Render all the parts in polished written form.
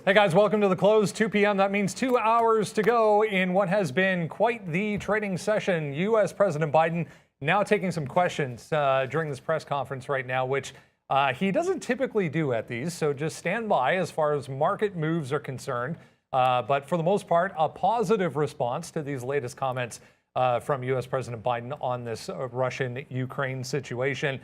Hey guys, welcome to the close, 2 p.m. That means 2 hours to go in what has been quite the trading session. U.S. President Biden now taking some questions during this press conference right now, which he doesn't typically do at these. So just stand by as far as market moves are concerned. But for the most part, a positive response to these latest comments from U.S. President Biden on this Russian-Ukraine situation.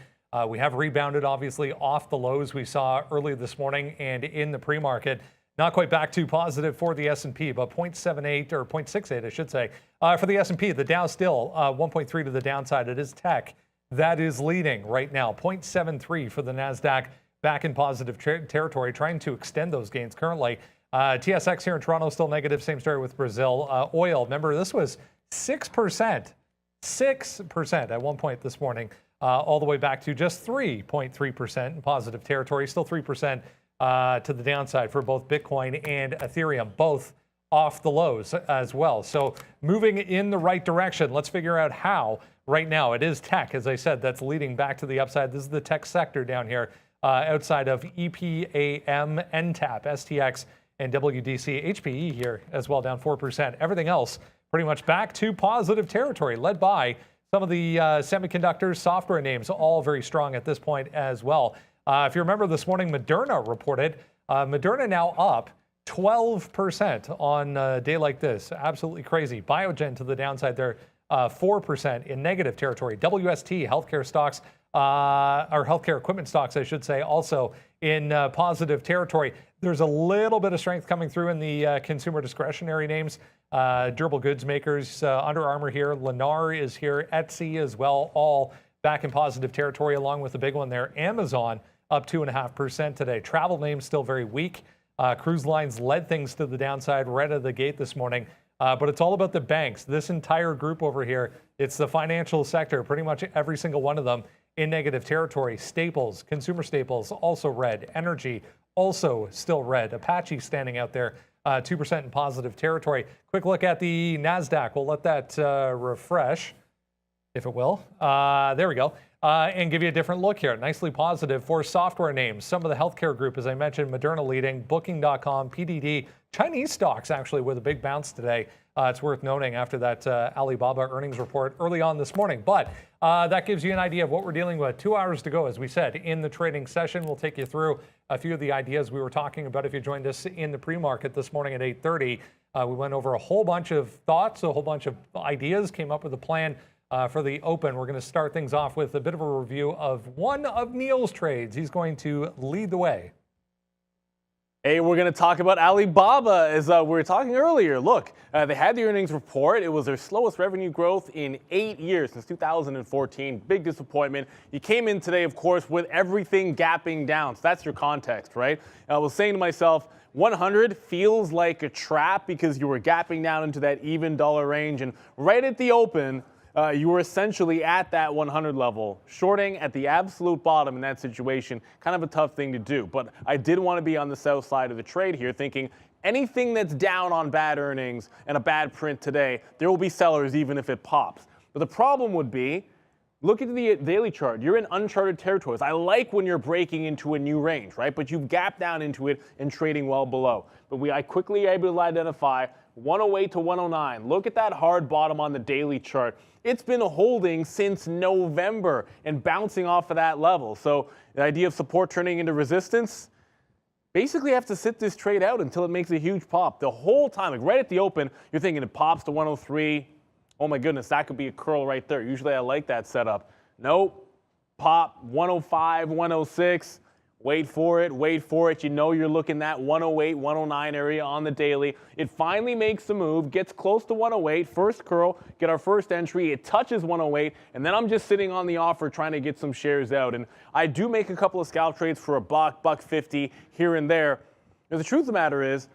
We have rebounded, obviously, off the lows we saw early this morning and in the pre-market. Not quite back to positive for the S&P, but 0.78 or 0.68, I should say, for the S&P. The Dow still 1.3 to the downside. It is tech that is leading right now. 0.73 for the NASDAQ, back in positive territory, trying to extend those gains currently. TSX here in Toronto still negative. Same story with Brazil. Oil, remember, this was 6%. 6% at one point this morning, all the way back to just 3.3% in positive territory. Still 3%. To the downside for both Bitcoin and Ethereum, both off the lows as well. So moving in the right direction. Let's figure out how. Right now, it is tech, as I said, that's leading back to the upside. This is the tech sector down here outside of EPAM, NTAP, STX, and WDC. HPE here as well, down 4%. Everything else pretty much back to positive territory, led by some of the semiconductors, software names, all very strong at this point as well. If you remember this morning, Moderna reported. Moderna now up 12% on a day like this. Absolutely crazy. Biogen to the downside there, 4% in negative territory. WST, healthcare stocks, or healthcare equipment stocks, I should say, also in positive territory. There's a little bit of strength coming through in the consumer discretionary names. Durable goods makers, Under Armour here, Lennar is here, Etsy as well, all back in positive territory, along with the big one there, Amazon, up 2.5% today. Travel names still very weak. Cruise lines led things to the downside right out of the gate this morning. But it's all about the banks. This entire group over here, it's the financial sector, pretty much every single one of them in negative territory. Staples, consumer staples, also red. Energy, also still red. Apache standing out there, 2% in positive territory. Quick look at the NASDAQ. We'll let that refresh, if it will. There we go. And give you a different look here. Nicely positive for software names. Some of the healthcare group, as I mentioned, Moderna leading, Booking.com, PDD, Chinese stocks actually with a big bounce today. It's worth noting after that Alibaba earnings report early on this morning. But that gives you an idea of what we're dealing with. 2 hours to go, as we said, in the trading session. We'll take you through a few of the ideas we were talking about if you joined us in the pre-market this morning at 8:30. We went over a whole bunch of thoughts, a whole bunch of ideas, came up with a plan for the open. We're going to start things off with a bit of a review of one of Neil's trades. He's going to lead the way. Hey, we're going to talk about Alibaba, as we were talking earlier. Look, they had the earnings report. It was their slowest revenue growth in 8 years, since 2014. Big disappointment. You came in today, of course, with everything gapping down. So that's your context, right? I was saying to myself, 100 feels like a trap because you were gapping down into that even dollar range. And right at the open, you were essentially at that 100 level, shorting at the absolute bottom in that situation. Kind of a tough thing to do. But I did want to be on the south side of the trade here, thinking anything that's down on bad earnings and a bad print today, there will be sellers even if it pops. But the problem would be, look at the daily chart. You're in uncharted territories. I like when you're breaking into a new range, right? But you've gapped down into it and trading well below. But I quickly able to identify 108 to 109. Look at that hard bottom on the daily chart. It's been holding since November and bouncing off of that level. So the idea of support turning into resistance, basically have to sit this trade out until it makes a huge pop. The whole time, like right at the open, you're thinking it pops to 103. Oh my goodness, that could be a curl right there. Usually I like that setup. Nope. Pop 105, 106. Wait for it, wait for it. You know you're looking that 108, 109 area on the daily. It finally makes the move, gets close to 108, first curl, get our first entry. It touches 108, and then I'm just sitting on the offer trying to get some shares out. And I do make a couple of scalp trades for $1, $1.50 here and there. And the truth of the matter is,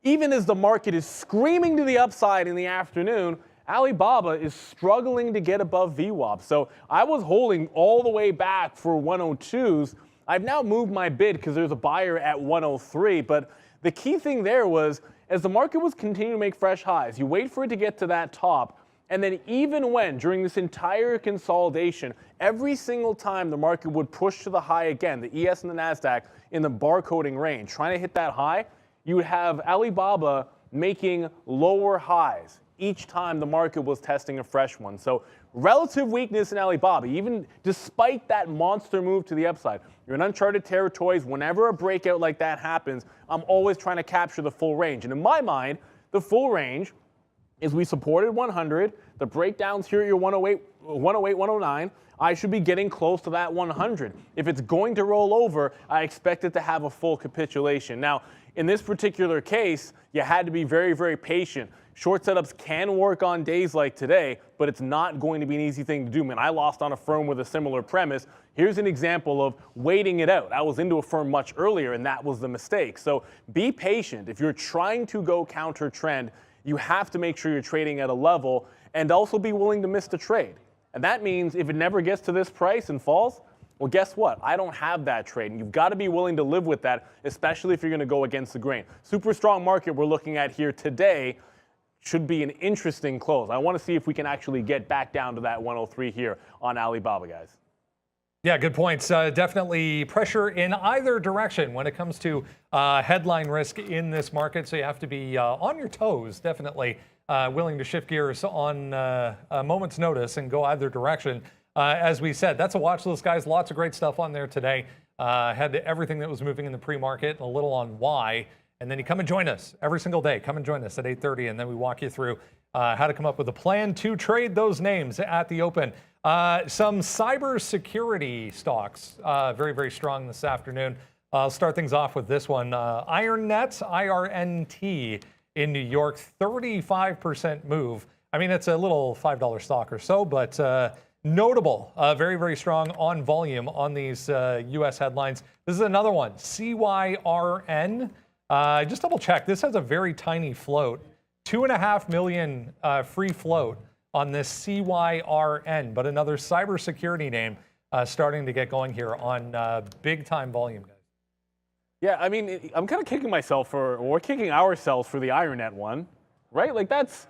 even as the market is screaming to the upside in the afternoon, Alibaba is struggling to get above VWAP. So I was holding all the way back for 102s. I've now moved my bid because there's a buyer at 103, but the key thing there was as the market was continuing to make fresh highs, you wait for it to get to that top, and then even when during this entire consolidation, every single time the market would push to the high again, the ES and the NASDAQ in the barcoding range, trying to hit that high, you would have Alibaba making lower highs each time the market was testing a fresh one. So relative weakness in Alibaba, even despite that monster move to the upside. You're in uncharted territories. Whenever a breakout like that happens, I'm always trying to capture the full range. And in my mind, the full range is we supported 100. The breakdowns here at your 108, 109. I should be getting close to that 100. If it's going to roll over, I expect it to have a full capitulation. Now, in this particular case, you had to be very, very patient. Short setups can work on days like today, but it's not going to be an easy thing to do. Man, I lost on a firm with a similar premise. Here's an example of waiting it out. I was into a firm much earlier, and that was the mistake. So be patient. If you're trying to go counter trend, you have to make sure you're trading at a level and also be willing to miss the trade. And that means if it never gets to this price and falls, well, guess what? I don't have that trade. And you've got to be willing to live with that, especially if you're going to go against the grain. Super strong market we're looking at here today. Should be an interesting close. I want to see if we can actually get back down to that 103 here on Alibaba, guys. Yeah, good points. Definitely pressure in either direction when it comes to headline risk in this market. So you have to be on your toes, definitely willing to shift gears on a moment's notice and go either direction. As we said, that's a watch list, guys. Lots of great stuff on there today. Had everything that was moving in the pre-market, a little on why. And then you come and join us every single day. Come and join us at 8:30, and then we walk you through how to come up with a plan to trade those names at the open. Some cybersecurity stocks, very, very strong this afternoon. I'll start things off with this one. IronNet, IRNT in New York, 35% move. I mean, it's a little $5 stock or so, but notable, very, very strong on volume on these U.S. headlines. This is another one, CYRN. Just double check. This has a very tiny float, 2.5 million free float on this CYRN, but another cybersecurity name starting to get going here on big time volume, guys. Yeah, I mean, I'm kind of kicking myself we're kicking ourselves for the IronNet one, right? Like that's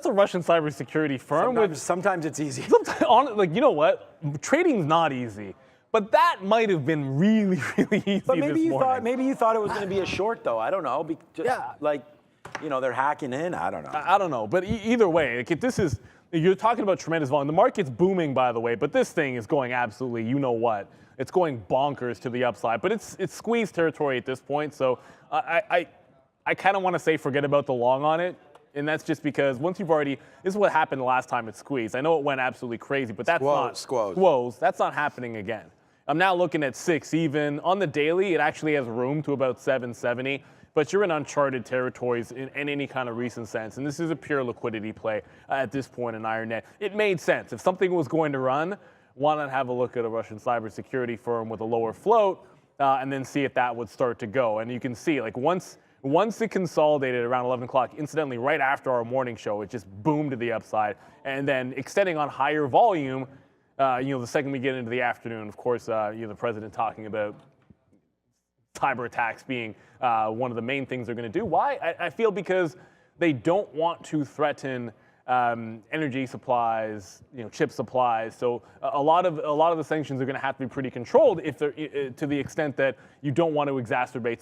a Russian cybersecurity firm. Sometimes it's easy. Like, you know what? Trading's not easy. But that might have been really, really easy. But maybe you thought it was going to be a short, though. I don't know. Yeah. Like, you know, they're hacking in. I don't know. I don't know. But either way, like, you're talking about tremendous volume. The market's booming, by the way, but this thing is going absolutely, you know what? It's going bonkers to the upside. But it's squeeze territory at this point. So I kind of want to say forget about the long on it. And that's just because once you've already, this is what happened the last time it squeezed. I know it went absolutely crazy, but that's Squoze. That's not happening again. I'm now looking at 6 even. On the daily, it actually has room to about 770, but you're in uncharted territories in any kind of recent sense. And this is a pure liquidity play at this point in IronNet. It made sense. If something was going to run, why not have a look at a Russian cybersecurity firm with a lower float and then see if that would start to go. And you can see, like, once it consolidated around 11 o'clock, incidentally, right after our morning show, it just boomed to the upside. And then extending on higher volume, the second we get into the afternoon, of course, the president talking about cyber attacks being one of the main things they're going to do. Why? I feel because they don't want to threaten energy supplies, chip supplies. So a lot of the sanctions are going to have to be pretty controlled if they're to the extent that you don't want to exacerbate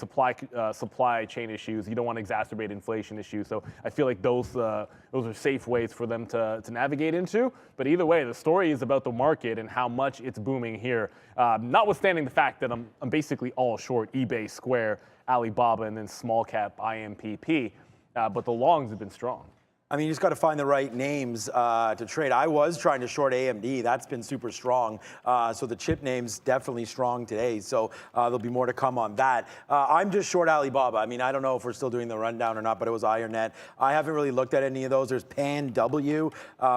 supply chain issues. You don't want to exacerbate inflation issues. So I feel like those are safe ways for them to navigate into. But either way, the story is about the market and how much it's booming here. Notwithstanding the fact that I'm basically all short eBay, Square, Alibaba, and then small cap IMPP. But the longs have been strong. I mean, you just got to find the right names to trade. I was trying to short AMD. That's been super strong. So the chip name's definitely strong today. So there'll be more to come on that. I'm just short Alibaba. I mean, I don't know if we're still doing the rundown or not, but it was IronNet. I haven't really looked at any of those. There's Pan W,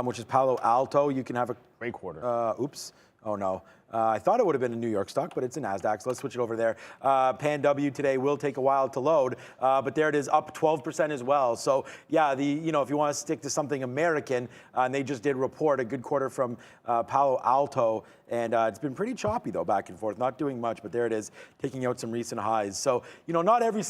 which is Palo Alto. You can have a great quarter. Oops. Oh, no. I thought it would have been a New York stock, but it's a NASDAQ, so let's switch it over there. Pan W today will take a while to load, but there it is, up 12% as well. So, yeah, if you want to stick to something American, and they just did report a good quarter from Palo Alto, and it's been pretty choppy, though, back and forth, not doing much, but there it is, taking out some recent highs. So, not every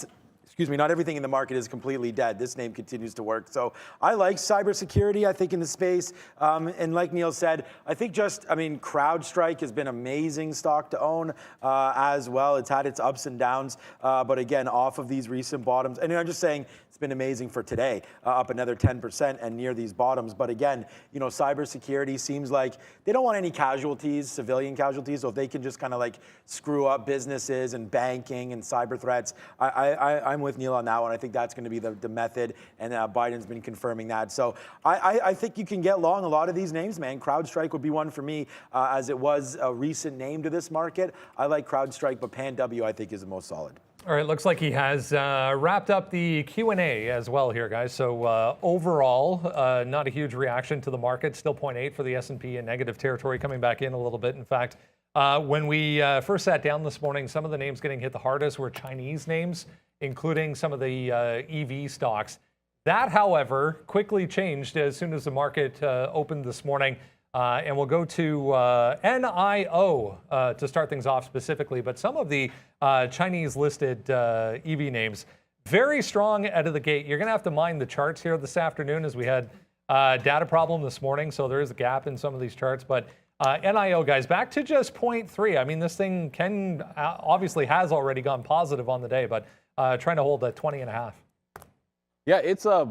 excuse me, not everything in the market is completely dead. This name continues to work. So I like cybersecurity, I think, in the space. And like Neil said, I think CrowdStrike has been amazing stock to own as well. It's had its ups and downs, but again, off of these recent bottoms. And I'm just saying, it's been amazing for today, up another 10% and near these bottoms. But again, cybersecurity seems like they don't want any casualties, civilian casualties. So if they can just kind of like screw up businesses and banking and cyber threats, I'm with Neil on that one. I think that's going to be the method, and Biden's been confirming that. So I think you can get long a lot of these names, man. CrowdStrike would be one for me, as it was a recent name to this market. I like CrowdStrike, but PanW I think is the most solid. All right, looks like he has wrapped up the Q&A as well here, guys. So overall, not a huge reaction to the market. Still 0.8 for the S&P in negative territory, coming back in a little bit. In fact, when we first sat down this morning, some of the names getting hit the hardest were Chinese names, including some of the EV stocks. That, however, quickly changed as soon as the market opened this morning. And we'll go to NIO to start things off specifically. But some of the Chinese-listed EV names, very strong out of the gate. You're going to have to mind the charts here this afternoon, as we had data problem this morning. So there is a gap in some of these charts. But NIO, guys, back to just 0.3. I mean, this thing obviously has already gone positive on the day, but trying to hold at 20.5. Yeah, it's a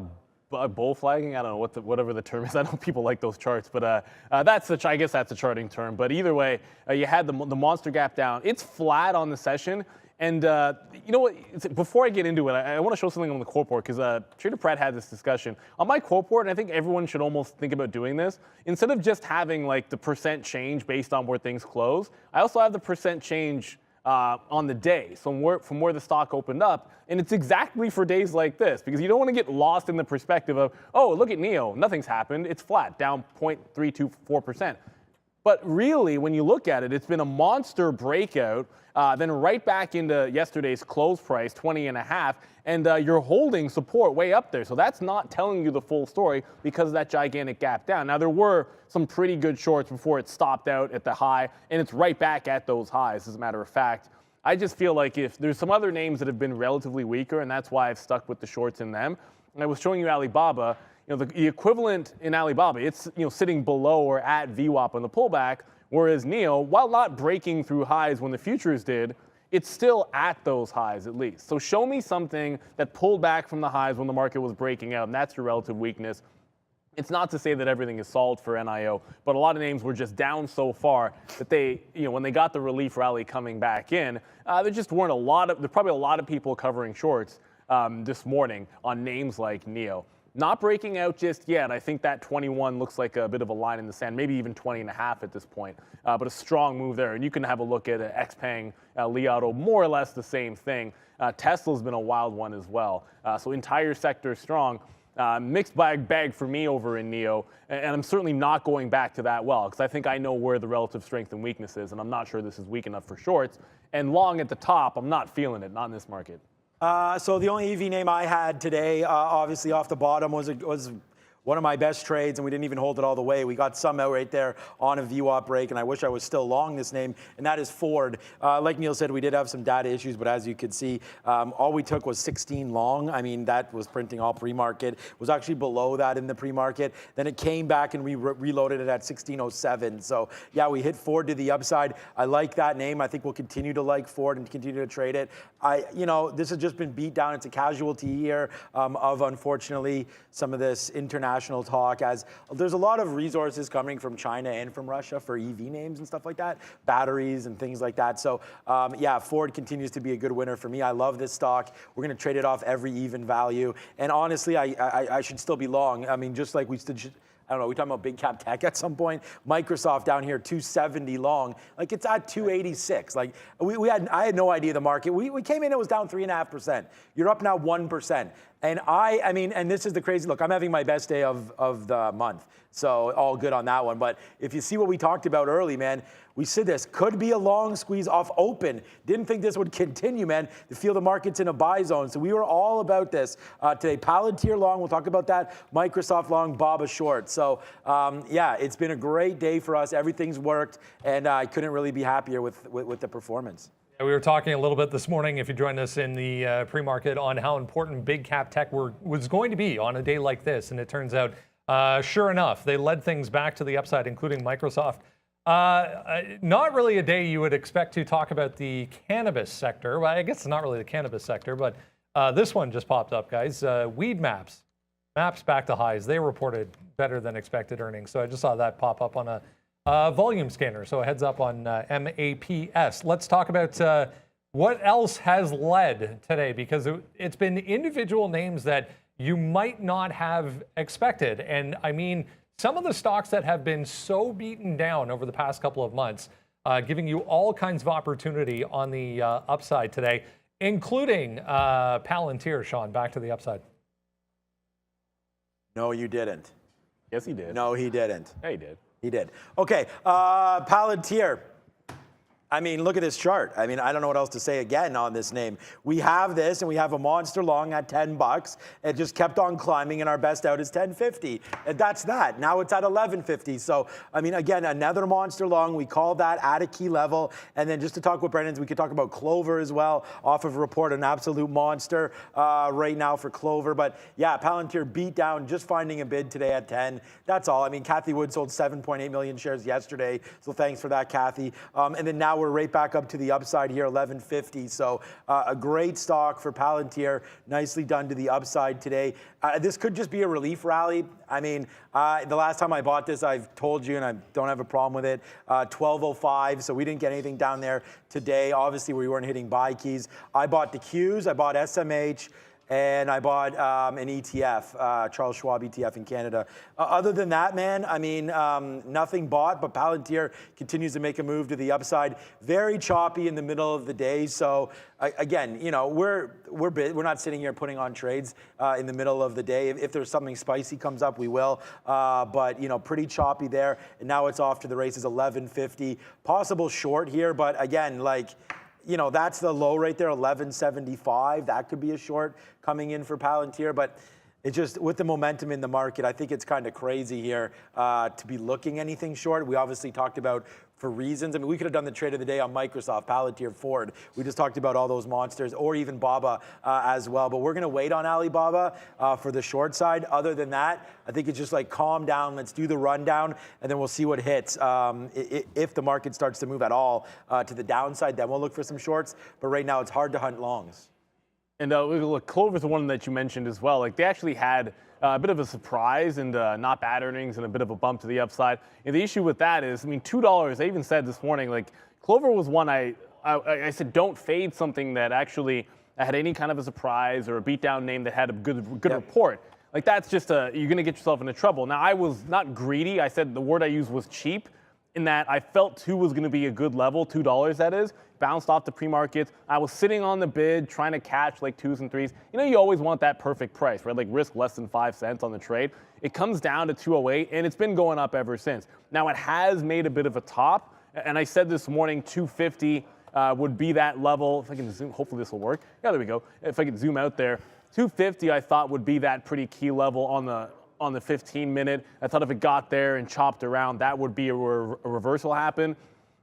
bull flagging. I don't know whatever the term is. I know people like those charts, but I guess that's a charting term. But either way, you had the monster gap down. It's flat on the session. And you know what? Before I get into it, I want to show something on the core board, because Trader Pratt had this discussion on my core board, and I think everyone should almost think about doing this. Instead of just having like the percent change based on where things close, I also have the percent change on the day, so from where the stock opened up. And it's exactly for days like this, because you don't want to get lost in the perspective of, oh, look at NIO, nothing's happened, it's flat, down 0.324%. But really, when you look at it, it's been a monster breakout, then right back into yesterday's close price, 20.5, and you're holding support way up there. So that's not telling you the full story because of that gigantic gap down. Now, there were some pretty good shorts before it stopped out at the high, and it's right back at those highs, as a matter of fact. I just feel like if there's some other names that have been relatively weaker, and that's why I've stuck with the shorts in them. And I was showing you Alibaba. The equivalent in Alibaba, it's sitting below or at VWAP on the pullback, whereas NIO, while not breaking through highs when the futures did, it's still at those highs at least. So show me something that pulled back from the highs when the market was breaking out, and that's your relative weakness. It's not to say that everything is solved for NIO, but a lot of names were just down so far that they, when they got the relief rally coming back in, there just weren't there's probably a lot of people covering shorts this morning on names like NIO. Not breaking out just yet. I think that 21 looks like a bit of a line in the sand, maybe even 20.5 at this point, but a strong move there. And you can have a look at Xpeng, Li Auto, more or less the same thing. Tesla's been a wild one as well. So entire sector strong. Mixed bag for me over in NIO, and I'm certainly not going back to that well, because I think I know where the relative strength and weakness is, and I'm not sure this is weak enough for shorts. And long at the top, I'm not feeling it, not in this market. So the only EV name I had today, obviously off the bottom, was one of my best trades, and we didn't even hold it all the way. We got some out right there on a VWAP break, and I wish I was still long this name, and that is Ford. Like Neil said, we did have some data issues, but as you could see, all we took was 16 long. I mean, that was printing all pre-market. It was actually below that in the pre-market. Then it came back, and we reloaded it at 1607. So yeah, we hit Ford to the upside. I like that name. I think we'll continue to like Ford and continue to trade it. This has just been beat down. It's a casualty here of, unfortunately, some of this international talk, as there's a lot of resources coming from China and from Russia for EV names and stuff like that, batteries and things like that. So yeah, Ford continues to be a good winner for me. I love this stock. We're going to trade it off every even value. And honestly, I should still be long. I mean, just like we stood, I don't know, we're talking about big cap tech at some point. Microsoft down here, 270 long. Like, it's at 286. Like, I had no idea the market. We came in, it was down 3.5%. You're up now 1%. And I mean, and this is the crazy, look, I'm having my best day of the month. So all good on that one. But if you see what we talked about early, man, we said this could be a long squeeze off open. Didn't think this would continue, man. To feel the market's in a buy zone. So we were all about this today. Palantir long, we'll talk about that. Microsoft long, Baba short. So yeah, it's been a great day for us. Everything's worked, and I couldn't really be happier with the performance. We were talking a little bit this morning, if you joined us in the pre-market, on how important big cap tech was going to be on a day like this. And it turns out, sure enough, they led things back to the upside, including Microsoft. Not really a day you would expect to talk about the cannabis sector. Well, I guess it's not really the cannabis sector, but this one just popped up, guys. Weed Maps back to highs. They reported better than expected earnings. So I just saw that pop up on a volume scanner. So a heads up on MAPS. Let's talk about what else has led today, because it's been individual names that you might not have expected. And I mean, some of the stocks that have been so beaten down over the past couple of months, giving you all kinds of opportunity on the upside today, including Palantir, Sean, back to the upside. No, you didn't. Yes, he did. No, he didn't. Yeah, he did. He did. Okay, Palantir. I mean, look at this chart. I mean, I don't know what else to say again on this name. We have this, and we have a monster long at $10. It just kept on climbing, and our best out is 10.50. And that's that. Now it's at 11.50. So, I mean, again, another monster long. We call that at a key level. And then just to talk with Brendan's, we could talk about Clover as well. Off of a report, an absolute monster right now for Clover. But yeah, Palantir beat down, just finding a bid today at 10. That's all. I mean, Kathy Wood sold 7.8 million shares yesterday. So thanks for that, Kathy. And then now we're right back up to the upside here, 11.50. So a great stock for Palantir. Nicely done to the upside today. This could just be a relief rally. I mean, the last time I bought this, I've told you, and I don't have a problem with it, 12.05. So we didn't get anything down there today. Obviously, we weren't hitting buy keys. I bought the Qs. I bought SMH. And I bought an ETF, Charles Schwab ETF in Canada. Other than that, man, I mean, nothing bought, but Palantir continues to make a move to the upside. Very choppy in the middle of the day. So again, you know, we're not sitting here putting on trades in the middle of the day. If there's something spicy comes up, we will. But you know, pretty choppy there. And now it's off to the races, 11.50. Possible short here, but again, like, you know, that's the low right there, 11.75. That could be a short coming in for Palantir. But it just, with the momentum in the market, I think it's kind of crazy here to be looking anything short. We obviously talked about for reasons. I mean, we could have done the trade of the day on Microsoft, Palantir, Ford. We just talked about all those monsters, or even Baba as well. But we're going to wait on Alibaba for the short side. Other than that, I think it's just like calm down. Let's do the rundown, and then we'll see what hits. If the market starts to move at all to the downside, then we'll look for some shorts. But right now, it's hard to hunt longs. And look, Clover's the one that you mentioned as well. Like, they actually had a bit of a surprise and not bad earnings and a bit of a bump to the upside. And the issue with that is, I mean, $2, I even said this morning, like, Clover was one I said don't fade something that actually had any kind of a surprise or a beatdown name that had a good report. Like, that's just you're going to get yourself into trouble. Now, I was not greedy. I said the word I used was cheap, in that I felt 2 was going to be a good level, $2 that is. Bounced off the pre-market. I was sitting on the bid, trying to catch like 2s and 3s. You know, you always want that perfect price, right? Like risk less than 5 cents on the trade. It comes down to 208, and it's been going up ever since. Now, it has made a bit of a top, and I said this morning 250 would be that level. If I can zoom, hopefully this will work. Yeah, there we go. If I can zoom out there, 250 I thought would be that pretty key level on the 15-minute. I thought if it got there and chopped around, that would be a reversal happen.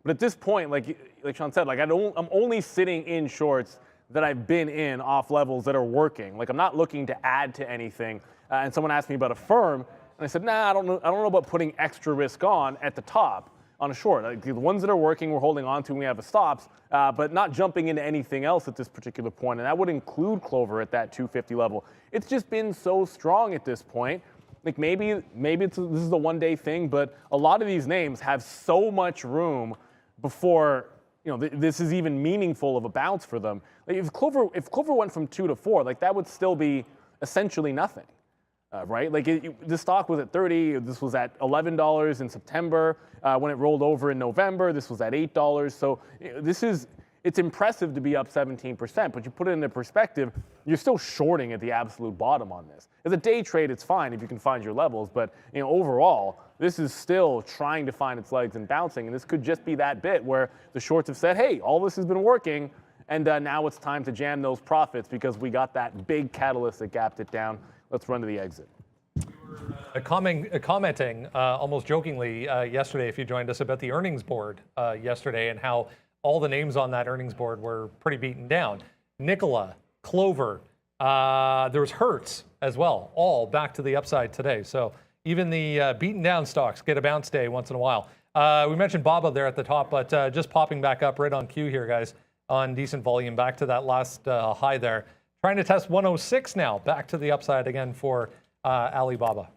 But at this point, like Sean said, like I'm only sitting in shorts that I've been in off levels that are working. Like, I'm not looking to add to anything. And someone asked me about a firm, and I said, nah, I don't know about putting extra risk on at the top on a short. Like, the ones that are working, we're holding on to, and we have the stops, but not jumping into anything else at this particular point. And that would include Clover at that 250 level. It's just been so strong at this point. Like, maybe this is a one-day thing, but a lot of these names have so much room before, you know, this is even meaningful of a bounce for them. Like, if Clover went from 2 to 4, like, that would still be essentially nothing, right? Like, the stock was at 30. This was at $11 in September. When it rolled over in November, this was at $8. So it's impressive to be up 17%, but you put it into perspective, you're still shorting at the absolute bottom on this. As a day trade, it's fine if you can find your levels, but you know, overall, this is still trying to find its legs and bouncing, and this could just be that bit where the shorts have said, hey, all this has been working, and now it's time to jam those profits because we got that big catalyst that gapped it down. Let's run to the exit. Commenting almost jokingly yesterday, if you joined us, about the earnings board yesterday and how all the names on that earnings board were pretty beaten down. Nikola, Clover, there was Hertz as well, all back to the upside today. So even the beaten down stocks get a bounce day once in a while. We mentioned BABA there at the top, but just popping back up right on cue here, guys, on decent volume, back to that last high there. Trying to test 106 now, back to the upside again for Alibaba.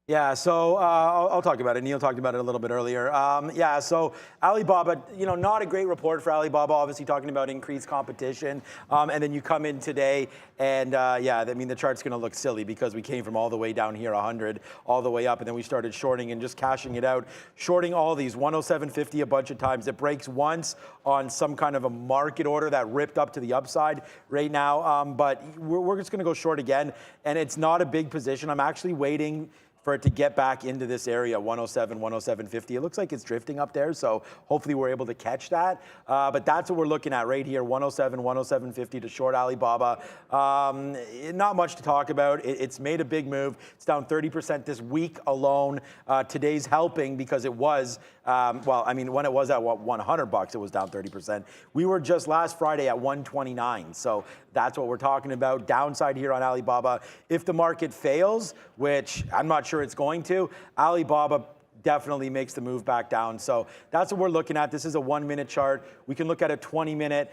Yeah, so I'll talk about it. Neil talked about it a little bit earlier. Yeah, so Alibaba, not a great report for Alibaba, obviously talking about increased competition. And then you come in today and yeah, I mean, the chart's going to look silly because we came from all the way down here, 100, all the way up, and then we started shorting and just cashing it out. Shorting all these, 107.50 a bunch of times. It breaks once on some kind of a market order that ripped up to the upside right now. But we're just going to go short again. And it's not a big position. I'm actually waiting for it to get back into this area, 107, 107.50. It looks like it's drifting up there, so hopefully we're able to catch that. But that's what we're looking at right here, 107, 107.50 to short Alibaba. Not much to talk about. It's made a big move. It's down 30% this week alone. Today's helping because it was, well, I mean, when it was at what, $100, it was down 30%. We were just last Friday at 129, so that's what we're talking about. Downside here on Alibaba. If the market fails, which I'm not sure it's going to, Alibaba definitely makes the move back down. So that's what we're looking at. This is a 1-minute chart. We can look at a 20-minute.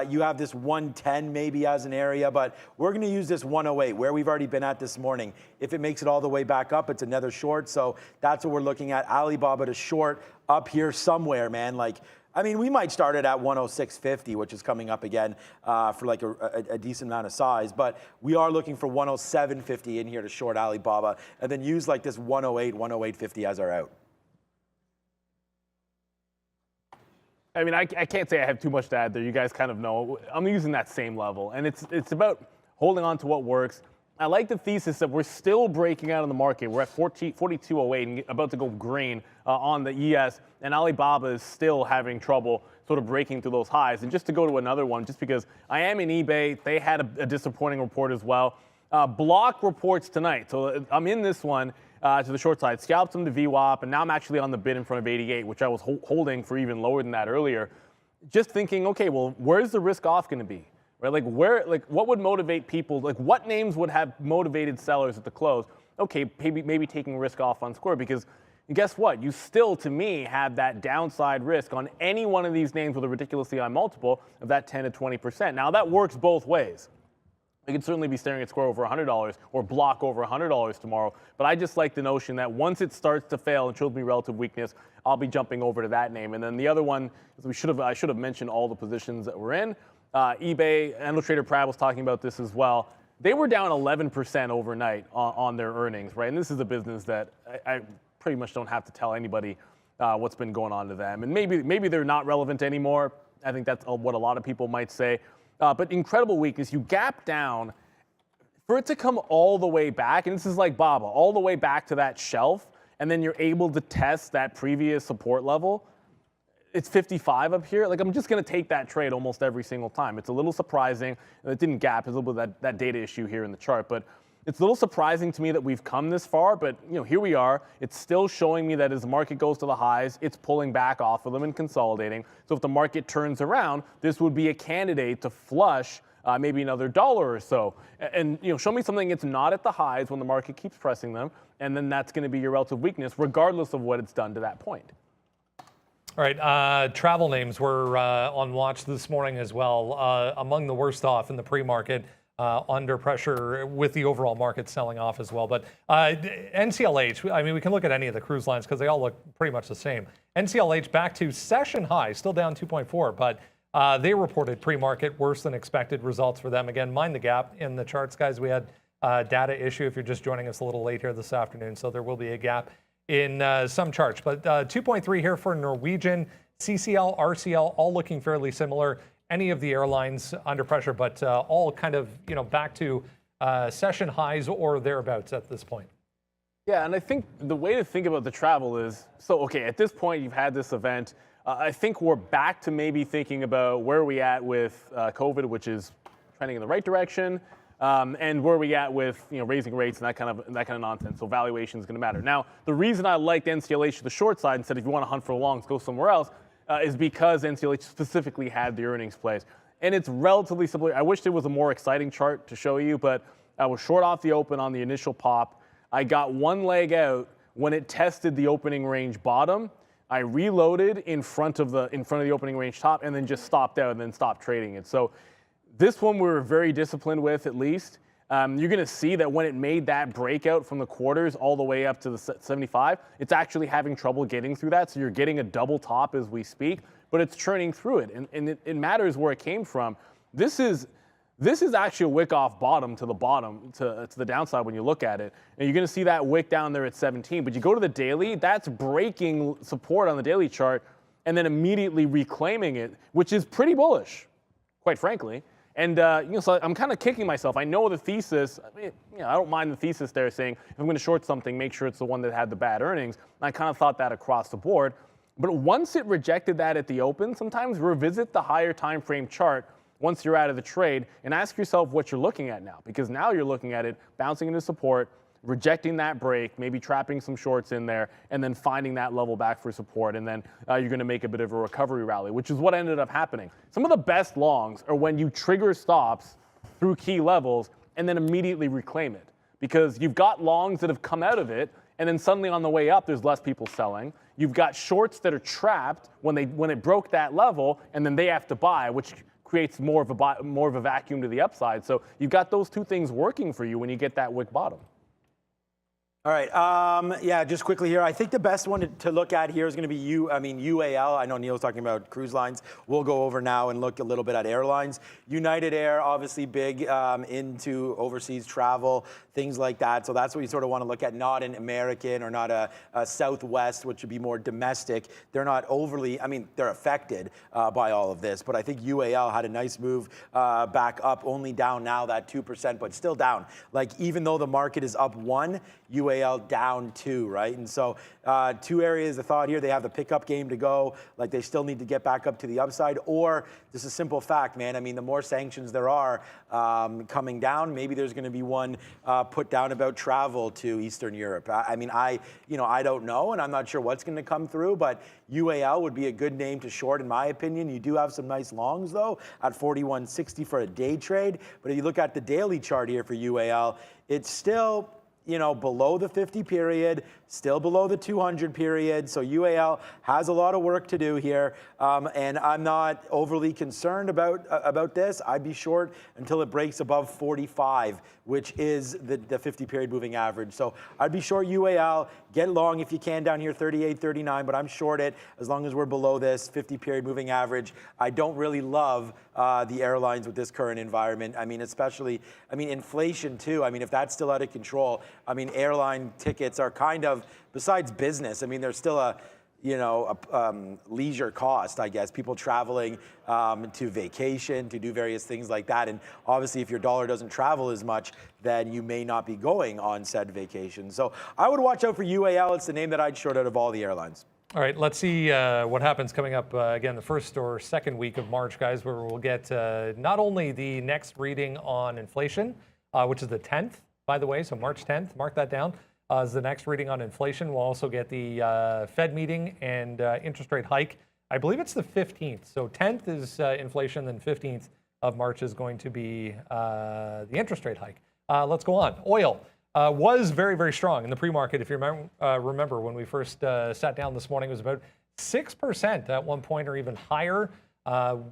You have this 110 maybe as an area, but we're going to use this 108 where we've already been at this morning. If it makes it all the way back up, it's another short. So that's what we're looking at. Alibaba to short up here somewhere, man. Like, I mean, we might start it at 106.50, which is coming up again for like a decent amount of size. But we are looking for 107.50 in here to short Alibaba, and then use like this 108, 108.50 as our out. I mean, I can't say I have too much to add there. You guys kind of know. I'm using that same level. And it's about holding on to what works. I like the thesis that we're still breaking out in the market. We're at 42.08 and about to go green on the ES, and Alibaba is still having trouble sort of breaking through those highs. And just to go to another one, just because I am in eBay, they had a disappointing report as well. Block reports tonight, so I'm in this one to the short side. Scalped them to VWAP, and now I'm actually on the bid in front of 88, which I was holding for even lower than that earlier. Just thinking, okay, well, where's the risk off going to be? Right, like what would motivate people? Like, what names would have motivated sellers at the close? Okay, maybe taking risk off on Square, because guess what? You still, to me, have that downside risk on any one of these names with a ridiculously high multiple of that 10 to 20%. Now that works both ways. You could certainly be staring at Square over $100 or Block over $100 tomorrow. But I just like the notion that once it starts to fail and shows me relative weakness, I'll be jumping over to that name. And then the other one, I should have mentioned all the positions that we're in. eBay, I know Trader Pratt was talking about this as well. They were down 11% overnight on their earnings, right? And this is a business that I pretty much don't have to tell anybody what's been going on to them. And maybe they're not relevant anymore. I think that's what a lot of people might say. But incredible weakness. You gap down. For it to come all the way back, and this is like BABA, all the way back to that shelf, and then you're able to test that previous support level. It's 55 up here. Like, I'm just going to take that trade almost every single time. It's a little surprising. It didn't gap. There's a little bit of that data issue here in the chart. But it's a little surprising to me that we've come this far. But, here we are. It's still showing me that as the market goes to the highs, it's pulling back off of them and consolidating. So if the market turns around, this would be a candidate to flush maybe another dollar or so. And, show me something that's not at the highs when the market keeps pressing them. And then that's going to be your relative weakness, regardless of what it's done to that point. All right, travel names were on watch this morning as well. Among the worst off in the pre-market, under pressure with the overall market selling off as well. But NCLH, I mean, we can look at any of the cruise lines because they all look pretty much the same. NCLH back to session high, still down 2.4, but they reported pre-market worse than expected results for them. Again, mind the gap in the charts, guys. We had data issue if you're just joining us a little late here this afternoon, so there will be a gap in some charts. But 2.3 here for Norwegian, CCL, RCL, all looking fairly similar. Any of the airlines under pressure, but all kind of back to session highs or thereabouts at this point. Yeah, and I think the way to think about the travel is, so okay, at this point you've had this event. I think we're back to maybe thinking about where are we at with COVID, which is trending in the right direction. And where are we at with raising rates and that kind of nonsense. So valuation is going to matter. Now, the reason I liked NCLH to the short side and said if you want to hunt for the longs, go somewhere else. is because NCLH specifically had the earnings plays. And it's relatively simple. I wish there was a more exciting chart to show you, but I was short off the open on the initial pop. I got one leg out when it tested the opening range bottom. I reloaded in front of the opening range top and then just stopped out and then stopped trading it. So this one we were very disciplined with, at least. You're going to see that when it made that breakout from the quarters all the way up to the 75, it's actually having trouble getting through that. So you're getting a double top as we speak, but it's churning through it. And it matters where it came from. This is actually a wick off bottom to the downside when you look at it. And you're going to see that wick down there at 17. But you go to the daily, that's breaking support on the daily chart and then immediately reclaiming it, which is pretty bullish, quite frankly. And so I'm kind of kicking myself. I know the thesis. I don't mind the thesis there saying if I'm going to short something, make sure it's the one that had the bad earnings. And I kind of thought that across the board. But once it rejected that at the open, sometimes revisit the higher time frame chart once you're out of the trade and ask yourself what you're looking at now. Because now you're looking at it bouncing into support, rejecting that break, maybe trapping some shorts in there, and then finding that level back for support. And then you're going to make a bit of a recovery rally, which is what ended up happening. Some of the best longs are when you trigger stops through key levels and then immediately reclaim it. Because you've got longs that have come out of it, and then suddenly on the way up, there's less people selling. You've got shorts that are trapped when it broke that level, and then they have to buy, which creates more of a vacuum to the upside. So you've got those two things working for you when you get that wick bottom. All right. Yeah, just quickly here. I think the best one to look at here is going to be UAL. I know Neil's talking about cruise lines. We'll go over now and look a little bit at airlines. United Air, obviously big into overseas travel, things like that. So that's what you sort of want to look at, not an American or not a Southwest, which would be more domestic. They're not overly, they're affected by all of this. But I think UAL had a nice move back up, only down now that 2%, but still down. Like even though the market is up 1, UAL down 2, right? And so two areas of thought here. They have the pickup game to go. Like they still need to get back up to the upside, or just a simple fact, man. The more sanctions there are coming down, maybe there's going to be one put down about travel to Eastern Europe. I don't know, and I'm not sure what's going to come through, but UAL would be a good name to short, in my opinion. You do have some nice longs, though, at 41.60 for a day trade. But if you look at the daily chart here for UAL, it's still below the 50 period, still below the 200 period. So UAL has a lot of work to do here. And I'm not overly concerned about this. I'd be short until it breaks above 45, which is the 50 period moving average. So I'd be short UAL, get long if you can down here, 38, 39, but I'm short it as long as we're below this 50 period moving average. I don't really love the airlines with this current environment. Especially, inflation too. If that's still out of control, airline tickets are kind of, besides business, they're still a leisure cost, I guess. People traveling to vacation, to do various things like that. And obviously, if your dollar doesn't travel as much, then you may not be going on said vacation. So I would watch out for UAL. It's the name that I'd short out of all the airlines. All right, let's see what happens coming up, again, the first or second week of March, guys, where we'll get not only the next reading on inflation, which is the 10th, by the way, so March 10th, mark that down, is the next reading on inflation. We'll also get the Fed meeting and interest rate hike. I believe it's the 15th. So 10th is inflation, then 15th of March is going to be the interest rate hike. Let's go on. Oil was very, very strong in the pre-market. If you remember when we first sat down this morning, it was about 6% at one point or even higher.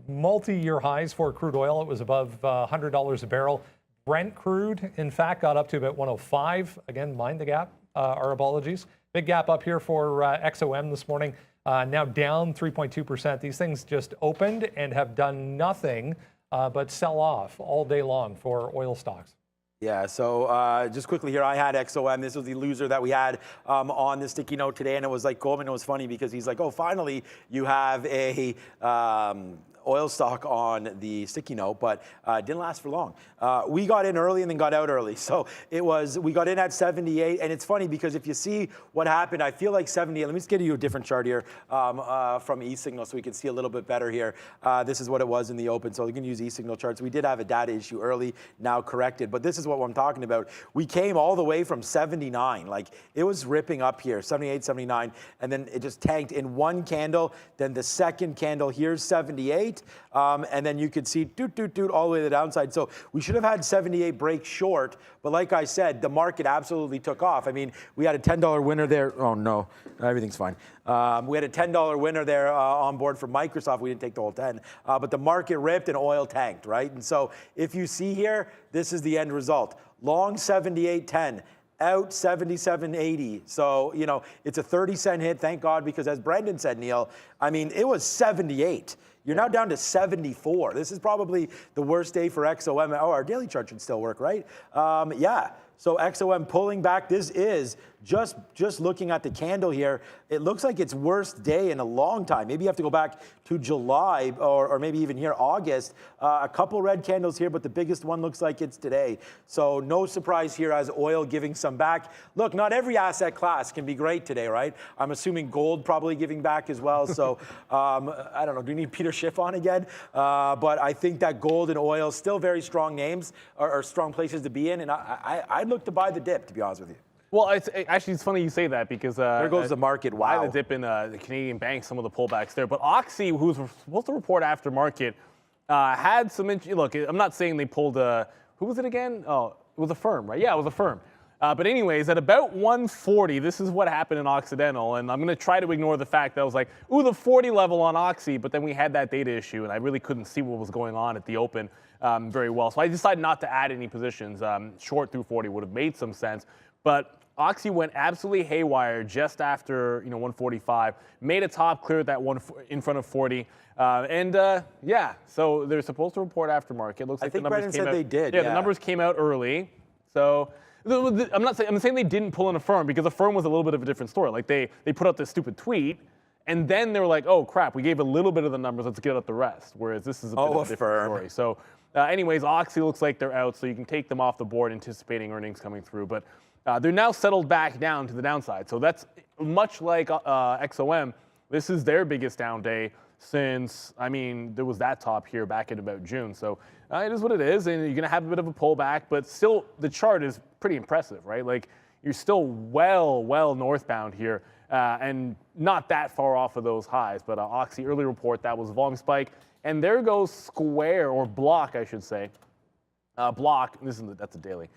Multi-year highs for crude oil. It was above $100 a barrel. Brent crude, in fact, got up to about 105. Again, mind the gap, our apologies. Big gap up here for XOM this morning, now down 3.2%. These things just opened and have done nothing but sell off all day long for oil stocks. Yeah, so just quickly here, I had XOM. This was the loser that we had on the sticky note today, and it was like Goldman. It was funny because he's like, oh, finally you have a oil stock on the sticky note, but it didn't last for long. We got in early and then got out early. So we got in at 78, and it's funny because if you see what happened, I feel like 78, let me just give you a different chart here from eSignal so we can see a little bit better here. This is what it was in the open, so we can use eSignal charts. We did have a data issue early, now corrected, but this is what I'm talking about. We came all the way from 79, like it was ripping up here, 78, 79, and then it just tanked in one candle. Then the second candle here's 78, and then you could see all the way to the downside. So we should have had 78 break short, but like I said, the market absolutely took off. I mean, we had a $10 winner there. Oh no, everything's fine. We had a $10 winner there on board for Microsoft. We didn't take the whole 10, but the market ripped and oil tanked, right? And so if you see here, this is the end result. Long 78.10. Out 77.80. So, you know, it's a 30-cent hit, thank God, because as Brendan said, Neil, I mean, it was 78. You're now down to 74. This is probably the worst day for XOM. Oh, our daily chart should still work, right? Yeah. So XOM pulling back. This is just looking at the candle here. It looks like its worst day in a long time. Maybe you have to go back to July or maybe even here August. A couple red candles here, but the biggest one looks like it's today. So no surprise here as oil giving some back. Look, not every asset class can be great today, right? I'm assuming gold probably giving back as well. So I don't know. Do we need Peter Schiff on again? But I think that gold and oil still very strong names or strong places to be in, and I'd look to buy the dip, to be honest with you. Well, it's funny you say that because there goes the market. Wow, the dip in the Canadian banks, some of the pullbacks there. But Oxy, who was supposed to report after market, had some. Look, I'm not saying they pulled who was it again? Oh, it was a firm, right? Yeah, it was a firm. But anyways, at about 140, this is what happened in Occidental, and I'm going to try to ignore the fact that I was like, ooh, the 40 level on Oxy, but then we had that data issue, and I really couldn't see what was going on at the open very well. So I decided not to add any positions. Short through 40 would have made some sense, but Oxy went absolutely haywire just after 145, made a top clear at that one in front of 40, yeah. So they're supposed to report after market. Looks like the numbers came out. They did. Yeah, the numbers came out early. So I'm saying they didn't pull in a firm because a firm was a little bit of a different story. Like they put out this stupid tweet, and then they were like, oh crap, we gave a little bit of the numbers, let's get out the rest. Whereas this is a bit of a different story. So anyways, Oxy looks like they're out, so you can take them off the board anticipating earnings coming through. But they're now settled back down to the downside. So that's much like XOM. This is their biggest down day since, I mean, there was that top here back in about June. So it is what it is, and you're going to have a bit of a pullback, but still the chart is pretty impressive, right? Like you're still well northbound here and not that far off of those highs. But Oxy early report, that was a volume spike. And there goes Square, or Block, I should say. Block, that's a daily.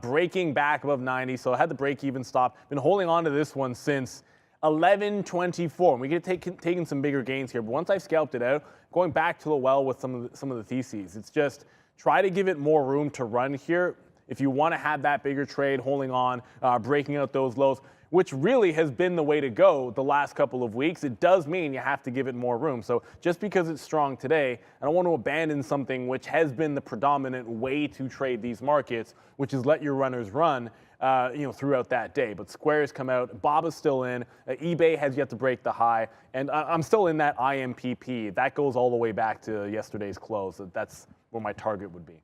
Breaking back above 90, so I had the break-even stop. Been holding on to this one since 11.24. We could have taken some bigger gains here, but once I've scalped it out, going back to the well with some of the theses. It's just try to give it more room to run here. If you want to have that bigger trade, holding on, breaking out those lows, which really has been the way to go the last couple of weeks, it does mean you have to give it more room. So just because it's strong today, I don't want to abandon something which has been the predominant way to trade these markets, which is let your runners run throughout that day. But Square's come out, Baba's still in, eBay has yet to break the high, and I'm still in that IMPP. That goes all the way back to yesterday's close. That's where my target would be.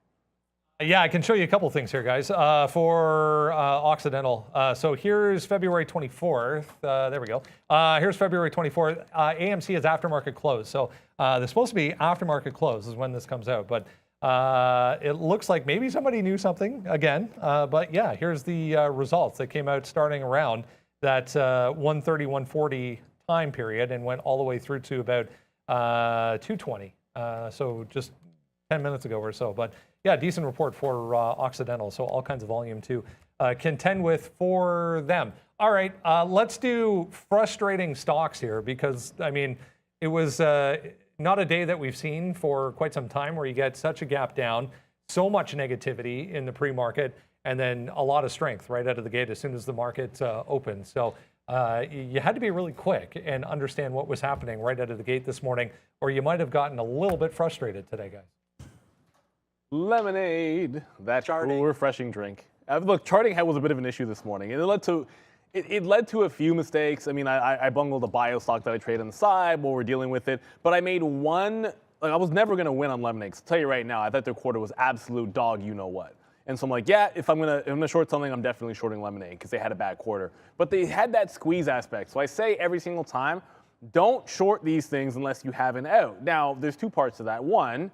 Yeah, I can show you a couple things here, guys, for Occidental. So here's February 24th. There we go. Here's February 24th. AMC is aftermarket close. So there's supposed to be aftermarket close is when this comes out. But it looks like maybe somebody knew something again. But yeah, here's the results that came out starting around that 130, 140 time period and went all the way through to about 220. So just 10 minutes ago or so. But yeah, decent report for Occidental, so all kinds of volume to contend with for them. All right, let's do frustrating stocks here because, I mean, it was not a day that we've seen for quite some time where you get such a gap down, so much negativity in the pre-market, and then a lot of strength right out of the gate as soon as the market opened. So you had to be really quick and understand what was happening right out of the gate this morning, or you might have gotten a little bit frustrated today, guys. Lemonade, that cool, refreshing drink. Look, charting was a bit of an issue this morning, and it led to a few mistakes. I mean, I bungled a bio stock that I trade on the side while we're dealing with it, but I made one I was never going to win on lemonade. 'Cause I'll tell you right now, I thought their quarter was absolute dog, you know what. And so I'm like, yeah, if I'm gonna short something, I'm definitely shorting lemonade because they had a bad quarter. But they had that squeeze aspect. So I say every single time, don't short these things unless you have an out. Now, there's two parts to that. One,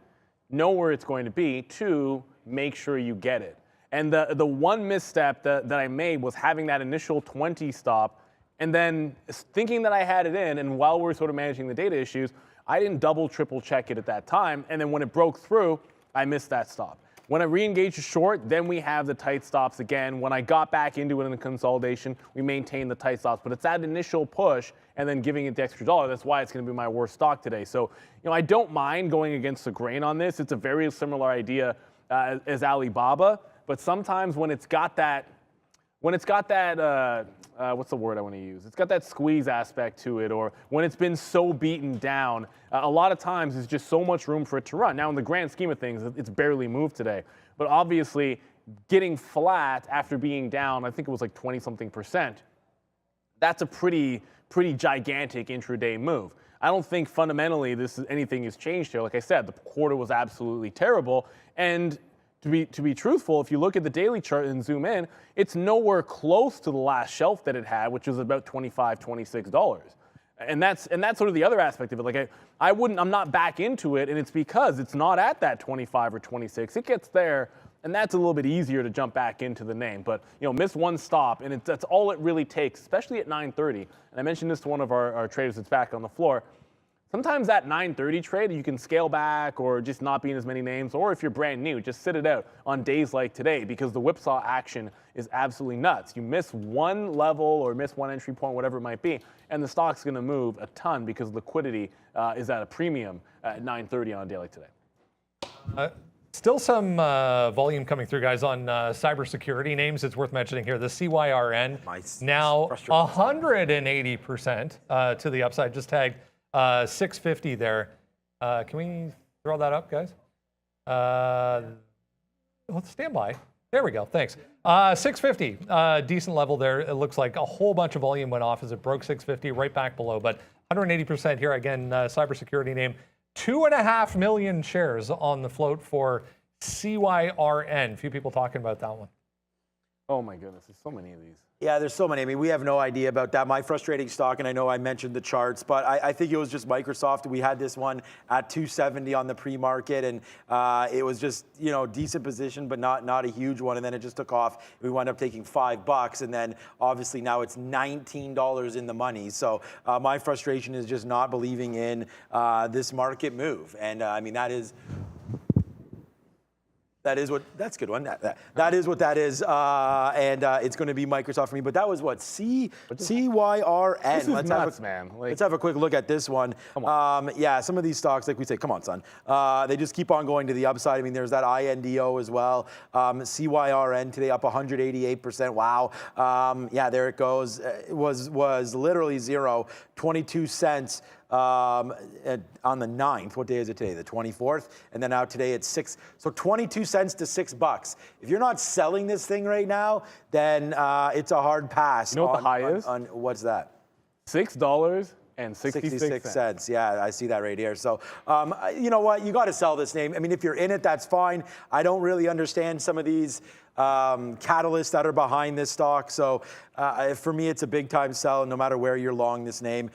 know where it's going to be. Two, make sure you get it. And the one misstep that I made was having that initial 20 stop and then thinking that I had it in, and while we were sort of managing the data issues, I didn't double, triple check it at that time. And then when it broke through, I missed that stop. When I re-engaged a short, then we have the tight stops again. When I got back into it in the consolidation, we maintained the tight stops. But it's that initial push and then giving it the extra dollar. That's why it's going to be my worst stock today. So, I don't mind going against the grain on this. It's a very similar idea as Alibaba. But sometimes when it's got that, what's the word I want to use? It's got that squeeze aspect to it, or when it's been so beaten down, a lot of times there's just so much room for it to run. Now, in the grand scheme of things, it's barely moved today. But obviously, getting flat after being down, I think it was like 20-something%, that's a pretty gigantic intraday move. I don't think fundamentally anything has changed here. Like I said, the quarter was absolutely terrible. And to be truthful, if you look at the daily chart and zoom in, it's nowhere close to the last shelf that it had, which was about $25, $26. And that's sort of the other aspect of it. Like I'm not back into it, and it's because it's not at that 25 or 26. It gets there, and that's a little bit easier to jump back into the name. But miss one stop, and that's all it really takes, especially at 9:30. And I mentioned this to one of our traders that's back on the floor. Sometimes that 9:30 trade, you can scale back or just not be in as many names, or if you're brand new, just sit it out on days like today because the whipsaw action is absolutely nuts. You miss one level or miss one entry point, whatever it might be, and the stock's going to move a ton because liquidity is at a premium at 9:30 on a day like today. Still some volume coming through, guys, on cybersecurity names. It's worth mentioning here. The CYRN now 180% to the upside. Just tagged 650 there. Can we throw that up, guys? Let's stand by. There we go. Thanks. 650, decent level there. It looks like a whole bunch of volume went off as it broke 650 right back below. But 180% here again. Cybersecurity name. 2.5 million shares on the float for CYRN. Few people talking about that one. Oh my goodness, there's so many of these. Yeah, there's so many. I mean, we have no idea about that. My frustrating stock, and I know I mentioned the charts, but I think it was just Microsoft. We had this one at 270 on the pre-market, and it was just, decent position, but not a huge one. And then it just took off. We wound up taking $5, and then obviously now it's $19 in the money. So my frustration is just not believing in this market move. And I mean, that's a good one. That is what that is, and it's going to be Microsoft for me. But that was what CYRN. This is nuts, man. Let's have a quick look at this one. Yeah, some of these stocks, like we say, come on, son. They just keep on going to the upside. I mean, there's that INDO as well. CYRN today up 188%. Wow. Yeah, there it goes. It was literally zero, 22 cents. On the 9th, what day is it today? The 24th, and then now today it's 6. So 22 cents to $6. If you're not selling this thing right now, then it's a hard pass. You know what the high is? What's that? $6.66. Yeah, I see that right here. So, you know what? You got to sell this name. I mean, if you're in it, that's fine. I don't really understand some of these catalysts that are behind this stock. So, for me, it's a big time sell, no matter where you're long this name.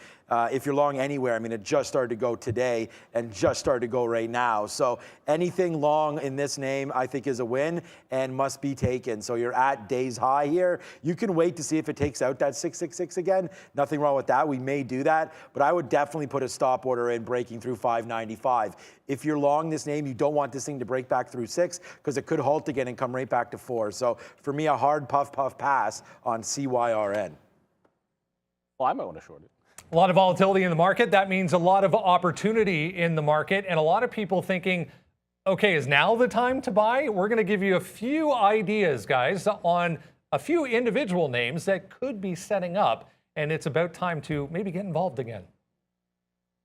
If you're long anywhere, I mean, it just started to go today and just started to go right now. So anything long in this name, I think, is a win and must be taken. So you're at day's high here. You can wait to see if it takes out that 666 again. Nothing wrong with that. We may do that, but I would definitely put a stop order in breaking through 595. If you're long this name, you don't want this thing to break back through 6 because it could halt again and come right back to 4. So for me, a hard puff pass on CYRN. Well, I might want to short it. A lot of volatility in the market. That means a lot of opportunity in the market, and a lot of people thinking, okay, is now the time to buy? We're going to give you a few ideas, guys, on a few individual names that could be setting up, and it's about time to maybe get involved again.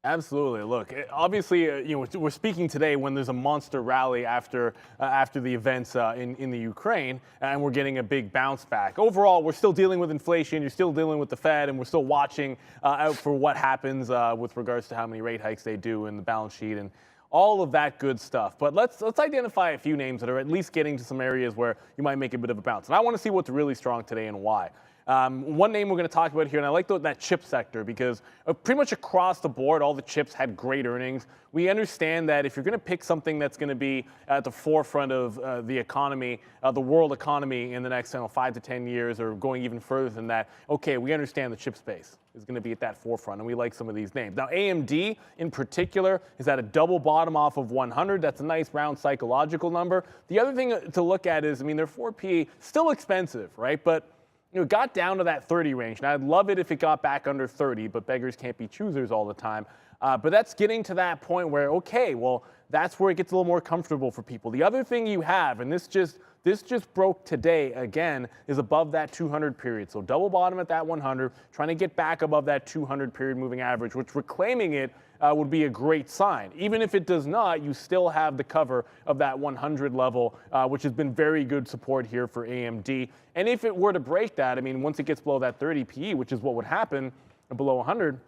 Absolutely. Look, obviously, we're speaking today when there's a monster rally after the events in the Ukraine, and we're getting a big bounce back. Overall, we're still dealing with inflation. You're still dealing with the Fed, and we're still watching out for what happens with regards to how many rate hikes they do in the balance sheet and all of that good stuff. But let's identify a few names that are at least getting to some areas where you might make a bit of a bounce. And I want to see what's really strong today and why. One name we're going to talk about here, and I like that chip sector because pretty much across the board, all the chips had great earnings. We understand that if you're going to pick something that's going to be at the forefront of the economy, the world economy in the next 5 to 10 years or going even further than that, okay, we understand the chip space is going to be at that forefront, and we like some of these names. Now, AMD in particular is at a double bottom off of 100. That's a nice round psychological number. The other thing to look at is, their 4P, still expensive, right? But it got down to that 30 range. Now, I'd love it if it got back under 30, but beggars can't be choosers all the time. But that's getting to that point where, okay, well, that's where it gets a little more comfortable for people. The other thing you have, and this just broke today again, is above that 200 period. So double bottom at that 100, trying to get back above that 200 period moving average, which reclaiming it would be a great sign. Even if it does not, you still have the cover of that 100 level, which has been very good support here for AMD. And if it were to break that, once it gets below that 30 PE, which is what would happen below 100,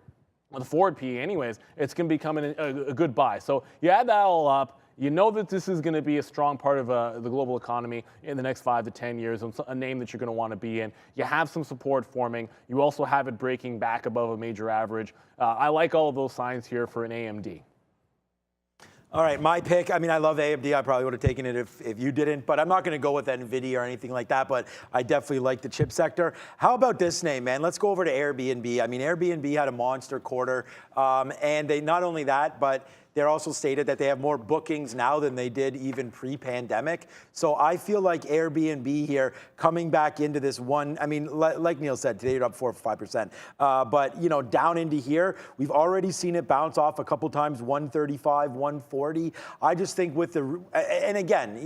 the forward PE anyways, it's going to become a good buy. So you add that all up, you know that this is going to be a strong part of the global economy in the next 5 to 10 years, and a name that you're going to want to be in. You have some support forming. You also have it breaking back above a major average. I like all of those signs here for an AMD. All right, my pick, I love AMD. I probably would have taken it if you didn't, but I'm not going to go with NVIDIA or anything like that, but I definitely like the chip sector. How about this name, man? Let's go over to Airbnb. Airbnb had a monster quarter, and they not only that, but they're also stated that they have more bookings now than they did even pre-pandemic. So I feel like Airbnb here coming back into this one, like Neil said, today you're up 4 or 5%. But, down into here, we've already seen it bounce off a couple times, 135, 140. I just think with the, and again,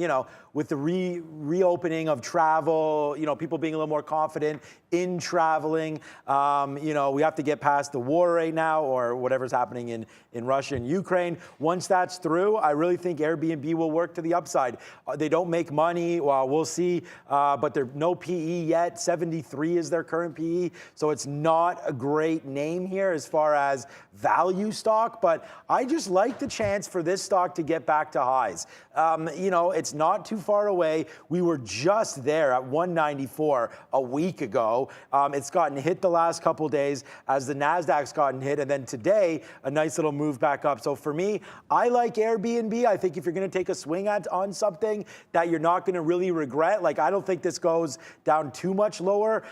with the reopening of travel, people being a little more confident in traveling, we have to get past the war right now or whatever's happening in Russia and Ukraine. Once that's through, I really think Airbnb will work to the upside. They don't make money. Well, we'll see, but they're no PE yet. 73 is their current PE, so it's not a great name here as far as value stock, but I just like the chance for this stock to get back to highs. It's not too far away. We were just there at 194 a week ago. It's gotten hit the last couple days as the NASDAQ's gotten hit, and then today, a nice little move back up. So for me, I like Airbnb. I think if you're going to take a swing on something that you're not going to really regret, like I don't think this goes down too much lower.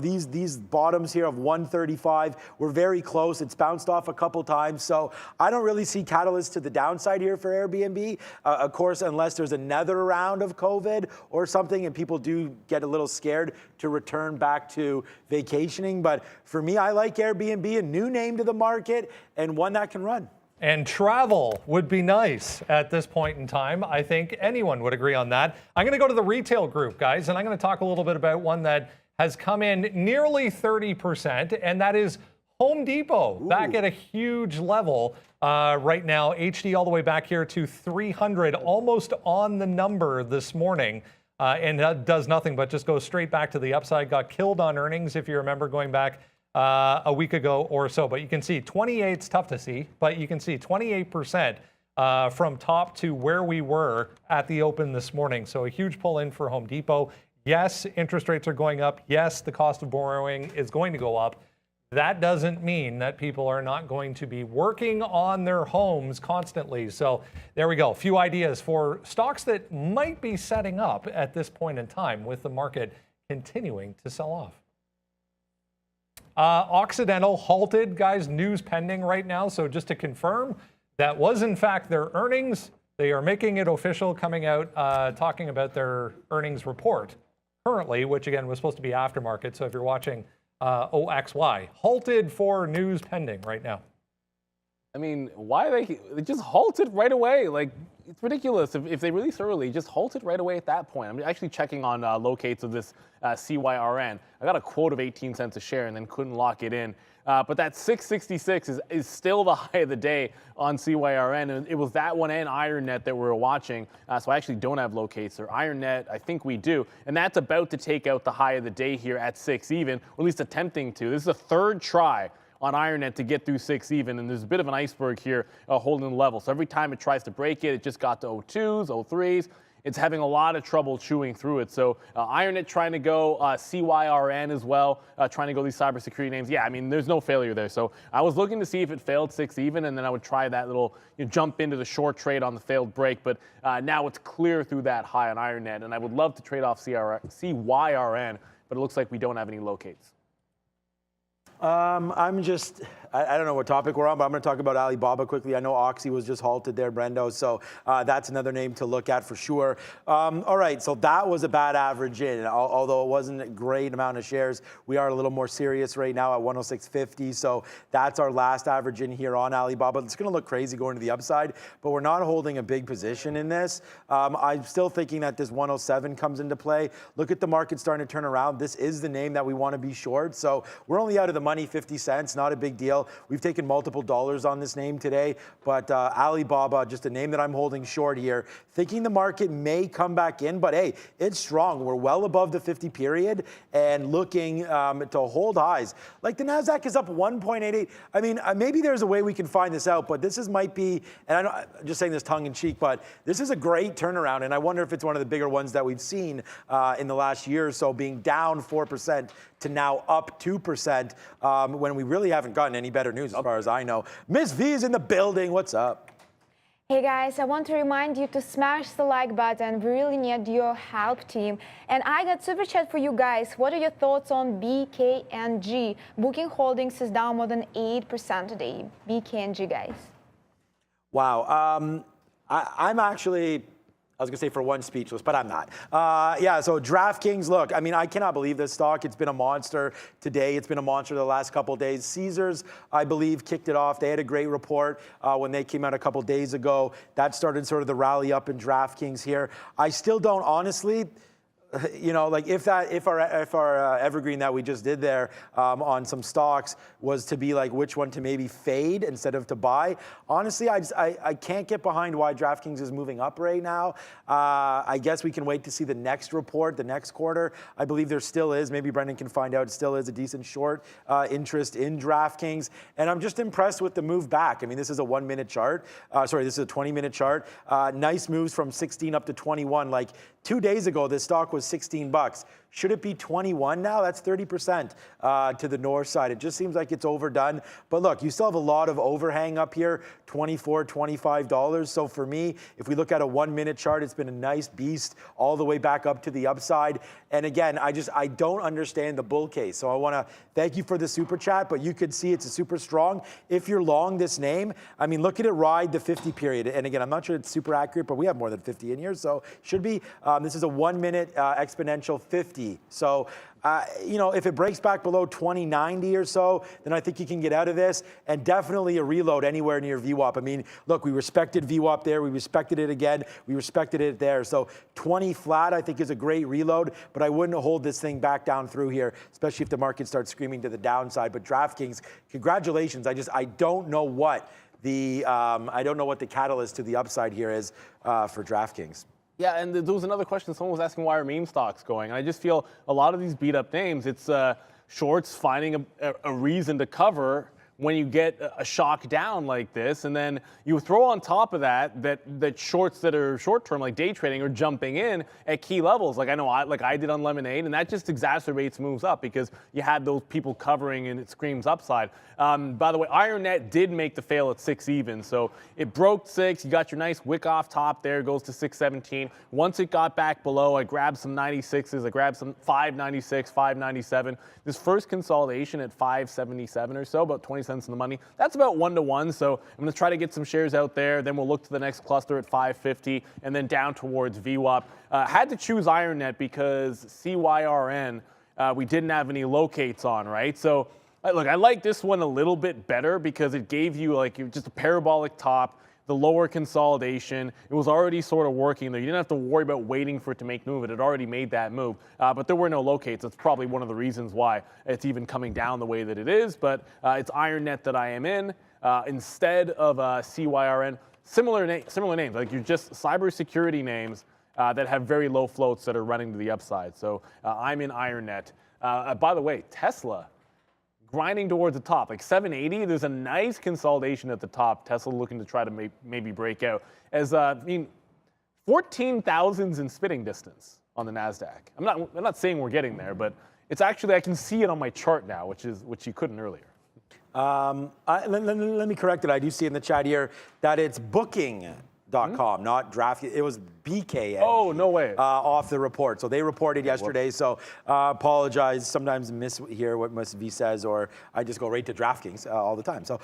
These bottoms here of 135 were very close. It's bounced off a couple times. So I don't really see catalysts to the downside here for Airbnb. Of course, unless there's another round of COVID or something and people do get a little scared to return back to vacationing. But for me, I like Airbnb, a new name to the market and one that can run. And travel would be nice at this point in time. I think anyone would agree on that. I'm going to go to the retail group, guys, and I'm going to talk a little bit about one that has come in nearly 30%, and that is Home Depot. Ooh. Back at a huge level right now. HD all the way back here to 300, almost on the number this morning. And that does nothing but just go straight back to the upside. Got killed on earnings, if you remember, going back a week ago or so. But you can see 28's tough to see, but you can see 28% from top to where we were at the open this morning. So a huge pull in for Home Depot. Yes, interest rates are going up. Yes, the cost of borrowing is going to go up. That doesn't mean that people are not going to be working on their homes constantly. So there we go. A few ideas for stocks that might be setting up at this point in time with the market continuing to sell off. Occidental halted, guys, news pending right now. So just to confirm, that was in fact their earnings. They are making it official, coming out talking about their earnings report currently, which again was supposed to be aftermarket. So if you're watching OXY, halted for news pending right now. Why they just halted right away? Like, it's ridiculous. If they release early, just halt it right away at that point. I'm actually checking on locates of this CYRN. I got a quote of 18 cents a share and then couldn't lock it in. But that 666 is still the high of the day on CYRN. And it was that one and IronNet that we were watching. So I actually don't have locates there. IronNet, I think we do. And that's about to take out the high of the day here at 6 even, or at least attempting to. This is the third try on IronNet to get through 6 even, and there's a bit of an iceberg here holding the level. So every time it tries to break it, it just got to 02s, 03s. It's having a lot of trouble chewing through it. So IronNet trying to go, CYRN as well, trying to go these cybersecurity names. Yeah, I mean, there's no failure there. So I was looking to see if it failed 6 even, and then I would try that little jump into the short trade on the failed break. But now it's clear through that high on IronNet, and I would love to trade off CYRN, but it looks like we don't have any locates. I don't know what topic we're on, but I'm going to talk about Alibaba quickly. I know Oxy was just halted there, Brendo, so that's another name to look at for sure. All right, so that was a bad average in, although it wasn't a great amount of shares. We are a little more serious right now at 106.50, so that's our last average in here on Alibaba. It's going to look crazy going to the upside, but we're not holding a big position in this. I'm still thinking that this 107 comes into play. Look at the market starting to turn around. This is the name that we want to be short, so we're only out of the money 50 cents, not a big deal. We've taken multiple dollars on this name today, but Alibaba, just a name that I'm holding short here, thinking the market may come back in, but hey, it's strong. We're well above the 50 period and looking to hold highs. Like the NASDAQ is up 1.88. I mean, maybe there's a way we can find this out, but this might be, and I'm just saying this tongue in cheek, but this is a great turnaround, and I wonder if it's one of the bigger ones that we've seen in the last year or so, being down 4% to now up 2% when we really haven't gotten any better news as far as I know. Miss V is in the building. What's up? Hey guys, I want to remind you to smash the like button. We really need your help, team. And I got super chat for you guys. What are your thoughts on BKNG? Booking Holdings is down more than 8% today. BKNG, guys. Wow. I'm actually, I was going to say for one speechless, but I'm not. Yeah, so DraftKings, look, I mean, I cannot believe this stock. It's been a monster today. It's been a monster the last couple of days. Caesars, I believe, kicked it off. They had a great report when they came out a couple of days ago. That started sort of the rally up in DraftKings here. I still don't, honestly, you know, like if our evergreen that we just did there on some stocks was to be like which one to maybe fade instead of to buy, honestly, I can't get behind why DraftKings is moving up right now. I guess we can wait to see the next report, the next quarter. I believe there still is, maybe Brendan can find out, still is a decent short interest in DraftKings. And I'm just impressed with the move back. I mean, this is a 1 minute chart. Sorry, this is a 20-minute chart. Nice moves from 16 up to 21. Like 2 days ago, this stock was $16. Should it be 21 now? That's 30% to the north side. It just seems like it's overdone. But look, you still have a lot of overhang up here, $24, $25. So for me, if we look at a 1 minute chart, it's been a nice beast all the way back up to the upside. And again, I don't understand the bull case. So I want to thank you for the super chat, but you could see it's a super strong. If you're long this name, I mean, look at it ride the 50 period. And again, I'm not sure it's super accurate, but we have more than 50 in here. So should be, this is a 1 minute exponential 50. So, you know, if it breaks back below 2090 or so, then I think you can get out of this, and definitely a reload anywhere near VWAP. I mean, look, we respected VWAP there. We respected it again. We respected it there. So 20 flat, I think, is a great reload, but I wouldn't hold this thing back down through here, especially if the market starts screaming to the downside. But DraftKings, congratulations. I don't know what the catalyst to the upside here is for DraftKings. Yeah, and there was another question. Someone was asking why are meme stocks going. And I just feel a lot of these beat up names, it's shorts finding a reason to cover when you get a shock down like this, and then you throw on top of that shorts that are short term, like day trading, are jumping in at key levels. Like I did on Lemonade, and that just exacerbates moves up because you had those people covering and it screams upside. By the way, IronNet did make the fail at 6 even, so it broke 6. You got your nice wick off top there, goes to 617. Once it got back below, I grabbed some 96s. I grabbed some 596, 597. This first consolidation at 577 or so, about 20 cents in the money. That's about 1-to-1. So I'm going to try to get some shares out there. Then we'll look to the next cluster at 550 and then down towards VWAP. Had to choose IronNet because CYRN we didn't have any locates on, right? So look, I like this one a little bit better because it gave you like just a parabolic top, the lower consolidation. It was already sort of working there. You didn't have to worry about waiting for it to make move. It had already made that move. But there were no locates. That's probably one of the reasons why it's even coming down the way that it is. But it's IronNet that I am in instead of CYRN. Similar names, like you're just cybersecurity names that have very low floats that are running to the upside. So I'm in IronNet. By the way, Tesla grinding towards the top, like 780. There's a nice consolidation at the top. Tesla looking to try to maybe break out. As 14,000's in spitting distance on the NASDAQ. I'm not saying we're getting there, but it's actually, I can see it on my chart now, which you couldn't earlier. Let me correct it. I do see in the chat here that it's booking.com, not draft. It was BKN. Oh, no way. Off the report. So they reported yesterday. So apologize. Sometimes mishear what Ms. V says, or I just go right to DraftKings all the time. So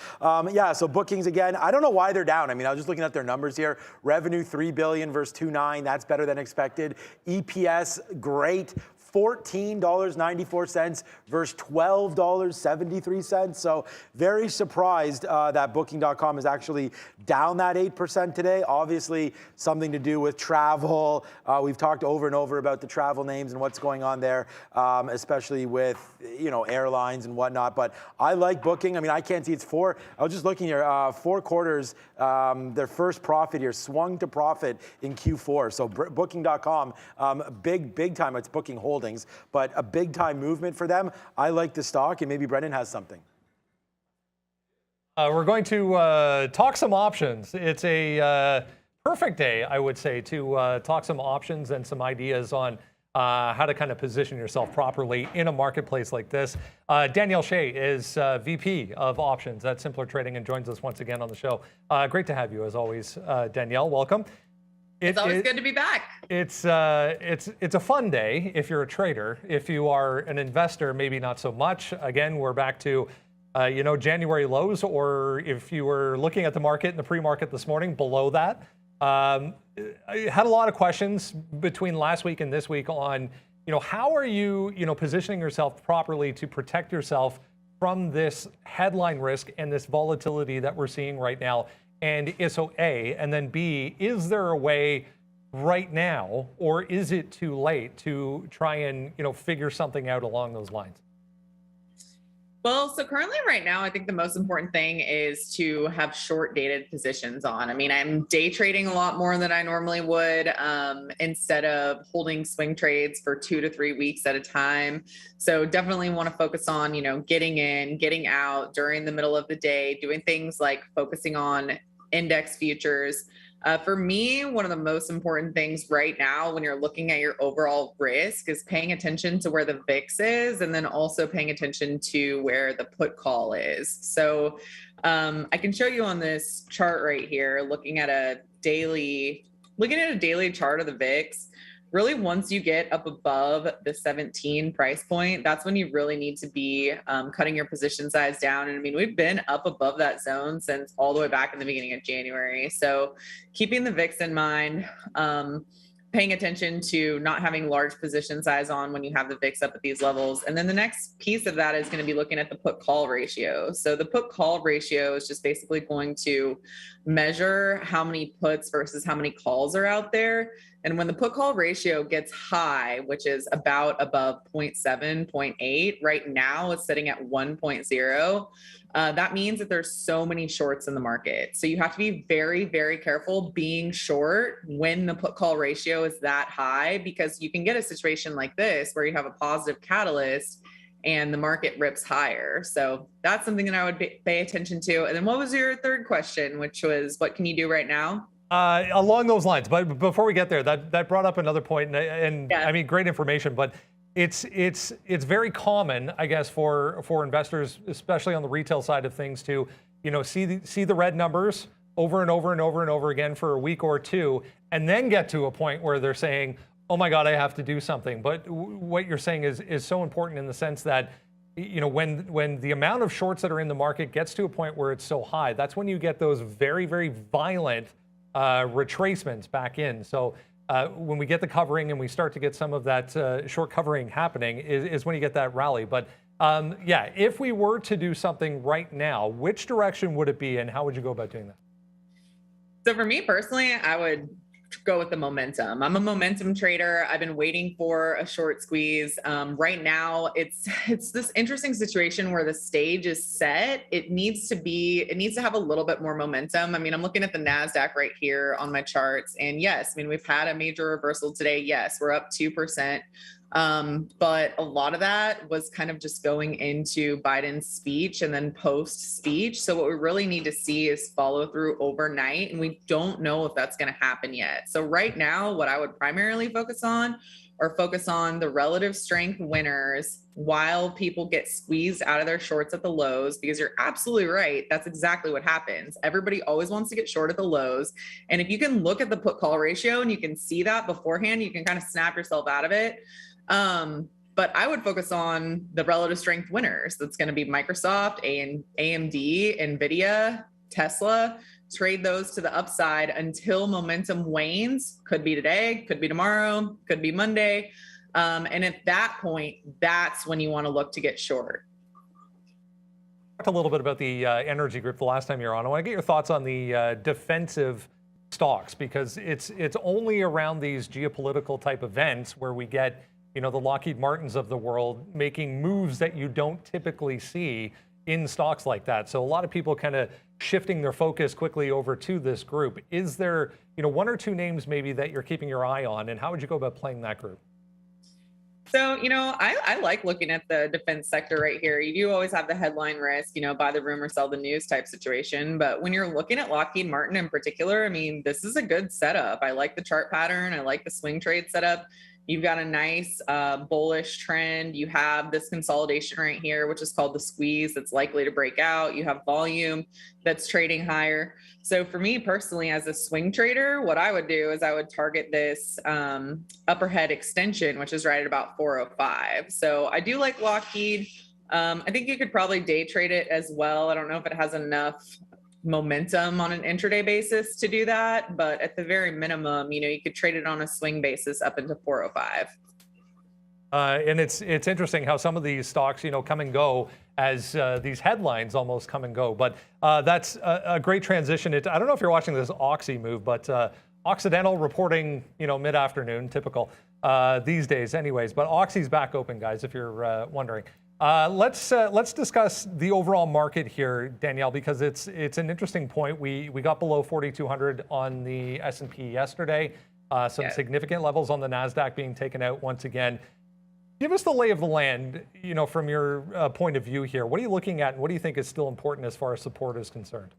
yeah, so bookings again. I don't know why they're down. I mean, I was just looking at their numbers here. Revenue $3 billion versus 2.9. That's better than expected. EPS great. $14.94 versus $12.73. So very surprised that Booking.com is actually down that 8% today. Obviously, something to do with travel. We've talked over and over about the travel names and what's going on there, especially with airlines and whatnot. But I like Booking. I mean, I can't see it's four. I was just looking here. 4 quarters. Their first profit here swung to profit in Q4. So Booking.com, big time. It's Booking Holdings, but a big time movement for them. I like the stock, and maybe Brendan has something. We're going to talk some options. It's a perfect day, I would say, to talk some options and some ideas on how to kind of position yourself properly in a marketplace like this. Danielle Shay is VP of Options at Simpler Trading and joins us once again on the show. Great to have you, as always, Danielle. Welcome. It's always good to be back. It's a fun day if you're a trader. If you are an investor, maybe not so much. Again, we're back to January lows, or if you were looking at the market in the pre-market this morning, below that. I had a lot of questions between last week and this week on how are you positioning yourself properly to protect yourself from this headline risk and this volatility that we're seeing right now. And so A, and then B, is there a way right now, or is it too late to try and figure something out along those lines? Well, so currently right now, I think the most important thing is to have short dated positions on. I mean, I'm day trading a lot more than I normally would, instead of holding swing trades for 2 to 3 weeks at a time. So definitely want to focus on, getting in, getting out during the middle of the day, doing things like focusing on index futures. For me, one of the most important things right now when you're looking at your overall risk is paying attention to where the VIX is, and then also paying attention to where the put call is. So I can show you on this chart right here, looking at a daily chart of the VIX. Really, once you get up above the 17 price point, that's when you really need to be cutting your position size down. And I mean, we've been up above that zone since all the way back in the beginning of January. So keeping the VIX in mind, paying attention to not having large position size on when you have the VIX up at these levels. And then the next piece of that is going to be looking at the put call ratio. So the put call ratio is just basically going to measure how many puts versus how many calls are out there. And when the put call ratio gets high, which is about above 0.7, 0.8, right now it's sitting at 1.0. That means that there's so many shorts in the market. So you have to be very, very careful being short when the put call ratio is that high, because you can get a situation like this where you have a positive catalyst and the market rips higher. So that's something that I would pay attention to. And then what was your third question, which was what can you do right now? Along those lines, but before we get there, that brought up another point, and Yeah. I mean, great information, but it's very common, I guess, for investors, especially on the retail side of things, to see the red numbers over and over and over and over again for a week or two, and then get to a point where they're saying, "Oh my God, I have to do something." But what you're saying is so important in the sense that when the amount of shorts that are in the market gets to a point where it's so high, that's when you get those very, very violent retracements back in. So when we get the covering and we start to get some of that short covering happening is when you get that rally. But yeah, if we were to do something right now, which direction would it be, and how would you go about doing that? So for me personally, I would go with the momentum. I'm a momentum trader. I've been waiting for a short squeeze. Right now, it's this interesting situation where the stage is set. It needs to have a little bit more momentum. I mean, I'm looking at the NASDAQ right here on my charts. And yes, I mean, we've had a major reversal today. Yes, we're up 2%. But a lot of that was kind of just going into Biden's speech and then post speech. So what we really need to see is follow through overnight. And we don't know if that's going to happen yet. So right now, what I would primarily focus on the relative strength winners while people get squeezed out of their shorts at the lows, because you're absolutely right. That's exactly what happens. Everybody always wants to get short at the lows. And if you can look at the put call ratio and you can see that beforehand, you can kind of snap yourself out of it. But I would focus on the relative strength winners. That's going to be Microsoft, AMD, NVIDIA, Tesla. Trade those to the upside until momentum wanes. Could be today, could be tomorrow, could be Monday. And at that point, that's when you want to look to get short. Talked a little bit about the energy group the last time you were on. I want to get your thoughts on the defensive stocks, because it's only around these geopolitical type events where we get, the Lockheed Martins of the world making moves that you don't typically see in stocks like that. So a lot of people kind of shifting their focus quickly over to this group. Is there, one or two names maybe that you're keeping your eye on, and how would you go about playing that group? So, I like looking at the defense sector right here. You do always have the headline risk, buy the rumor, sell the news type situation. But when you're looking at Lockheed Martin in particular, this is a good setup. I like the chart pattern. I like the swing trade setup. You've got a nice bullish trend. You have this consolidation right here, which is called the squeeze, that's likely to break out. You have volume that's trading higher. So for me personally, as a swing trader, what I would do is I would target this upper head extension, which is right at about 405. So I do like Lockheed. I think you could probably day trade it as well. I don't know if it has enough momentum on an intraday basis to do that, but at the very minimum, you could trade it on a swing basis up into 405. And it's interesting how some of these stocks, come and go as these headlines almost come and go. But that's a great transition. I don't know if you're watching this Oxy move, but Occidental reporting, mid-afternoon, typical these days anyways. But Oxy's back open, guys, if you're wondering. Let's discuss the overall market here, Danielle, because it's an interesting point. We got below 4,200 on the S&P yesterday. Some significant levels on the NASDAQ being taken out once again. Give us the lay of the land, from your point of view here. What are you looking at, and what do you think is still important as far as support is concerned?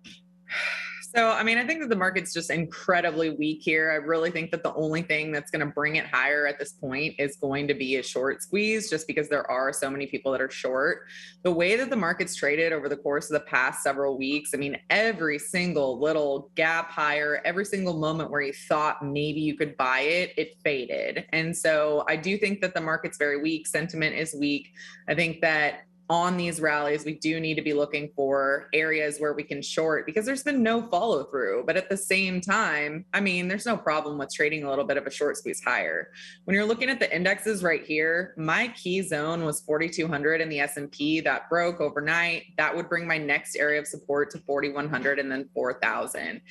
So, I think that the market's just incredibly weak here. I really think that the only thing that's going to bring it higher at this point is going to be a short squeeze, just because there are so many people that are short. The way that the market's traded over the course of the past several weeks, every single little gap higher, every single moment where you thought maybe you could buy it, it faded. And so I do think that the market's very weak. Sentiment is weak. I think that on these rallies, we do need to be looking for areas where we can short, because there's been no follow through. But at the same time, there's no problem with trading a little bit of a short squeeze higher. When you're looking at the indexes right here, my key zone was 4,200 in the S&P. That broke overnight. That would bring my next area of support to 4,100 and then 4,000.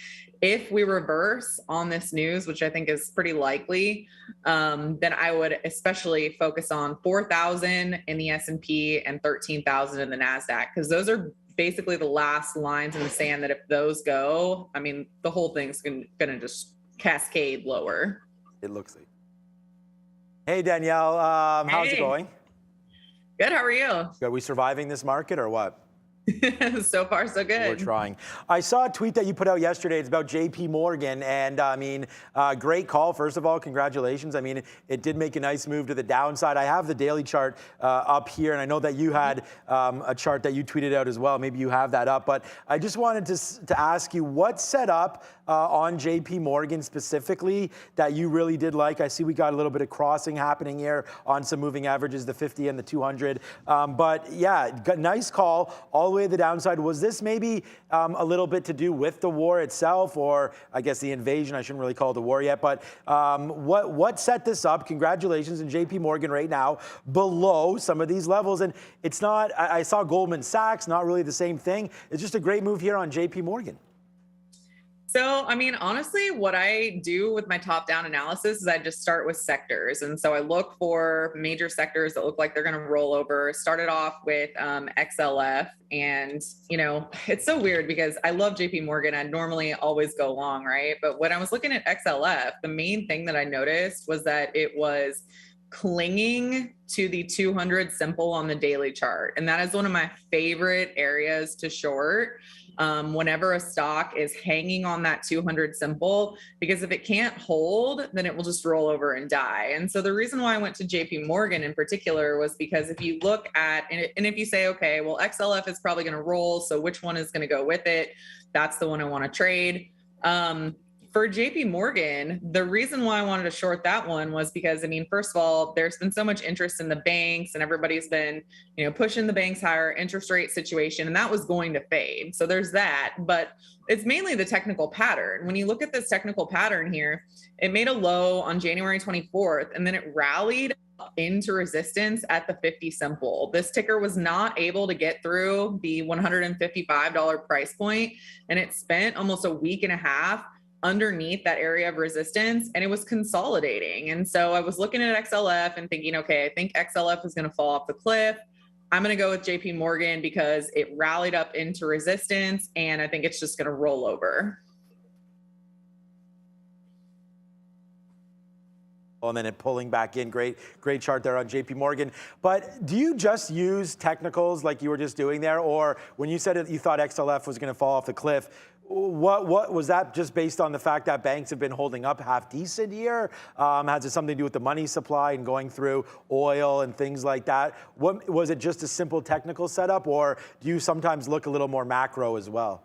If we reverse on this news, which I think is pretty likely, then I would especially focus on 4,000 in the S&P and 13,000 in the NASDAQ, because those are basically the last lines in the sand that if those go, the whole thing's going to just cascade lower. It looks like. Hey, Danielle, how's it going? Good, how are you? Are we surviving this market or what? So far, so good. We're trying. I saw a tweet that you put out yesterday. It's about JP Morgan, and great call. First of all, congratulations. It did make a nice move to the downside. I have the daily chart up here, and I know that you had a chart that you tweeted out as well. Maybe you have that up, but I just wanted to ask you what set up on JP Morgan specifically that you really did like. I see we got a little bit of crossing happening here on some moving averages, the 50 and the 200. But yeah, nice call all the way to the downside. Was this maybe a little bit to do with the war itself, or I guess the invasion? I shouldn't really call it the war yet, but what set this up? Congratulations. In JP Morgan right now below some of these levels, and it's not, I saw Goldman Sachs, not really the same thing. It's just a great move here on JP Morgan. So, honestly, what I do with my top-down analysis is I just start with sectors. And so I look for major sectors that look like they're going to roll over. Started off with XLF. And, it's so weird because I love JP Morgan. I normally always go long, right? But when I was looking at XLF, the main thing that I noticed was that it was clinging to the 200 simple on the daily chart. And that is one of my favorite areas to short. Whenever a stock is hanging on that 200 simple, because if it can't hold, then it will just roll over and die. And so the reason why I went to JP Morgan in particular was because if you look at, and if you say, okay, well, XLF is probably going to roll, so which one is going to go with it? That's the one I want to trade. For JP Morgan, the reason why I wanted to short that one was because, I mean, first of all, there's been so much interest in the banks and everybody's been, pushing the banks higher, interest rate situation, and that was going to fade. So there's that, but it's mainly the technical pattern. When you look at this technical pattern here, it made a low on January 24th, and then it rallied into resistance at the 50 simple. This ticker was not able to get through the $155 price point, and it spent almost a week and a half underneath that area of resistance, and it was consolidating. And so I was looking at XLF and thinking, okay, I think XLF is going to fall off the cliff. I'm going to go with JP Morgan because it rallied up into resistance, and I think it's just going to roll over. And then it pulling back in. Great chart there on JP Morgan. But do you just use technicals like you were just doing there? Or when you said you thought XLF was going to fall off the cliff, what was that just based on the fact that banks have been holding up half decent here? Has it something to do with the money supply and going through oil and things like that? What was it, just a simple technical setup, or do you sometimes look a little more macro as well?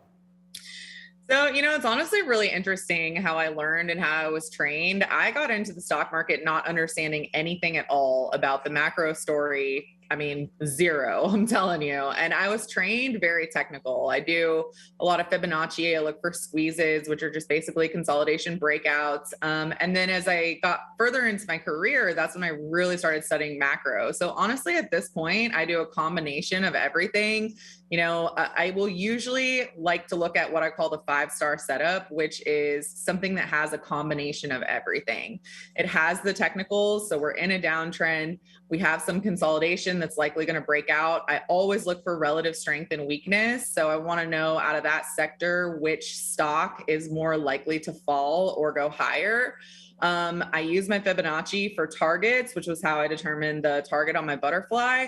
So, it's honestly really interesting how I learned and how I was trained. I got into the stock market not understanding anything at all about the macro story. I mean, zero, I'm telling you. And I was trained very technical. I do a lot of Fibonacci. I look for squeezes, which are just basically consolidation breakouts. And then as I got further into my career, that's when I really started studying macro. So honestly, at this point, I do a combination of everything. I will usually like to look at what I call the 5-star setup, which is something that has a combination of everything. It has the technicals. So we're in a downtrend. We have some consolidation that's likely going to break out. I always look for relative strength and weakness. So I want to know out of that sector, which stock is more likely to fall or go higher. I use my Fibonacci for targets, which was how I determined the target on my butterfly.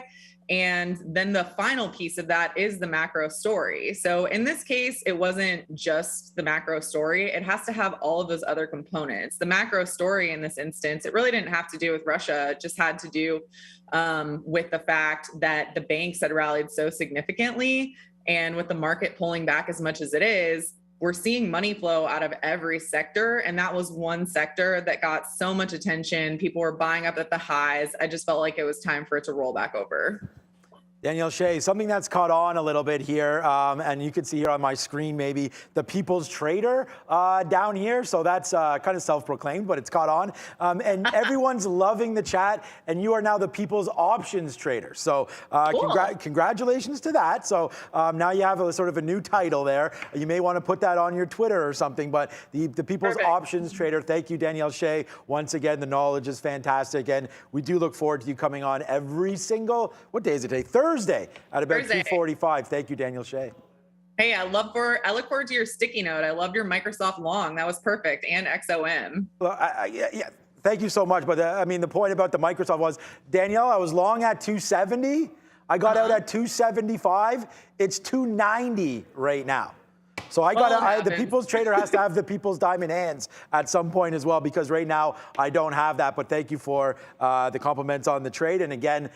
And then the final piece of that is the macro story. So in this case, it wasn't just the macro story. It has to have all of those other components. The macro story in this instance, it really didn't have to do with Russia. It just had to do with the fact that the banks had rallied so significantly. And with the market pulling back as much as it is, we're seeing money flow out of every sector. And that was one sector that got so much attention. People were buying up at the highs. I just felt like it was time for it to roll back over. Danielle Shay, something that's caught on a little bit here, and you can see here on my screen maybe the People's Trader down here. So that's kind of self-proclaimed, but it's caught on. And everyone's loving the chat, and you are now the People's Options Trader. So Cool. Congratulations to that. So now you have a sort of a new title there. You may want to put that on your Twitter or something, but the People's Perfect. Options Trader. Thank you, Danielle Shay. Once again, the knowledge is fantastic, and we do look forward to you coming on every single, what day is it today? Thursday at about 2:45. Thank you, Danielle Shay. Hey, I look forward to your sticky note. I loved your Microsoft long. That was perfect. And XOM. Well, yeah, thank you so much. But I mean, the point about the Microsoft was, Danielle, I was long at 270. I got out at 275. It's 290 right now. So the People's Trader has to have the People's Diamond Hands at some point as well, because right now I don't have that. But thank you for the compliments on the trade. And again,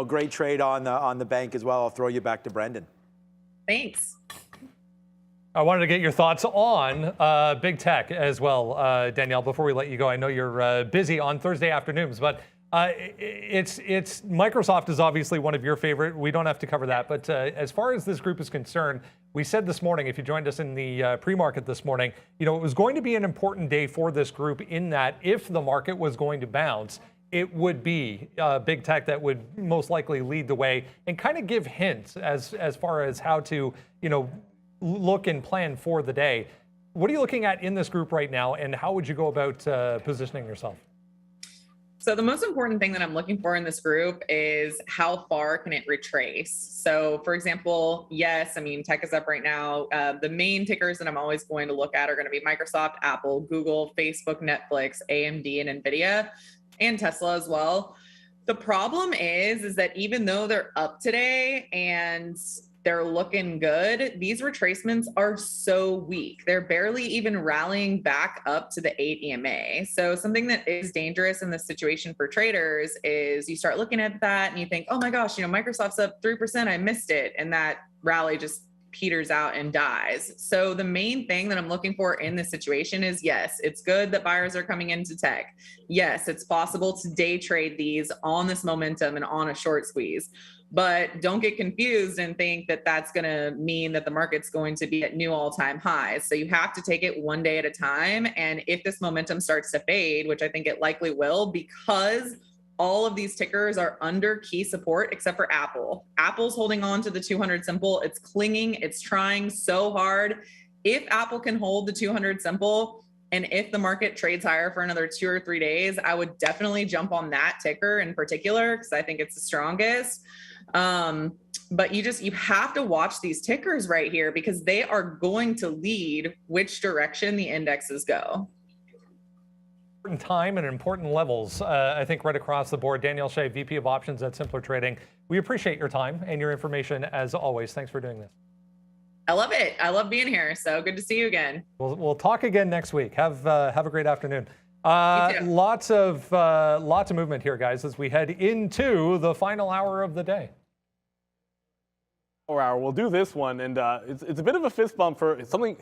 great trade on the bank as well. I'll throw you back to Brendan. Thanks. I wanted to get your thoughts on big tech as well, Danielle, before we let you go. I know you're busy on Thursday afternoons, but it's Microsoft is obviously one of your favorite. We don't have to cover that. But as far as this group is concerned, we said this morning, if you joined us in the pre-market this morning, it was going to be an important day for this group in that if the market was going to bounce, it would be big tech that would most likely lead the way and kind of give hints as far as how to, look and plan for the day. What are you looking at in this group right now, and how would you go about positioning yourself? So the most important thing that I'm looking for in this group is how far can it retrace? So for example, yes, tech is up right now. The main tickers that I'm always going to look at are going to be Microsoft, Apple, Google, Facebook, Netflix, AMD, and NVIDIA, and Tesla as well. The problem is that even though they're up today and they're looking good, these retracements are so weak. They're barely even rallying back up to the 8 EMA. So something that is dangerous in this situation for traders is you start looking at that and you think, oh my gosh, Microsoft's up 3%, I missed it. And that rally just peters out and dies. So the main thing that I'm looking for in this situation is, yes, it's good that buyers are coming into tech. Yes, it's possible to day trade these on this momentum and on a short squeeze. But don't get confused and think that that's going to mean that the market's going to be at new all-time highs. So you have to take it one day at a time. And if this momentum starts to fade, which I think it likely will, because all of these tickers are under key support except for Apple. Apple's holding on to the 200 simple. It's clinging. It's trying so hard. If Apple can hold the 200 simple, and if the market trades higher for another 2 or 3 days, I would definitely jump on that ticker in particular because I think it's the strongest. But you have to watch these tickers right here because they are going to lead which direction the indexes go. Important time and important levels, I think, right across the board. Danielle Shay, VP of Options at Simpler Trading. We appreciate your time and your information as always. Thanks for doing this. I love it. I love being here. So good to see you again. We'll talk again next week. Have a great afternoon. Lots of movement here, guys, as we head into the final hour of the day. Hour. We'll do this one, and it's a bit of a fist bump for something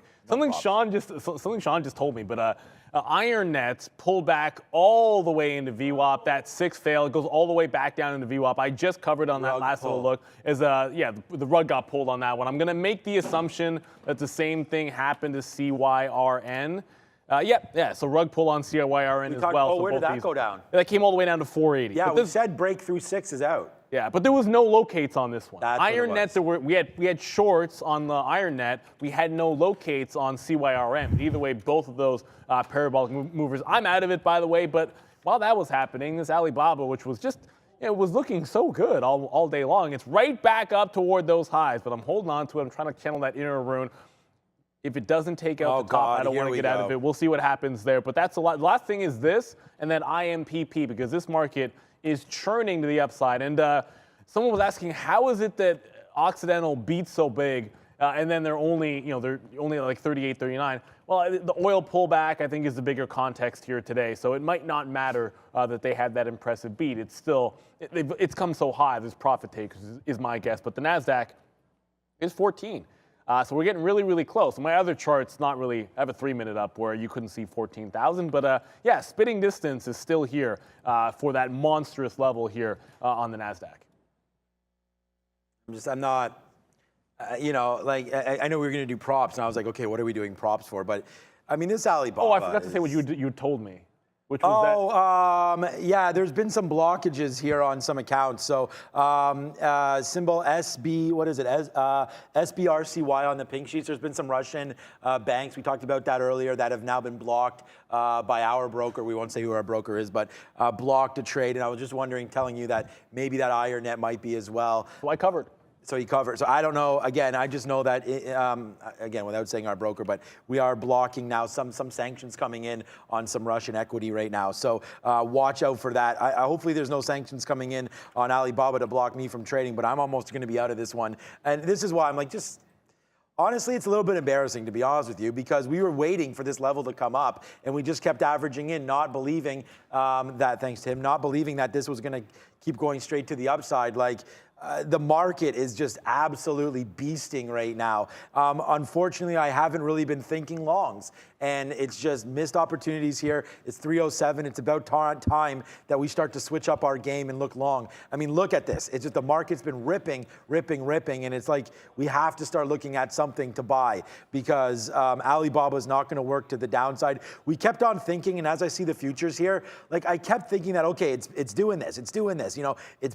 Sean just told me. But Iron Nets pulled back all the way into VWAP. That 6 fail. It goes all the way back down into VWAP. I just covered on that last little look. The rug got pulled on that one. I'm gonna make the assumption that the same thing happened to CYRN. So rug pull on CYRN as well. Oh, where did that go down? That came all the way down to 480. Yeah, we said breakthrough 6 is out. Yeah, but there was no locates on this one. That's Iron Net, we had shorts on the Iron Net. We had no locates on CYRM. Either way, both of those parabolic movers. I'm out of it, by the way. But while that was happening, this Alibaba, which was just, it was looking so good all day long. It's right back up toward those highs. But I'm holding on to it. I'm trying to channel that inner rune. If it doesn't take out the top, I don't want to get out of it. We'll see what happens there. But that's a lot. The last thing is this, and then IMPP, because this market is churning to the upside. And someone was asking, how is it that Occidental beats so big, and then they're only like 38, 39? Well, the oil pullback, I think, is the bigger context here today. So it might not matter that they had that impressive beat. It's still, it's come so high. There's profit takers, is my guess. But the NASDAQ is 14. So we're getting really, really close. My other chart's not really, I have a 3-minute up where you couldn't see 14,000. But spitting distance is still here for that monstrous level here on the NASDAQ. I'm not, I know we were going to do props, and I was like, okay, what are we doing props for? But, I mean, this Alibaba. Oh, I forgot to say what you told me. Which was there's been some blockages here on some accounts. So symbol SB, what is it? SBRCY on the pink sheets. There's been some Russian banks. We talked about that earlier that have now been blocked by our broker. We won't say who our broker is, but blocked a trade. And I was just wondering, telling you that maybe that Iron Net might be as well. So I covered. So he covered. So I don't know. Again, I just know that, again, without saying our broker, but we are blocking now some sanctions coming in on some Russian equity right now. So watch out for that. Hopefully there's no sanctions coming in on Alibaba to block me from trading, but I'm almost going to be out of this one. And this is why I'm like, honestly, it's a little bit embarrassing, to be honest with you, because we were waiting for this level to come up, and we just kept averaging in, not believing that, thanks to him, not believing that this was going to keep going straight to the upside. The market is just absolutely beasting right now. Unfortunately, I haven't really been thinking longs, and it's just missed opportunities here. It's 3:07. It's about time that we start to switch up our game and look long. I mean, look at this. It's just the market's been ripping, and it's like we have to start looking at something to buy because Alibaba is not going to work to the downside. We kept on thinking, and as I see the futures here, I kept thinking that, okay, it's doing this. It's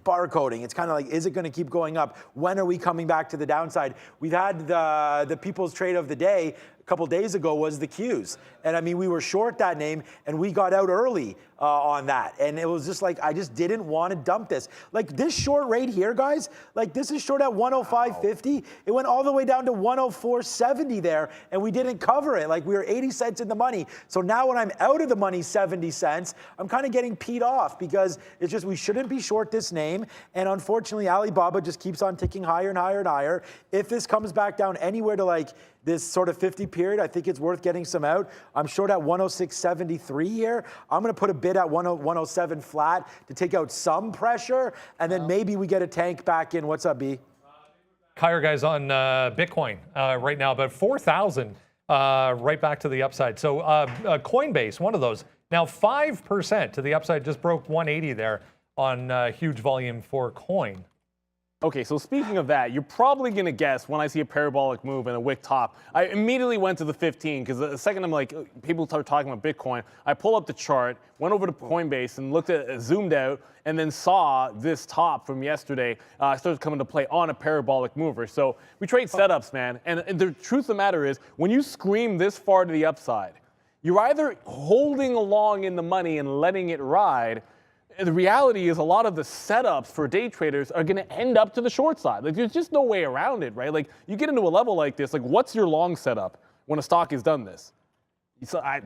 barcoding. It's kind of like, is it going to keep going up? When are we coming back to the downside? We've had the people's trade of the day couple days ago was the Qs. And I mean, we were short that name and we got out early on that. And it was just like, I just didn't want to dump this. Like this short right here, guys, like this is short at 105.50. It went all the way down to 104.70 there and we didn't cover it. Like we were 80 cents in the money. So now when I'm out of the money 70 cents, I'm kind of getting peed off because it's just, we shouldn't be short this name. And unfortunately, Alibaba just keeps on ticking higher and higher and higher. If this comes back down anywhere to like this sort of 50 period, I think it's worth getting some out. I'm short at 106.73 here. I'm going to put a bid at 107 flat to take out some pressure, and then maybe we get a tank back in. What's up, B? Kyra, guys, on Bitcoin right now, about 4,000 right back to the upside. So Coinbase, one of those, now 5% to the upside, just broke 180 there on huge volume for coin. Okay, so speaking of that, you're probably going to guess when I see a parabolic move and a wick top. I immediately went to the 15 because the second I'm like, people start talking about Bitcoin, I pull up the chart, went over to Coinbase and looked at, zoomed out, and then saw this top from yesterday started coming to play on a parabolic mover. So we trade setups, man. And the truth of the matter is, when you scream this far to the upside, you're either holding along in the money and letting it ride. The reality is a lot of the setups for day traders are going to end up to the short side. Like there's just no way around it, right? Like you get into a level like this, like what's your long setup when a stock has done this? So I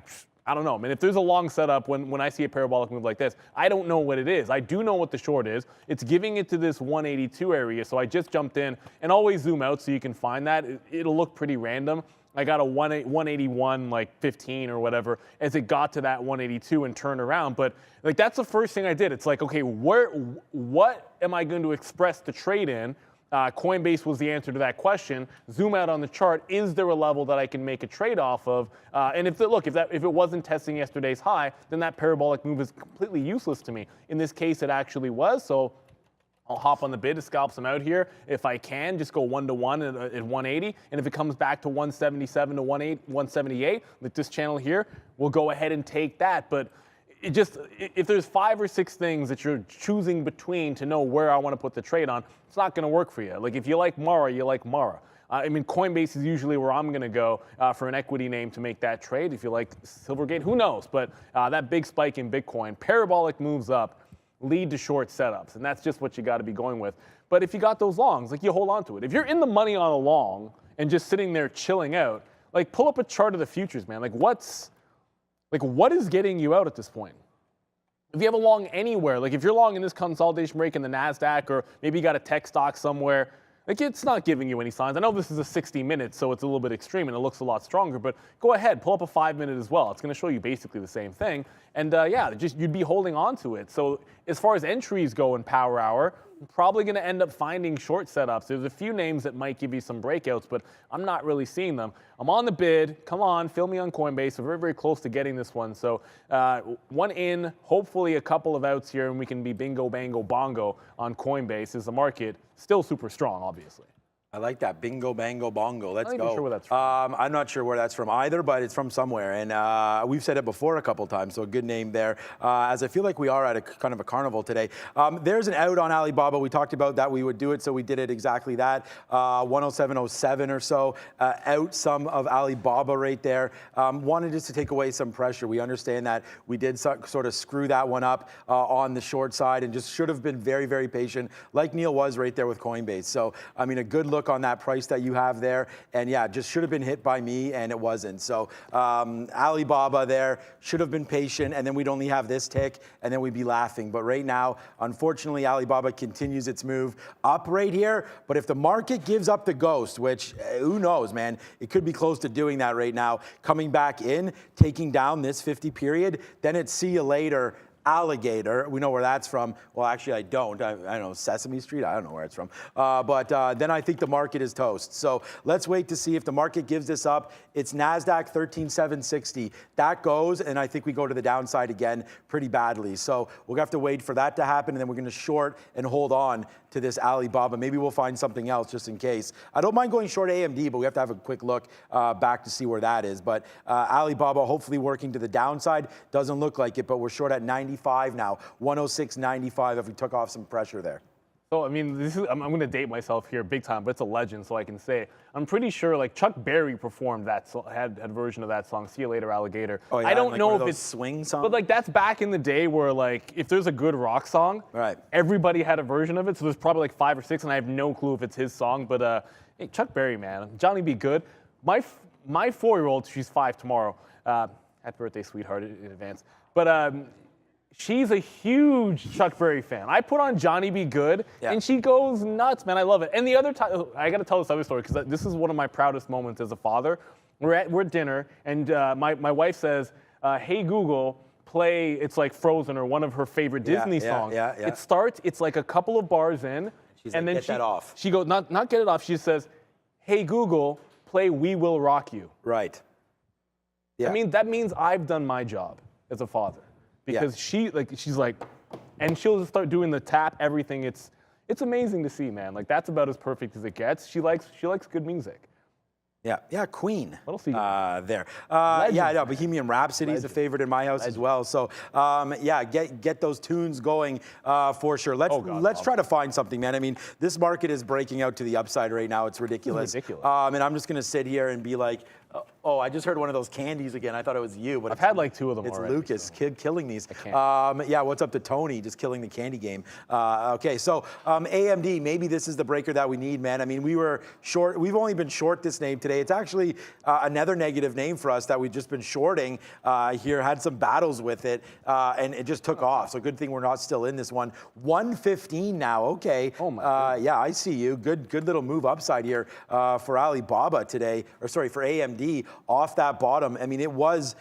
don't know, man. If there's a long setup when I see a parabolic move like this, I don't know what it is. I do know what the short is. It's giving it to this 182 area. So I just jumped in and always zoom out so you can find that. It'll look pretty random. I got a 181, like 15 or whatever, as it got to that 182 and turned around. But like that's the first thing I did. It's like, okay, what am I going to express the trade in? Coinbase was the answer to that question. Zoom out on the chart. Is there a level that I can make a trade off of? And if it wasn't testing yesterday's high, then that parabolic move is completely useless to me. In this case, it actually was. So I'll hop on the bid to scalp some out here. If I can, just go 1-to-1 at 180. And if it comes back to 177 to 178, like this channel here, we'll go ahead and take that. But if there's 5 or 6 things that you're choosing between to know where I want to put the trade on, it's not going to work for you. Like if you like Mara, you like Mara. I mean, Coinbase is usually where I'm going to go for an equity name to make that trade. If you like Silvergate, who knows? But that big spike in Bitcoin, parabolic moves up, lead to short setups, and that's just what you got to be going with. But if you got those longs, like you hold on to it. If you're in the money on a long and just sitting there chilling out, like pull up a chart of the futures, man. What is getting you out at this point? If you have a long anywhere, like if you're long in this consolidation break in the NASDAQ, or maybe you got a tech stock somewhere, like it's not giving you any signs. I know this is a 60 minutes, so it's a little bit extreme and it looks a lot stronger, but go ahead, pull up a 5 minute as well. It's going to show you basically the same thing. And yeah, just you'd be holding on to it. So as far as entries go in Power Hour, I'm probably going to end up finding short setups. There's a few names that might give you some breakouts, but I'm not really seeing them. I'm on the bid. Come on, fill me on Coinbase. We're very, very close to getting this one. So one in, hopefully a couple of outs here, and we can be bingo, bango, bongo on Coinbase as the market still super strong, obviously. I like that. Bingo, bango, bongo. Let's go. I'm not even sure where that's from. I'm not sure where that's from either, but it's from somewhere. And we've said it before a couple times, so a good name there. As I feel like we are at a kind of a carnival today. There's an out on Alibaba. We talked about that we would do it, so we did it exactly that. 107.07 or so. Out some of Alibaba right there. Wanted just to take away some pressure. We understand that we did sort of screw that one up on the short side and just should have been very, very patient, like Neil was right there with Coinbase. So, I mean, a good look on that price that you have there, and yeah, just should have been hit by me, and it wasn't. So Alibaba there should have been patient, and then we'd only have this tick, and then we'd be laughing. But right now, unfortunately, Alibaba continues its move up right here. But if the market gives up the ghost, which who knows, man, it could be close to doing that right now, coming back in, taking down this 50 period, then it's see you later. Alligator, we know where that's from. Well, actually, I don't. I don't know, Sesame Street? I don't know where it's from. But then I think the market is toast. So let's wait to see if the market gives this up. It's NASDAQ 13,760. That goes, and I think we go to the downside again pretty badly. So we'll have to wait for that to happen, and then we're going to short and hold on to this Alibaba. Maybe we'll find something else just in case. I don't mind going short AMD, but we have to have a quick look back to see where that is. But Alibaba hopefully working to the downside. Doesn't look like it, but we're short at 95 now, 106.95 if we took off some pressure there. So, I mean, I'm going to date myself here big time, but it's a legend, so I can say. I'm pretty sure, like, Chuck Berry performed that, had a version of that song, See You Later, Alligator. Oh, yeah, I don't like know one if of those it's swing songs. But, like, that's back in the day where, like, if there's a good rock song, right, everybody had a version of it, so there's probably like 5 or 6, and I have no clue if it's his song, but hey, Chuck Berry, man. Johnny B. Good. My 4-year-old, she's 5 tomorrow. Happy birthday, sweetheart, in advance. But she's a huge Chuck Berry fan. I put on Johnny B. Good, and she goes nuts, man. I love it. And the other time, I got to tell this other story, because this is one of my proudest moments as a father. We're at dinner, and my wife says, hey, Google, play, it's like Frozen or one of her favorite Disney songs. It starts, it's like a couple of bars in, she's and like, then get that off. She goes, not get it off, she says, hey, Google, play We Will Rock You. Right. Yeah. I mean, that means I've done my job as a father. Because she's like, and she'll just start doing the tap, everything. It's amazing to see, man. Like, that's about as perfect as it gets. She likes good music. Yeah, Queen. What else you there. Yeah, I know. Bohemian Rhapsody is a favorite in my house as well. So, yeah, get those tunes going for sure. Let's try to find something, man. I mean, this market is breaking out to the upside right now. It's ridiculous. And I'm just gonna sit here and be like, oh, I just heard one of those candies again. I thought it was you, but I've had like 2 of them already. It's Lucas, kid killing these. Yeah, what's up to Tony, just killing the candy game. Okay, so AMD, maybe this is the breaker that we need, man. I mean, we were short. We've only been short this name today. It's actually another negative name for us that we've just been shorting here. Had some battles with it, and it just took off. So good thing we're not still in this one. 115 now. Okay. Oh my. Yeah, I see you. Good little move upside here for Alibaba today, or sorry, for AMD. Off that bottom. I mean, it was,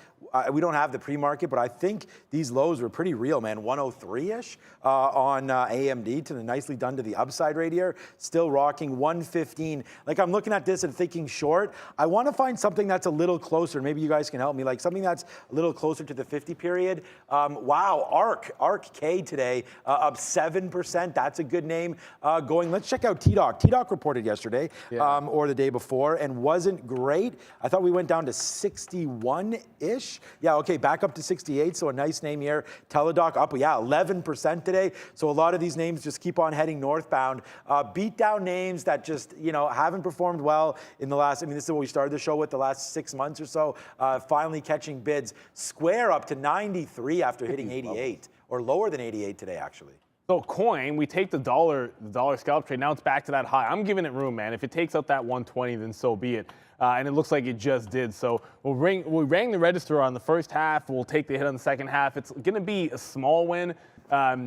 we don't have the pre-market, but I think these lows were pretty real, man. 103-ish on AMD to the nicely done to the upside right here. Still rocking 115. Like, I'm looking at this and thinking short. I want to find something that's a little closer. Maybe you guys can help me. Like something that's a little closer to the 50 period. Wow, ARK K today up 7%. That's a good name going. Let's check out TDOC. TDOC reported yesterday or the day before and wasn't great. I thought we went down to 61-ish. Yeah, okay, back up to 68, so a nice name here. Teladoc up, 11% today. So a lot of these names just keep on heading northbound. Beat down names that just, haven't performed well in the last, I mean, this is what we started the show with the last 6 months or so, finally catching bids. Square up to 93 after hitting 88, or lower than 88 today, actually. So coin, we take the dollar scalp trade. Now it's back to that high. I'm giving it room, man. If it takes out that 120, then so be it. And it looks like it just did. So we rang the register on the first half. We'll take the hit on the second half. It's going to be a small win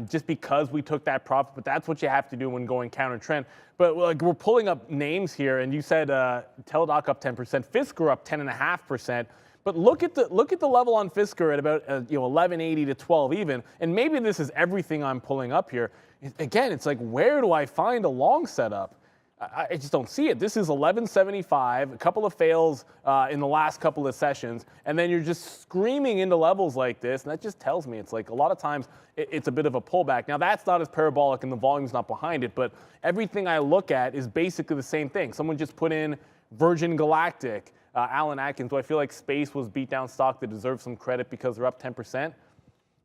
just because we took that profit. But that's what you have to do when going counter trend. But like, we're pulling up names here, and you said Teladoc up 10%, Fisker up 10.5%. But look at the level on Fisker at about 1180 to 12 even, and maybe this is everything I'm pulling up here. Again, it's like, where do I find a long setup? I just don't see it. This is 1175, a couple of fails in the last couple of sessions, and then you're just screaming into levels like this, and that just tells me it's like a lot of times it's a bit of a pullback. Now that's not as parabolic and the volume's not behind it, but everything I look at is basically the same thing. Someone just put in Virgin Galactic, Alan Atkins. Do I feel like Space was beat down stock that deserves some credit because they're up 10%?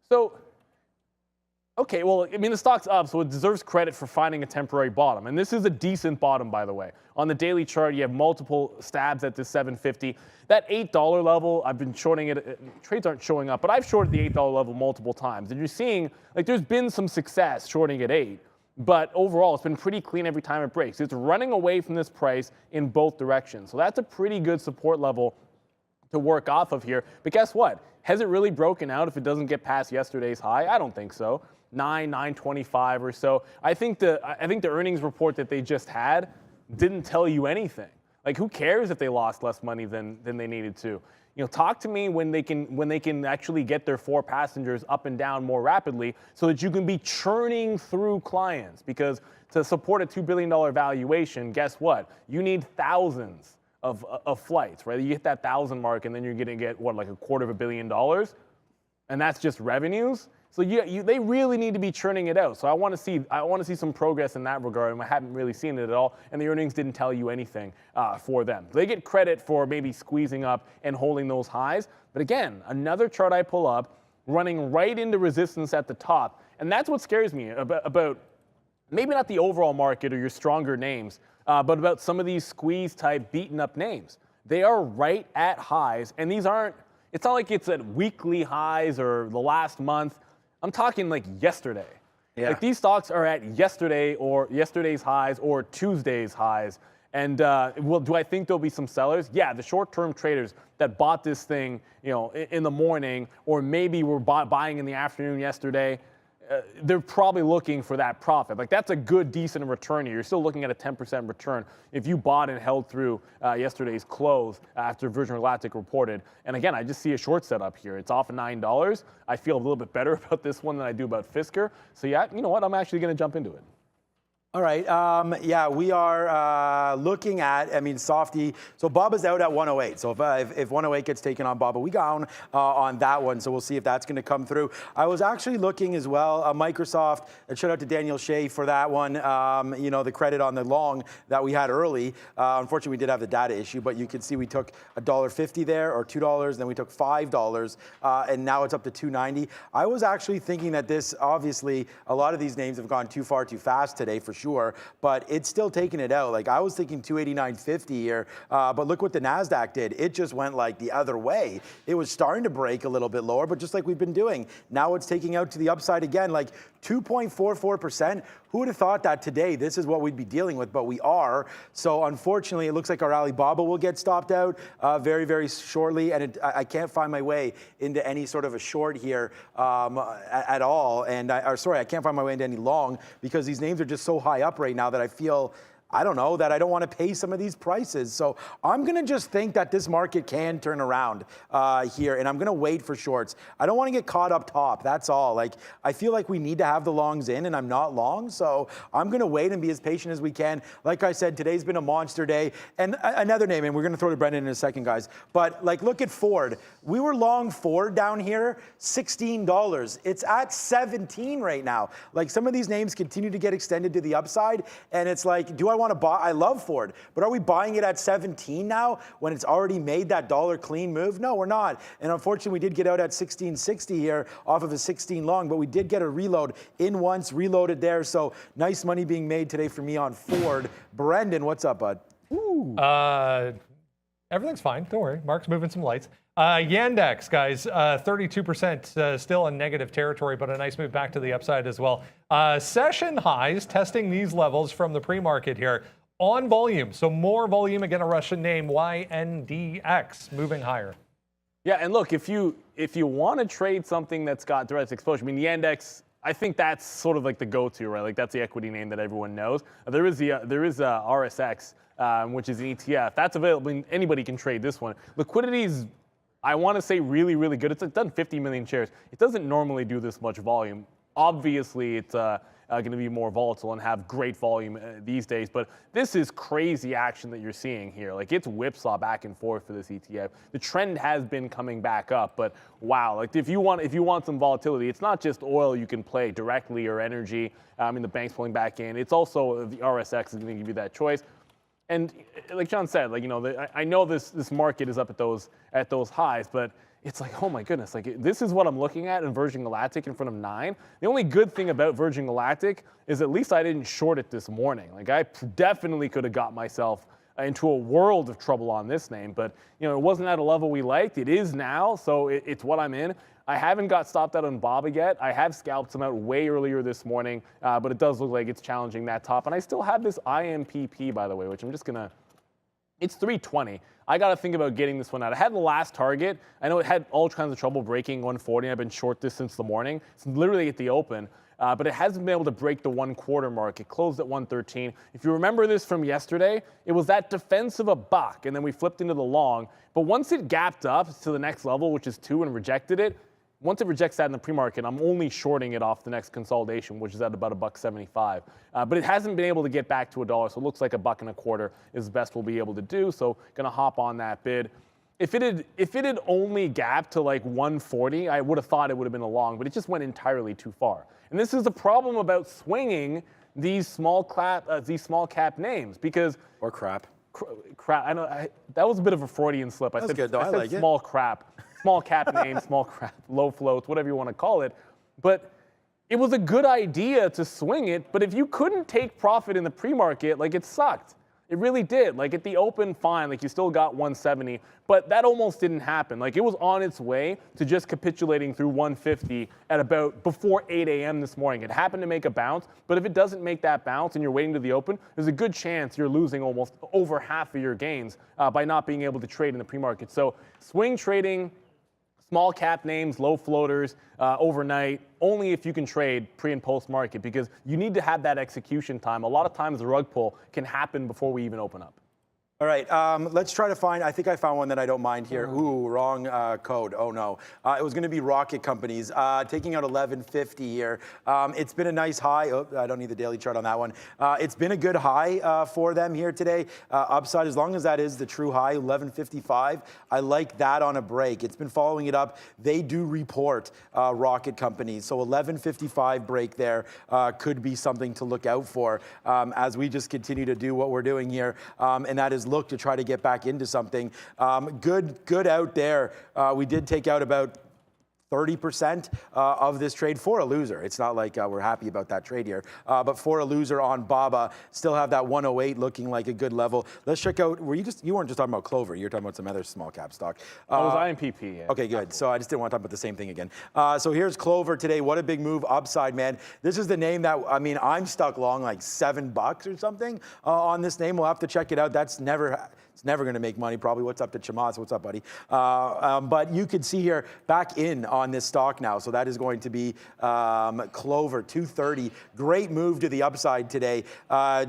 So, okay, well, I mean, the stock's up, so it deserves credit for finding a temporary bottom. And this is a decent bottom, by the way. On the daily chart, you have multiple stabs at this 750. That $8 level, I've been shorting it. Trades aren't showing up, but I've shorted the $8 level multiple times. And you're seeing, like, there's been some success shorting at 8. But overall, it's been pretty clean every time it breaks. It's running away from this price in both directions. So that's a pretty good support level to work off of here. But guess what? Has it really broken out if it doesn't get past yesterday's high? I don't think so. 925 or so. I think the earnings report that they just had didn't tell you anything. Like, who cares if they lost less money than they needed to? Talk to me when they can actually get their 4 passengers up and down more rapidly so that you can be churning through clients. Because to support a $2 billion valuation, guess what? You need thousands of flights, right? You hit that 1,000 mark and then you're going to get, what, like $250 million? And that's just revenues? So they really need to be churning it out. So I want to see some progress in that regard, and I haven't really seen it at all. And the earnings didn't tell you anything for them. They get credit for maybe squeezing up and holding those highs. But again, another chart I pull up, running right into resistance at the top, and that's what scares me about maybe not the overall market or your stronger names, but about some of these squeeze type beaten up names. They are right at highs, and these aren't, it's not like it's at weekly highs or the last month. I'm talking like yesterday. Yeah. Like these stocks are at yesterday or yesterday's highs or Tuesday's highs. And well, do I think there'll be some sellers? Yeah, the short-term traders that bought this thing, in the morning, or maybe were buying in the afternoon yesterday, they're probably looking for that profit. Like that's a good, decent return here. You're still looking at a 10% return if you bought and held through yesterday's close after Virgin Galactic reported. And again, I just see a short setup here. It's off of $9. I feel a little bit better about this one than I do about Fisker. So yeah, you know what? I'm actually going to jump into it. All right. Yeah, we are looking at, Softy. So BOVESPA's out at 108. So if 108 gets taken on BOVESPA, we down on that one. So we'll see if that's going to come through. I was actually looking as well, Microsoft, and shout out to Danielle Shay for that one. The credit on the long that we had early. Unfortunately, we did have the data issue, but you can see we took $1.50 there, or $2, then we took $5, and now it's up to $2.90. I was actually thinking that this, obviously, a lot of these names have gone too far too fast today for sure, but it's still taking it out. Like I was thinking 289.50 here, but look what the NASDAQ did. It just went like the other way. It was starting to break a little bit lower, but just like we've been doing, now it's taking out to the upside again, like 2.44%. Who would have thought that today this is what we'd be dealing with, but we are. So unfortunately, it looks like our Alibaba will get stopped out very, very shortly, and I can't find my way into any sort of a short here at all. And I can't find my way into any long because these names are just so high up right now that I feel, I don't know, that I don't want to pay some of these prices. So I'm going to just think that this market can turn around here, and I'm going to wait for shorts. I don't want to get caught up top. That's all. Like, I feel like we need to have the longs in, and I'm not long. So I'm going to wait and be as patient as we can. Like I said, today's been a monster day. And another name, and we're going to throw to Brendan in a second, guys. But like, look at Ford. We were long Ford down here, $16. It's at 17 right now. Like, some of these names continue to get extended to the upside, and it's like, do I want to buy? I love Ford, but are we buying it at 17 now when it's already made that dollar clean move? No, we're not. And unfortunately, we did get out at 16.60 here off of a 16 long, but we did get a reload in once, reloaded there. So nice money being made today for me on Ford. Brendan, what's up, bud? Ooh. Everything's fine. Don't worry. Mark's moving some lights. Yandex, guys, 32% still in negative territory, but a nice move back to the upside as well. Session highs testing these levels from the pre-market here on volume. So more volume, again, a Russian name, YNDX, moving higher. Yeah, and look, if you want to trade something that's got direct exposure, Yandex, I think that's sort of like the go-to, right? Like that's the equity name that everyone knows. There is RSX, which is an ETF. That's available. Anybody can trade this one. Liquidity is, I want to say, really, really good. It's done 50 million shares. It doesn't normally do this much volume. Obviously, it's going to be more volatile and have great volume these days. But this is crazy action that you're seeing here. Like, it's whipsaw back and forth for this ETF. The trend has been coming back up, but wow! Like, if you want some volatility, it's not just oil you can play directly or energy. The bank's pulling back in. It's also the RSX is going to give you that choice. And like John said, I know this market is up at those highs, but it's like, oh my goodness, like this is what I'm looking at in Virgin Galactic in front of 9. The only good thing about Virgin Galactic is at least I didn't short it this morning. Like I definitely could have got myself into a world of trouble on this name, but it wasn't at a level we liked. It is now, so it's what I'm in. I haven't got stopped out on BOVESPA yet. I have scalped some out way earlier this morning, but it does look like it's challenging that top. And I still have this IMPP, by the way, which I'm just gonna, it's 320. I got to think about getting this one out. I had the last target. I know it had all kinds of trouble breaking 140. I've been short this since the morning. It's literally at the open, but it hasn't been able to break the 1/4 mark. It closed at 113. If you remember this from yesterday, it was that defensive a buck, and then we flipped into the long. But once it gapped up to the next level, which is 2, and rejected it, once it rejects that in the pre-market, I'm only shorting it off the next consolidation, which is at about $1.75. But it hasn't been able to get back to $1, so it looks like $1.25 is the best we'll be able to do. So gonna hop on that bid. If it had only gapped to like 140, I would have thought it would have been a long, but it just went entirely too far. And this is the problem about swinging these small cap names because or crap. Crap. I know that was a bit of a Freudian slip. I said good though. I like small crap. Small cap name, small crap, low floats, whatever you want to call it. But it was a good idea to swing it, but if you couldn't take profit in the pre-market, like it sucked. It really did. Like at the open, fine, like you still got 170, but that almost didn't happen. Like it was on its way to just capitulating through 150 at about before 8 a.m. this morning. It happened to make a bounce, but if it doesn't make that bounce and you're waiting to the open, there's a good chance you're losing almost over half of your gains by not being able to trade in the pre-market. So swing trading, small cap names, low floaters, overnight, only if you can trade pre and post market, because you need to have that execution time. A lot of times the rug pull can happen before we even open up. All right, let's try to find, I think I found one that I don't mind here. Ooh, wrong code, oh no. It was gonna be Rocket Companies, taking out 1150 here. It's been a nice high, oh, I don't need the daily chart on that one. It's been a good high for them here today. Upside, as long as that is the true high, 1155. I like that on a break. It's been following it up. They do report Rocket Companies, so 1155 break there could be something to look out for as we just continue to do what we're doing here, and that is look to try to get back into something. Good out there. We did take out about 30% of this trade for a loser. It's not like we're happy about that trade here, but for a loser on BABA, still have that 108 looking like a good level. Let's check out, you weren't just talking about Clover, you were talking about some other small cap stock. It was IMPP, yeah. Okay, good. So I just didn't want to talk about the same thing again. So here's Clover today. What a big move upside, man. This is the name that, I mean, I'm stuck long like $7 or something on this name. We'll have to check it out. It's never going to make money, probably. What's up to Chamath? What's up, buddy? But you can see here, back in on this stock now. So that is going to be Clover, 230. Great move to the upside today.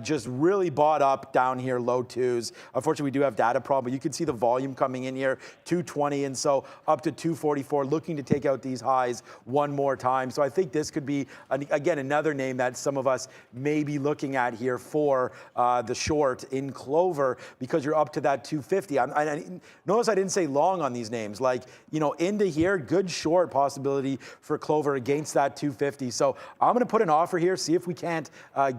Just really bought up down here, low twos. Unfortunately, we do have data problem. You can see the volume coming in here, 220, and so up to 244, looking to take out these highs one more time. So I think this could be, again, another name that some of us may be looking at here for the short in Clover, because you're up to that 250. Notice I didn't say long on these names. Like, you know, into here, good short possibility for Clover against that 250. So I'm going to put an offer here, see if we can't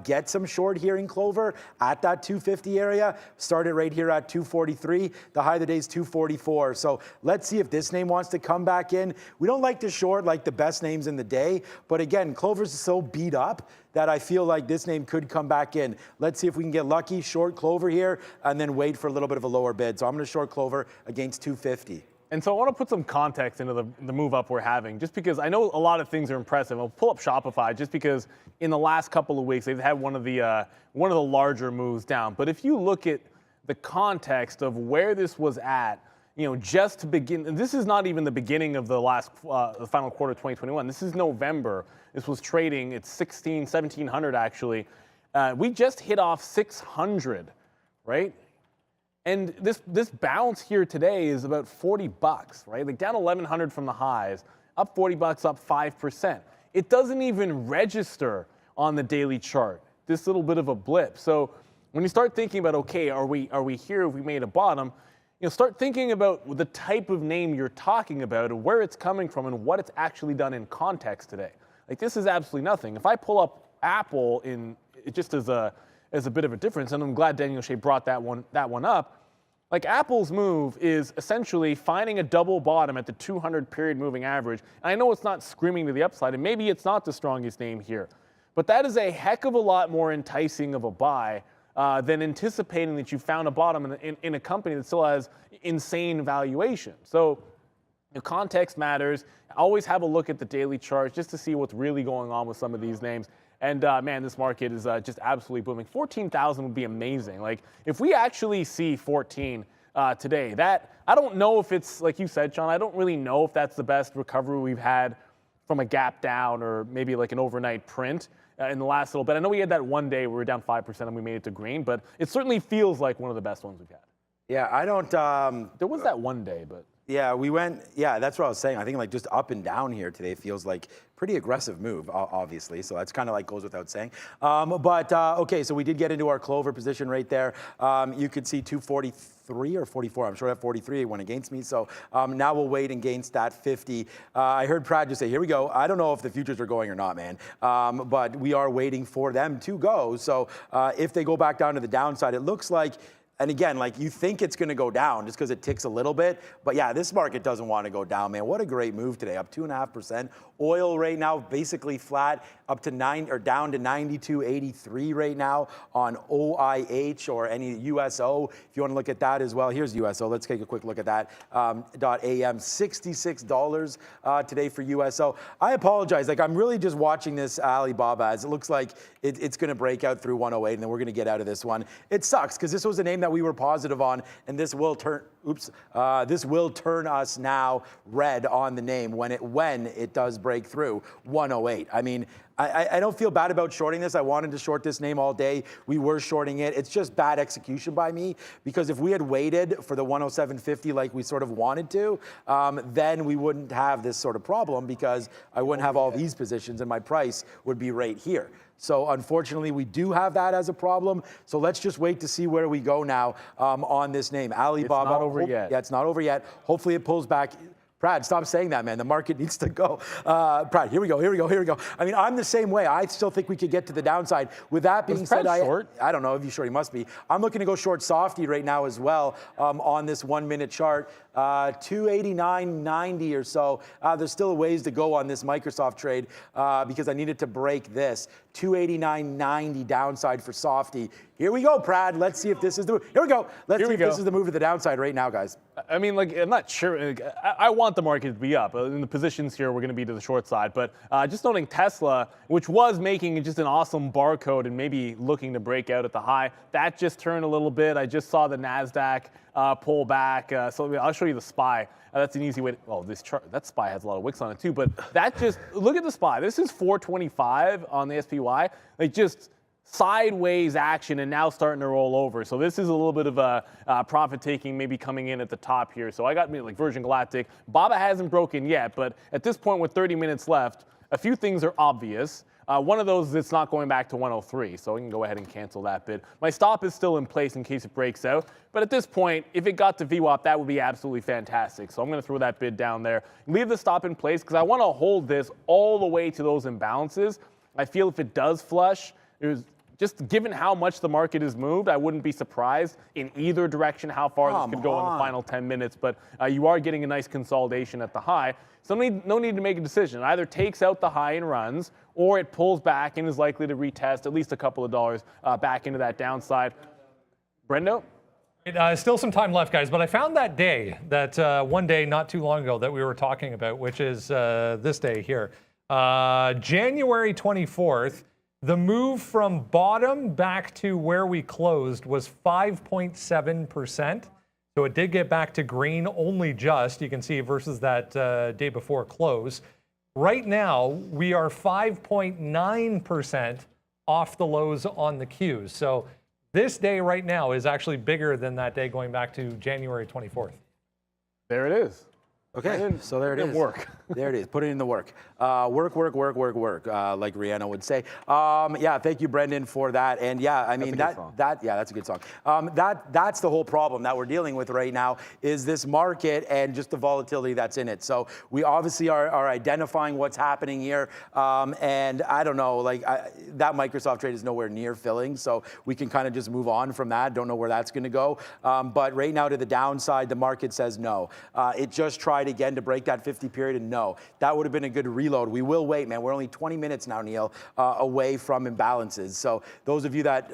get some short here in Clover at that 250 area. Start it right here at 243. The high of the day is 244. So let's see if this name wants to come back in. We don't like to short like the best names in the day, but again, Clover's so beat up that I feel like this name could come back in. Let's see if we can get lucky, short Clover here, and then wait for a little bit of a lower bid. So I'm going to short Clover against 250. And so I want to put some context into the move up we're having, just because I know a lot of things are impressive. I'll pull up Shopify just because in the last couple of weeks they've had one of the larger moves down. But if you look at the context of where this was at, you know, just to begin, and this is not even the beginning of the final quarter of 2021. This is November. This was trading at 1700 actually. We just hit off 600, right? And this bounce here today is about $40, right? Like down 1,100 from the highs, up $40, up 5%. It doesn't even register on the daily chart, this little bit of a blip. So when you start thinking about, okay, are we here if we made a bottom, you know, start thinking about the type of name you're talking about and where it's coming from and what it's actually done in context today. Like this is absolutely nothing. If I pull up Apple just as a bit of a difference, and I'm glad Danielle Shay brought that one up. Like Apple's move is essentially finding a double bottom at the 200 period moving average. And I know it's not screaming to the upside, and maybe it's not the strongest name here, but that is a heck of a lot more enticing of a buy than anticipating that you found a bottom in a company that still has insane valuation. So the context matters. Always have a look at the daily chart just to see what's really going on with some of these names. And man, this market is just absolutely booming. 14,000 would be amazing. Like if we actually see 14 today, that I don't know if it's, like you said, Sean, I don't really know if that's the best recovery we've had from a gap down or maybe like an overnight print in the last little bit. I know we had that one day where we were down 5% and we made it to green, but it certainly feels like one of the best ones we've had. Yeah, I don't. There was that one day, but. Yeah, we went, yeah, that's what I was saying. I think like just up and down here today feels like pretty aggressive move, obviously. So that's kind of like goes without saying. Okay, so we did get into our Clover position right there. You could see 243 or 44. I'm sure that 43 went against me. So now we'll wait against that 50. I heard Prad just say, here we go. I don't know if the futures are going or not, man. But we are waiting for them to go. So if they go back down to the downside, it looks like And again, like you think it's going to go down just because it ticks a little bit. But yeah, this market doesn't want to go down, man. What a great move today, up 2.5%. Oil right now basically flat, up to down to 92.83 right now on OIH or any USO. If you want to look at that as well, here's USO. Let's take a quick look at that. .am, $66 today for USO. I apologize. Like I'm really just watching this Alibaba as it looks like it's going to break out through 108, and then we're going to get out of this one. It sucks because this was a name that we were positive on, and this will turn. This will turn us now red on the name when it does break through 108. I mean, I don't feel bad about shorting this. I wanted to short this name all day. We were shorting it. It's just bad execution by me because if we had waited for the 107.50 like we sort of wanted to, then we wouldn't have this sort of problem because I wouldn't have all these positions and my price would be right here. So unfortunately, we do have that as a problem. So let's just wait to see where we go now on this name. Alibaba. It's not over yet. Yeah, it's not over yet. Hopefully it pulls back. Brad, stop saying that, man. The market needs to go. Brad, here we go. I mean, I'm the same way. I still think we could get to the downside. With that being said, short? I don't know if you short, he must be. I'm looking to go short Softy right now as well on this 1 minute chart. 289.90 or so. There's still a ways to go on this Microsoft trade because I needed to break this. 289.90 downside for Softy. Here we go, Brad. Let's see if this is the move. Here we go. Let's see if this is the move to the downside right now, guys. I mean, like, I'm not sure. I want the market to be up. In the positions here, we're going to be to the short side. But just noting Tesla, which was making just an awesome barcode and maybe looking to break out at the high, that just turned a little bit. I just saw the NASDAQ pull back. So I'll show you the SPY. That's an easy way to, oh, this chart, that SPY has a lot of wicks on it too. But that just, look at the SPY. This is 425 on the SPY. Like just sideways action and now starting to roll over. So this is a little bit of a profit taking maybe coming in at the top here. So I got me like Virgin Galactic. BABA hasn't broken yet, but at this point with 30 minutes left, a few things are obvious. One of those is it's not going back to 103, so we can go ahead and cancel that bid. My stop is still in place in case it breaks out, but at this point, if it got to VWAP, that would be absolutely fantastic. So I'm going to throw that bid down there. Leave the stop in place because I want to hold this all the way to those imbalances. I feel if it does flush, just given how much the market has moved, I wouldn't be surprised in either direction how far this could go in the final 10 minutes. But you are getting a nice consolidation at the high. So no need to make a decision. It either takes out the high and runs, or it pulls back and is likely to retest at least a couple of dollars back into that downside. Brendo? Still some time left, guys, but I found that day, that one day not too long ago that we were talking about, which is this day here. January 24th, the move from bottom back to where we closed was 5.7%. So it did get back to green only just, you can see, versus that day before close. Right now, we are 5.9% off the lows on the Qs. So this day right now is actually bigger than that day going back to January 24th. There it is. Okay, so there it is. Work. There it is. Put it in the work. Work, like Rihanna would say. Yeah, thank you, Brendan, for that. And yeah, I mean, yeah, that's a good song. That's the whole problem that we're dealing with right now is this market and just the volatility that's in it. So we obviously are identifying what's happening here. And I don't know, like that Microsoft trade is nowhere near filling. So we can kind of just move on from that. Don't know where that's going to go. But right now to the downside, the market says no. It just tried again to break that 50 period and no. That would have been a good reload. We will wait, man. We're only 20 minutes now, Neil, away from imbalances. So those of you that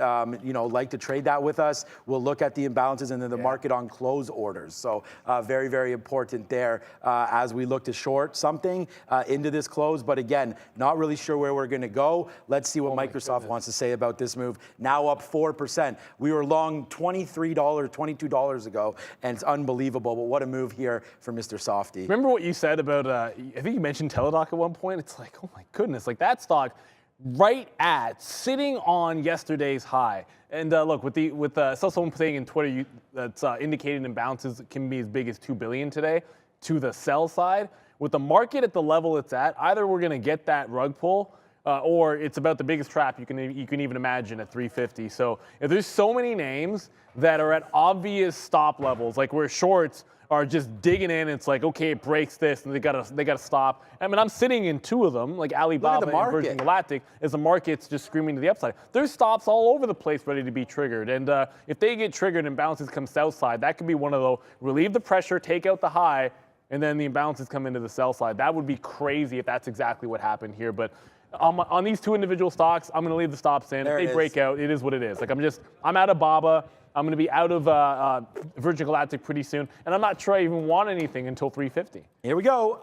like to trade that with us, we'll look at the imbalances and then the market on close orders. So very, very important there as we look to short something into this close. But again, not really sure where we're going to go. Let's see what Microsoft wants to say about this move. Now up 4%. We were long $23, $22 ago, and it's unbelievable. But what a move here for Mr. Softy. Remember what you said about, I think you mentioned Teladoc at one point? It's like, oh my goodness, like that stock right at, sitting on yesterday's high. And look, I saw someone saying in Twitter that's indicating imbalances can be as big as $2 billion today to the sell side. With the market at the level it's at, either we're going to get that rug pull or it's about the biggest trap you can even imagine at 350. So if there's so many names that are at obvious stop levels, like where shorts are just digging in. It's like, okay, it breaks this, and they gotta stop. I mean, I'm sitting in two of them, like Alibaba and Virgin Galactic, as the market's just screaming to the upside. There's stops all over the place ready to be triggered, and if they get triggered and bounces come south side, that could be one of those, relieve the pressure, take out the high, and then the imbalances come into the sell side. That would be crazy if that's exactly what happened here. But on these two individual stocks, I'm going to leave the stops in. If they break out, it is what it is. Like I'm out of BABA. I'm going to be out of Virgin Galactic pretty soon, and I'm not sure I even want anything until 350. Here we go.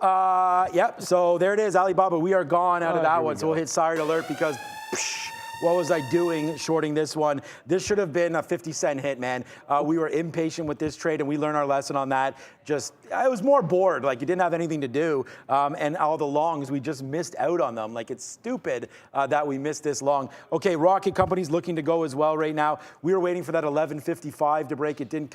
Yep. So there it is, Alibaba. We are gone out of that one. So we'll hit siren alert because. What was I doing shorting this one? This should have been a 50-cent hit, man. We were impatient with this trade, and we learned our lesson on that. I was more bored. Like, you didn't have anything to do. And all the longs, we just missed out on them. Like, it's stupid that we missed this long. Okay, rocket companies looking to go as well right now. We were waiting for that 1155 to break. It didn't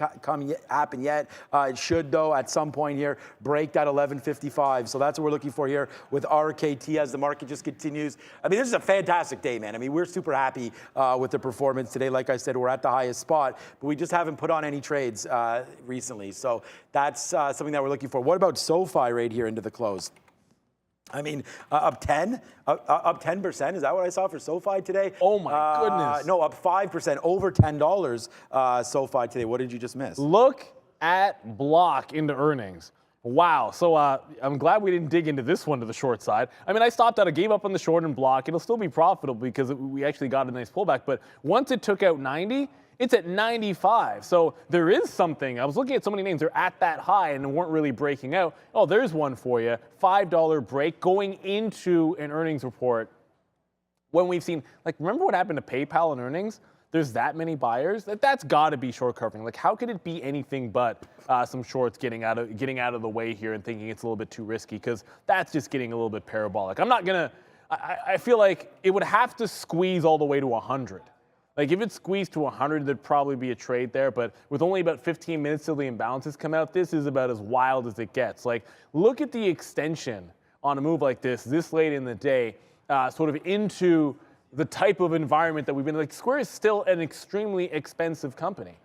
happen yet. It should, though, at some point here, break that 1155. So that's what we're looking for here with RKT as the market just continues. I mean, this is a fantastic day, man. I mean, we're super happy with the performance today. Like I said, we're at the highest spot, but we just haven't put on any trades recently. So that's something that we're looking for. What about SoFi right here into the close? I mean, up 10%. Is that what I saw for SoFi today? Oh my goodness. No, up 5%, over $10 SoFi today. What did you just miss? Look at Block into earnings. Wow. So I'm glad we didn't dig into this one to the short side. I mean, I stopped out. I gave up on the short and Block. It'll still be profitable because we actually got a nice pullback. But once it took out 90, it's at 95. So there is something. I was looking at so many names. They're at that high and weren't really breaking out. Oh, there's one for you. $5 break going into an earnings report. When we've seen, like, remember what happened to PayPal and earnings? There's that many buyers. That's got to be short covering. Like, how could it be anything but some shorts getting out of the way here and thinking it's a little bit too risky? Because that's just getting a little bit parabolic. I'm not gonna. I feel like it would have to squeeze all the way to 100. Like, if it squeezed to 100, there'd probably be a trade there. But with only about 15 minutes till the imbalances come out, this is about as wild as it gets. Like, look at the extension on a move like this late in the day, sort of into the type of environment that we've been like. Square is still an extremely expensive company,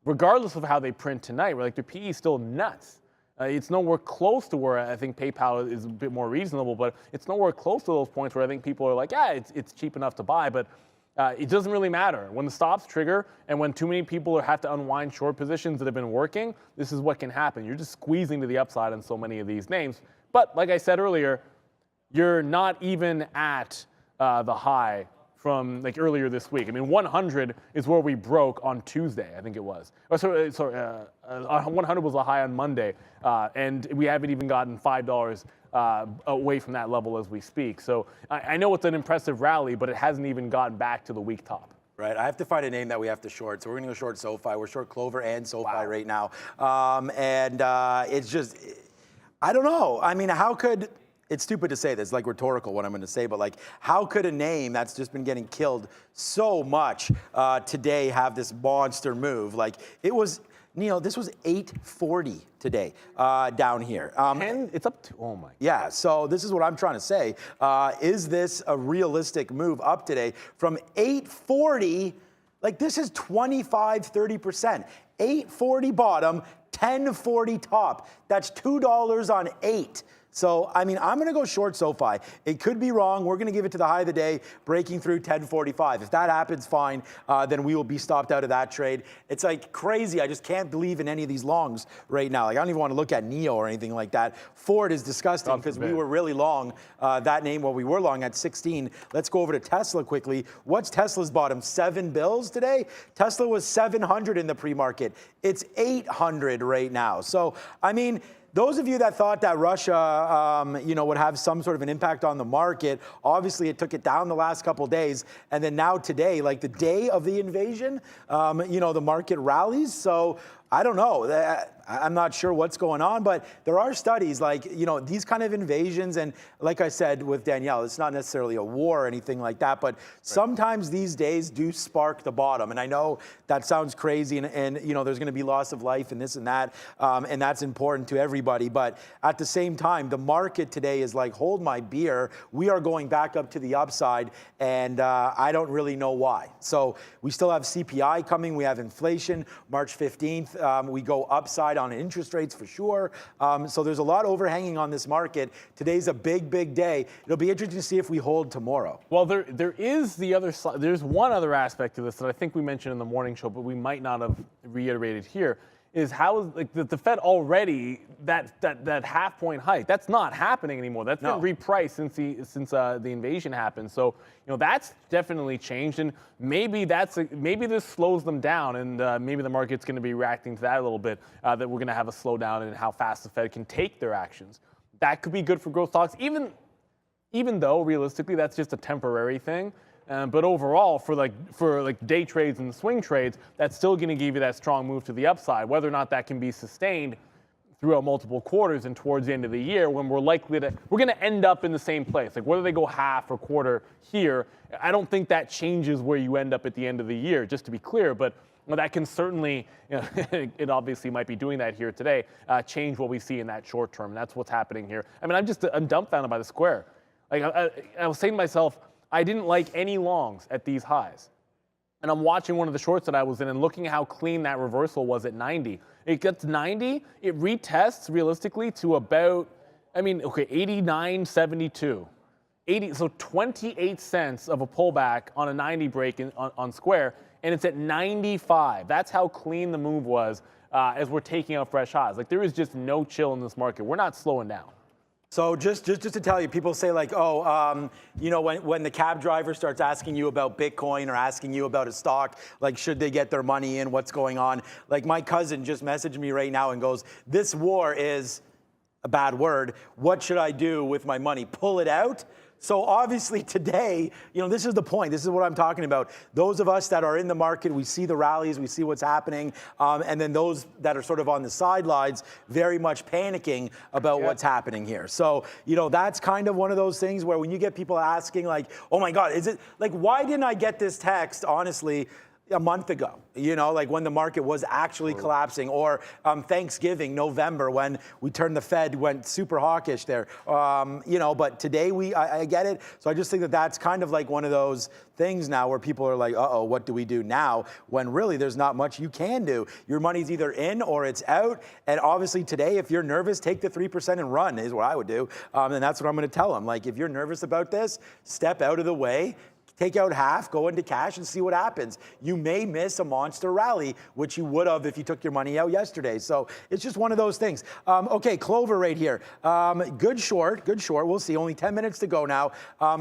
regardless of how they print tonight. We're like, their PE is still nuts. It's nowhere close to where I think PayPal is a bit more reasonable, but it's nowhere close to those points where I think people are like, yeah, it's cheap enough to buy. But it doesn't really matter. When the stops trigger and when too many people have to unwind short positions that have been working, this is what can happen. You're just squeezing to the upside on so many of these names. But like I said earlier, you're not even at the high from like earlier this week. I mean, 100 is where we broke on Tuesday, I think it was. 100 was a high on Monday, and we haven't even gotten $5 away from that level as we speak. So I know it's an impressive rally, but it hasn't even gotten back to the week top. Right, I have to find a name that we have to short. So we're going to go short SoFi. We're short Clover and SoFi right now. It's just, I don't know. I mean, how could... It's stupid to say this, like rhetorical what I'm going to say, but like, how could a name that's just been getting killed so much today have this monster move? Like, it was, Neil, this was 840 today down here. It's up to, oh my. Yeah, so this is what I'm trying to say. Is this a realistic move up today from 840? Like, this is 25, 30%. 840 bottom, 1040 top. That's $2 on 8. So, I mean, I'm going to go short SoFi. It could be wrong. We're going to give it to the high of the day, breaking through 1045. If that happens, fine. Then we will be stopped out of that trade. It's like crazy. I just can't believe in any of these longs right now. Like, I don't even want to look at NEO or anything like that. Ford is disgusting because we were really long that name. Well, we were long at 16. Let's go over to Tesla quickly. What's Tesla's bottom? $7 today? Tesla was 700 in the pre-market. It's 800 right now. So, I mean, those of you that thought that Russia, would have some sort of an impact on the market, obviously it took it down the last couple of days, and then now today, like the day of the invasion, the market rallies. So I don't know. I'm not sure what's going on, but there are studies like, these kind of invasions. And like I said with Danielle, it's not necessarily a war or anything like that, but sometimes these days do spark the bottom. And I know that sounds crazy and there's going to be loss of life and this and that. And that's important to everybody. But at the same time, the market today is like, hold my beer. We are going back up to the upside. And I don't really know why. So we still have CPI coming. We have inflation March 15th. We go upside on interest rates for sure. So there's a lot overhanging on this market. Today's a big, big day. It'll be interesting to see if we hold tomorrow. Well, there is the other side. There's one other aspect to this that I think we mentioned in the morning show, but we might not have reiterated here. Is how like the Fed already that half point hike, that's not happening anymore. That's been repriced since the invasion happened. So that's definitely changed, and maybe maybe this slows them down, and maybe the market's going to be reacting to that a little bit. That we're going to have a slowdown in how fast the Fed can take their actions. That could be good for growth stocks, even though realistically that's just a temporary thing. But overall, for day trades and swing trades, that's still going to give you that strong move to the upside. Whether or not that can be sustained throughout multiple quarters and towards the end of the year, when we're going to end up in the same place. Like whether they go half or quarter here, I don't think that changes where you end up at the end of the year. Just to be clear, but that can certainly, it obviously might be doing that here today, change what we see in that short term. And that's what's happening here. I mean, I'm dumbfounded by the square. Like I was saying to myself, I didn't like any longs at these highs. And I'm watching one of the shorts that I was in and looking at how clean that reversal was at 90. It gets 90, it retests realistically to about, 89.72. So 28 cents of a pullback on a 90 break on Square, and it's at 95. That's how clean the move was as we're taking out fresh highs. Like there is just no chill in this market. We're not slowing down. So just to tell you, people say like, when the cab driver starts asking you about Bitcoin or asking you about a stock, like should they get their money in, what's going on? Like my cousin just messaged me right now and goes, this war is a bad word. What should I do with my money? Pull it out? So obviously today, this is the point. This is what I'm talking about. Those of us that are in the market, we see the rallies, we see what's happening, and then those that are sort of on the sidelines, very much panicking about what's happening here. So, that's kind of one of those things where when you get people asking like, oh my God, is it like, why didn't I get this text, honestly, a month ago, like when the market was actually collapsing, or Thanksgiving, November, when the Fed went super hawkish there, but today I get it. So I just think that that's kind of like one of those things now where people are like, uh-oh, what do we do now? When really there's not much you can do. Your money's either in or it's out. And obviously today, if you're nervous, take the 3% and run is what I would do. And that's what I'm going to tell them. Like, if you're nervous about this, step out of the way. Take out half, go into cash, and see what happens. You may miss a monster rally, which you would have if you took your money out yesterday. So it's just one of those things. Okay, Clover right here. Good short. We'll see. Only 10 minutes to go now.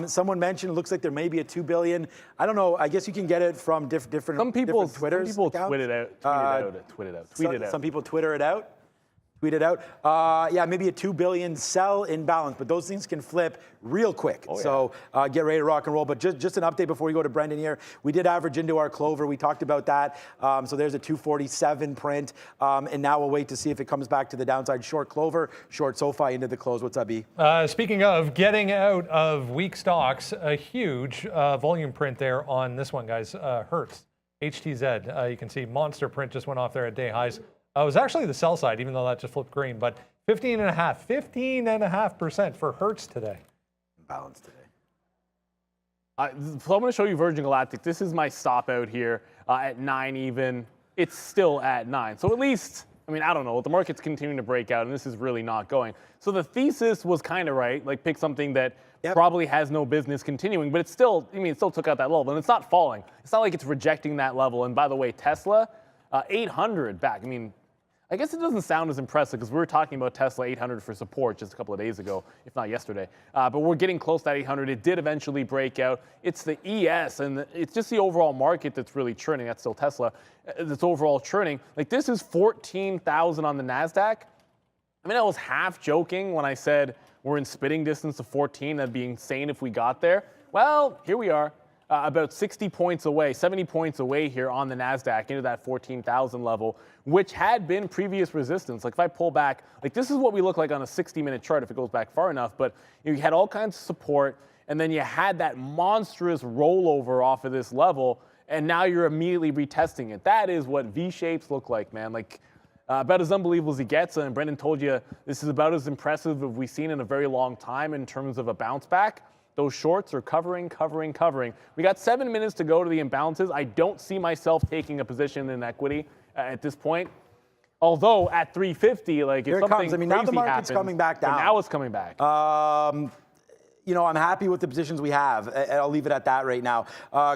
Someone mentioned it looks like there may be a $2 billion. I don't know. I guess you can get it from different Twitters. Some people tweet it out. Some people Twitter it out. Tweet it out. Maybe a $2 billion sell in balance, but those things can flip real quick. So get ready to rock and roll. But just an update before we go to Brendan here. We did average into our Clover. We talked about that. So there's a 247 print. And now we'll wait to see if it comes back to the downside. Short Clover, short SoFi into the close. What's up, B? Speaking of getting out of weak stocks, a huge volume print there on this one, guys. Hertz, HTZ. You can see monster print just went off there at day highs. It was actually the sell side, even though that just flipped green, but 15.5% for Hertz today. Balance today. So I'm going to show you Virgin Galactic. This is my stop out here at 9 even. It's still at 9. So at least, I don't know. The market's continuing to break out, and this is really not going. So the thesis was kind of right. Like, pick something that probably has no business continuing, but it's still, it still took out that level, and it's not falling. It's not like it's rejecting that level. And by the way, Tesla, 800 back. I guess it doesn't sound as impressive because we were talking about Tesla 800 for support just a couple of days ago, if not yesterday. But we're getting close to that 800. It did eventually break out. It's the ES, and it's just the overall market that's really churning. That's still Tesla. That's overall churning. Like, this is 14,000 on the NASDAQ. I was half joking when I said we're in spitting distance of 14. That'd be insane if we got there. Well, here we are. About 60 points away, 70 points away here on the NASDAQ into that 14,000 level, which had been previous resistance. Like, if I pull back, like, this is what we look like on a 60-minute chart if it goes back far enough, but you had all kinds of support, and then you had that monstrous rollover off of this level, and now you're immediately retesting it. That is what V-shapes look like, man. Like, about as unbelievable as it gets, and Brendan told you this is about as impressive as we've seen in a very long time in terms of a bounce back. Those shorts are covering. We got 7 minutes to go to the imbalances. I don't see myself taking a position in equity at this point. Although at 350, like if Here it something comes. I mean, now the crazy market's happens, coming back but down. now it's coming back. You know, I'm happy with the positions we have. I'll leave it at that right now.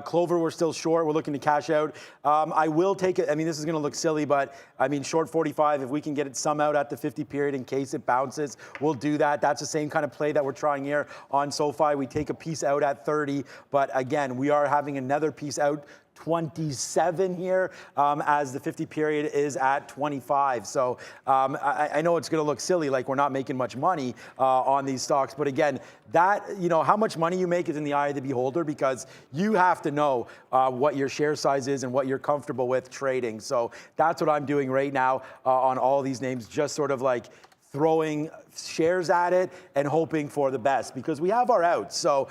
Clover, we're still short. We're looking to cash out. I will take it. I mean, this is going to look silly, but I mean, short 45, if we can get it some out at the 50 period in case it bounces, we'll do that. That's the same kind of play that we're trying here on SoFi. We take a piece out at 30, but again, we are having another piece out 27 here as the 50 period is at 25. So I know it's going to look silly, like we're not making much money on these stocks. But again, that, you know, how much money you make is in the eye of the beholder, because you have to know what your share size is and what you're comfortable with trading. So that's what I'm doing right now on all these names, just sort of like throwing shares at it and hoping for the best, because we have our outs. So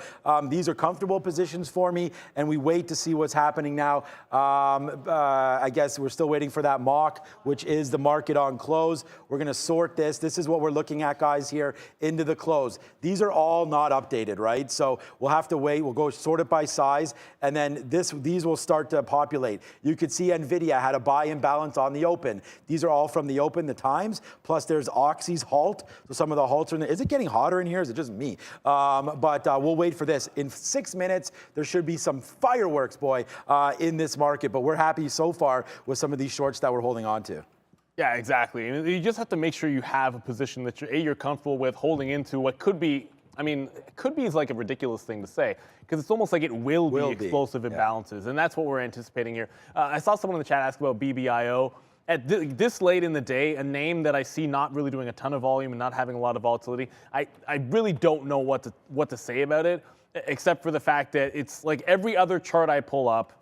these are comfortable positions for me, and we wait to see what's happening now. I guess we're still waiting for that mock, which is the market on close. We're going to sort this. This is what we're looking at, guys, here into the close. These are all not updated, right? So we'll have to wait. We'll go sort it by size, and then these will start to populate. You could see NVIDIA had a buy imbalance on the open. These are all from the open, the times, plus there's Oxy's halt. So some of the halts are in there. Is it getting hotter in here? Is it just me? But we'll wait for this. In 6 minutes, there should be some fireworks, boy, in this market. But we're happy so far with some of these shorts that we're holding on to. Yeah, exactly. You just have to make sure you have a position that you're comfortable with holding into what could be. I mean, could be is like a ridiculous thing to say, because it's almost like it will be explosive imbalances, and that's what we're anticipating here. I saw someone in the chat ask about BBIO. At this late in the day, a name that I see not really doing a ton of volume and not having a lot of volatility, I really don't know what to say about it, except for the fact that it's like every other chart I pull up,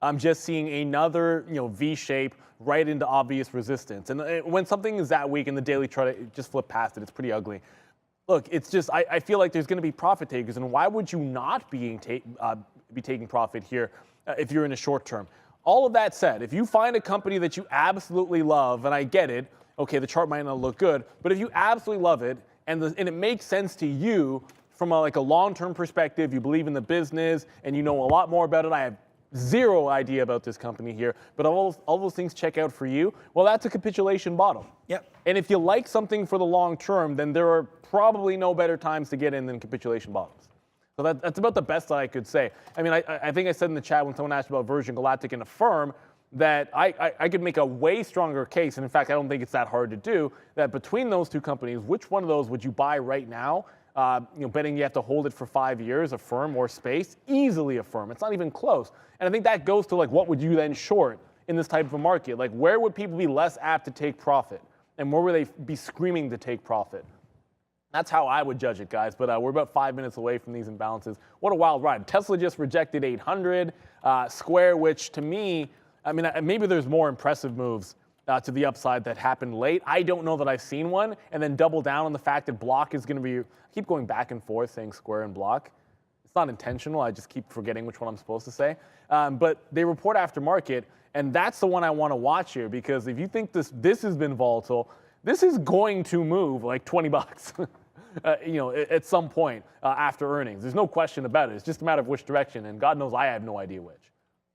I'm just seeing another V shape right into obvious resistance. And when something is that weak in the daily chart, I just flip past it. It's pretty ugly. Look, it's just I feel like there's going to be profit takers, and why would you not be taking profit here if you're in a short term? All of that said, if you find a company that you absolutely love, and I get it, okay, the chart might not look good, but if you absolutely love it and it makes sense to you from a long-term perspective, you believe in the business and you know a lot more about it. I have zero idea about this company here, but all those things check out for you. Well, that's a capitulation bottom. Yep. And if you like something for the long term, then there are probably no better times to get in than capitulation bottoms. So that's about the best that I could say. I mean, I think I said in the chat when someone asked about Virgin Galactic and Affirm that I could make a way stronger case, and in fact, I don't think it's that hard to do, that between those two companies, which one of those would you buy right now? Betting you have to hold it for 5 years, Affirm or Space, easily Affirm. It's not even close. And I think that goes to like, what would you then short in this type of a market? Like, where would people be less apt to take profit? And where would they be screaming to take profit? That's how I would judge it, guys. But we're about 5 minutes away from these imbalances. What a wild ride. Tesla just rejected 800. Square, which to me, I mean, maybe there's more impressive moves to the upside that happened late. I don't know that I've seen one. And then double down on the fact that Block is going to be, I keep going back and forth saying Square and Block. It's not intentional. I just keep forgetting which one I'm supposed to say. But they report after market. And that's the one I want to watch here, because if you think this has been volatile, this is going to move like 20 bucks, at some point after earnings. There's no question about it. It's just a matter of which direction, and God knows I have no idea which.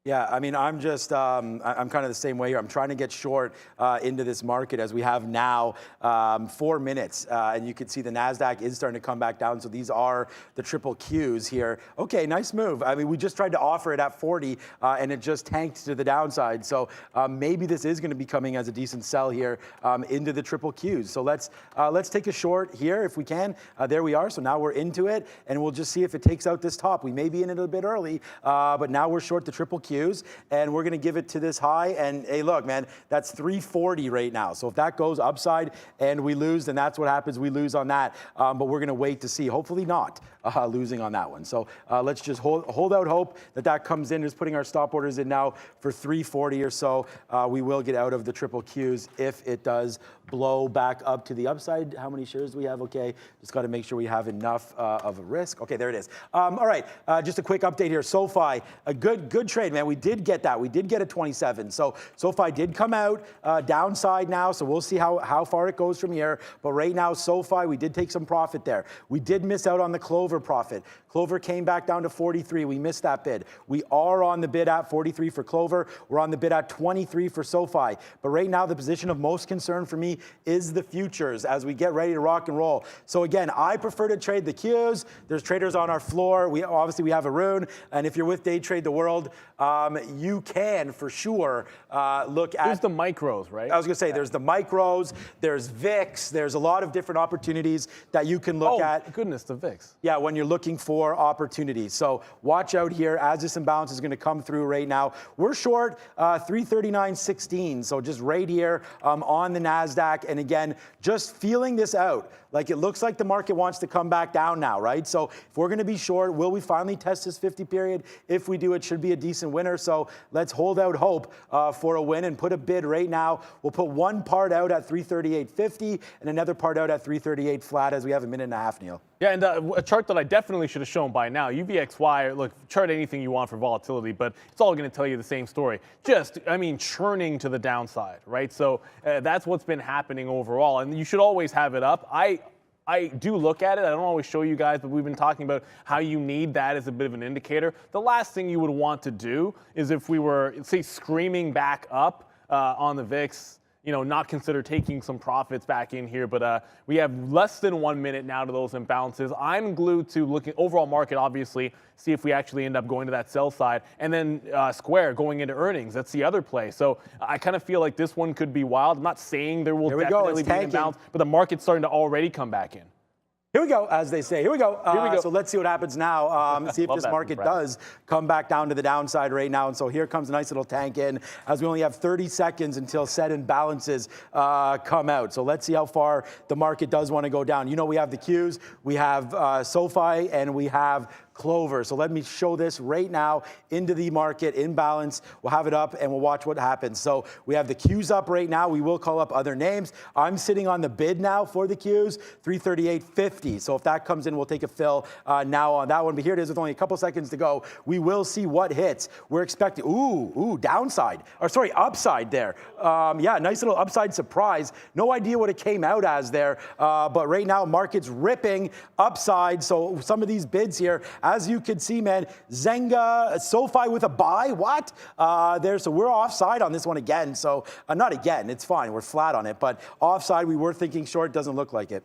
Yeah, I mean, I'm just, I'm kind of the same way here. I'm trying to get short into this market as we have now 4 minutes. And you can see the NASDAQ is starting to come back down. So these are the triple Qs here. Okay, nice move. I mean, we just tried to offer it at 40 and it just tanked to the downside. So maybe this is going to be coming as a decent sell here into the triple Qs. So let's take a short here if we can. There we are. So now we're into it, and we'll just see if it takes out this top. We may be in it a bit early, but now we're short the triple Qs. And we're going to give it to this high. And hey, look, man, that's 340 right now. So if that goes upside and we lose, then that's what happens. We lose on that. But we're going to wait to see. Hopefully not losing on that one. So let's just hold out hope that comes in. Just putting our stop orders in now for 340 or so. We will get out of the triple Qs if it does blow back up to the upside. How many shares do we have? Okay, just got to make sure we have enough of a risk. Okay, there it is. All right, just a quick update here. SoFi, a good trade, man. then we did get that. We did get a 27. So SoFi did come out downside now, so we'll see how far it goes from here. But right now, SoFi, we did take some profit there. We did miss out on the Clover profit. Clover came back down to 43. We missed that bid. We are on the bid at 43 for Clover. We're on the bid at 23 for SoFi. But right now, the position of most concern for me is the futures as we get ready to rock and roll. So again, I prefer to trade the Qs. There's traders on our floor. We have Arun. And if you're with Day Trade the World, you can for sure look at... There's the micros, right? I was going to say, there's the micros, there's VIX, there's a lot of different opportunities that you can look at. Oh, goodness, the VIX. Yeah, when you're looking for opportunities. So watch out here as this imbalance is going to come through right now. We're short 339.16, so just right here on the NASDAQ. And again, just feeling this out. Like it looks like the market wants to come back down now, right? So if we're going to be short, will we finally test this 50 period? If we do, it should be a decent winner. So let's hold out hope for a win and put a bid right now. We'll put one part out at 338.50 and another part out at 338 flat as we have a minute and a half, Neil. Yeah, and a chart that I definitely should have shown by now, UVXY, look, chart anything you want for volatility, but it's all going to tell you the same story. Just, I mean, churning to the downside, right? So that's what's been happening overall, and you should always have it up. I do look at it. I don't always show you guys, but we've been talking about how you need that as a bit of an indicator. The last thing you would want to do is if we were, say, screaming back up on the VIX, not consider taking some profits back in here, but we have less than 1 minute now to those imbalances. I'm glued to looking overall market, obviously, see if we actually end up going to that sell side, and then Square going into earnings. That's the other play. So I kind of feel like this one could be wild. I'm not saying there will definitely be an imbalance, but the market's starting to already come back in. Here we go, as they say. Here we go. So let's see what happens now. See if this market does come back down to the downside right now. And so here comes a nice little tank in as we only have 30 seconds until set imbalances come out. So let's see how far the market does want to go down. We have the Qs, we have SoFi, and we have Clover. So let me show this right now into the market imbalance. We'll have it up and we'll watch what happens. So we have the Qs up right now. We will call up other names. I'm sitting on the bid now for the Qs, 338.50. So if that comes in, we'll take a fill now on that one. But here it is with only a couple seconds to go. We will see what hits. We're expecting, downside, or sorry, upside there. Yeah, nice little upside surprise. No idea what it came out as there. But right now, market's ripping upside. So some of these bids here, as you can see, man, Zynga, SoFi with a buy, what? So we're offside on this one again. So not again, it's fine. We're flat on it, but offside, we were thinking short, doesn't look like it.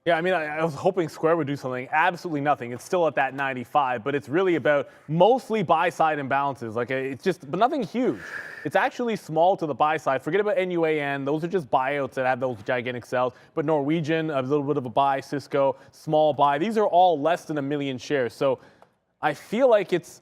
Yeah, I mean, I was hoping Square would do something. Absolutely nothing. It's still at that 95, but it's really about mostly buy-side imbalances. But nothing huge. It's actually small to the buy side. Forget about NUAN. Those are just buyouts that have those gigantic sells. But Norwegian, a little bit of a buy. Cisco, small buy. These are all less than 1 million shares. So I feel like it's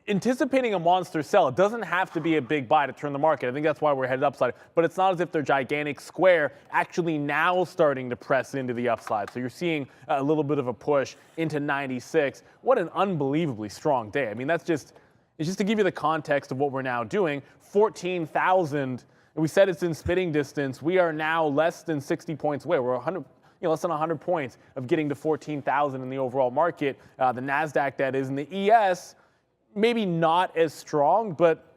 anticipating a monster sell. It doesn't have to be a big buy to turn the market. I think that's why we're headed upside. But it's not as if they're gigantic. Square actually now starting to press into the upside. So you're seeing a little bit of a push into 96. What an unbelievably strong day. I mean, it's just to give you the context of what we're now doing. 14,000. We said it's in spitting distance. We are now less than 60 points away. We're 100. Less than 100 points of getting to 14,000 in the overall market. The NASDAQ, that is, and the ES, maybe not as strong, but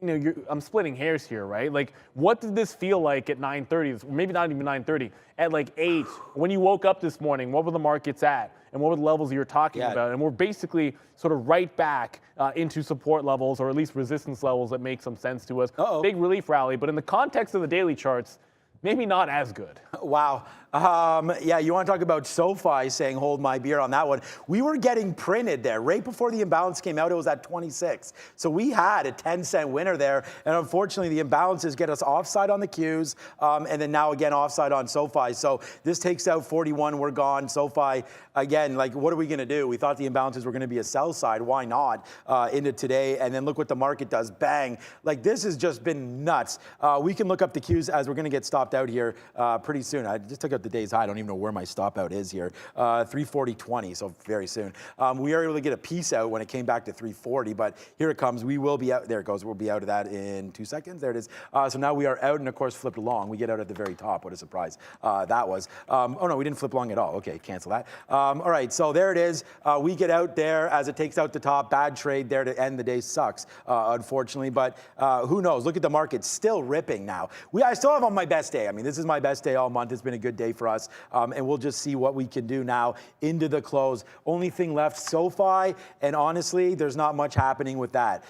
I'm splitting hairs here, right? Like, what did this feel like at 9:30? Maybe not even 9:30. At like 8, when you woke up this morning, what were the markets at? And what were the levels you were talking about? And we're basically sort of right back into support levels, or at least resistance levels that make some sense to us. Big relief rally, but in the context of the daily charts, maybe not as good. Wow. Yeah, you want to talk about SoFi saying hold my beer on that one. We were getting printed there. Right before the imbalance came out, it was at 26. So we had a 10-cent winner there. And unfortunately, the imbalances get us offside on the Qs, and then now again offside on SoFi. So this takes out 41. We're gone. SoFi, again, like, what are we going to do? We thought the imbalances were going to be a sell side. Why not? Into today. And then look what the market does. Bang. Like, this has just been nuts. We can look up the Qs as we're going to get stopped stopped out here pretty soon. I just took out the day's high. I don't even know where my stop out is here. 340.20, so very soon. We were able to get a piece out when it came back to 340, but here it comes. We will be out. There it goes. We'll be out of that in 2 seconds. There it is. So now we are out and, of course, flipped along. We get out at the very top. What a surprise that was. Oh, no, we didn't flip long at all. Okay, cancel that. All right, so there it is. We get out there as it takes out the top. Bad trade there to end the day. Sucks, unfortunately, but who knows? Look at the market still ripping now. I still have on my best day. I mean, this is my best day all month. It's been a good day for us, and we'll just see what we can do now into the close. Only thing left, SoFi, and honestly, there's not much happening with that.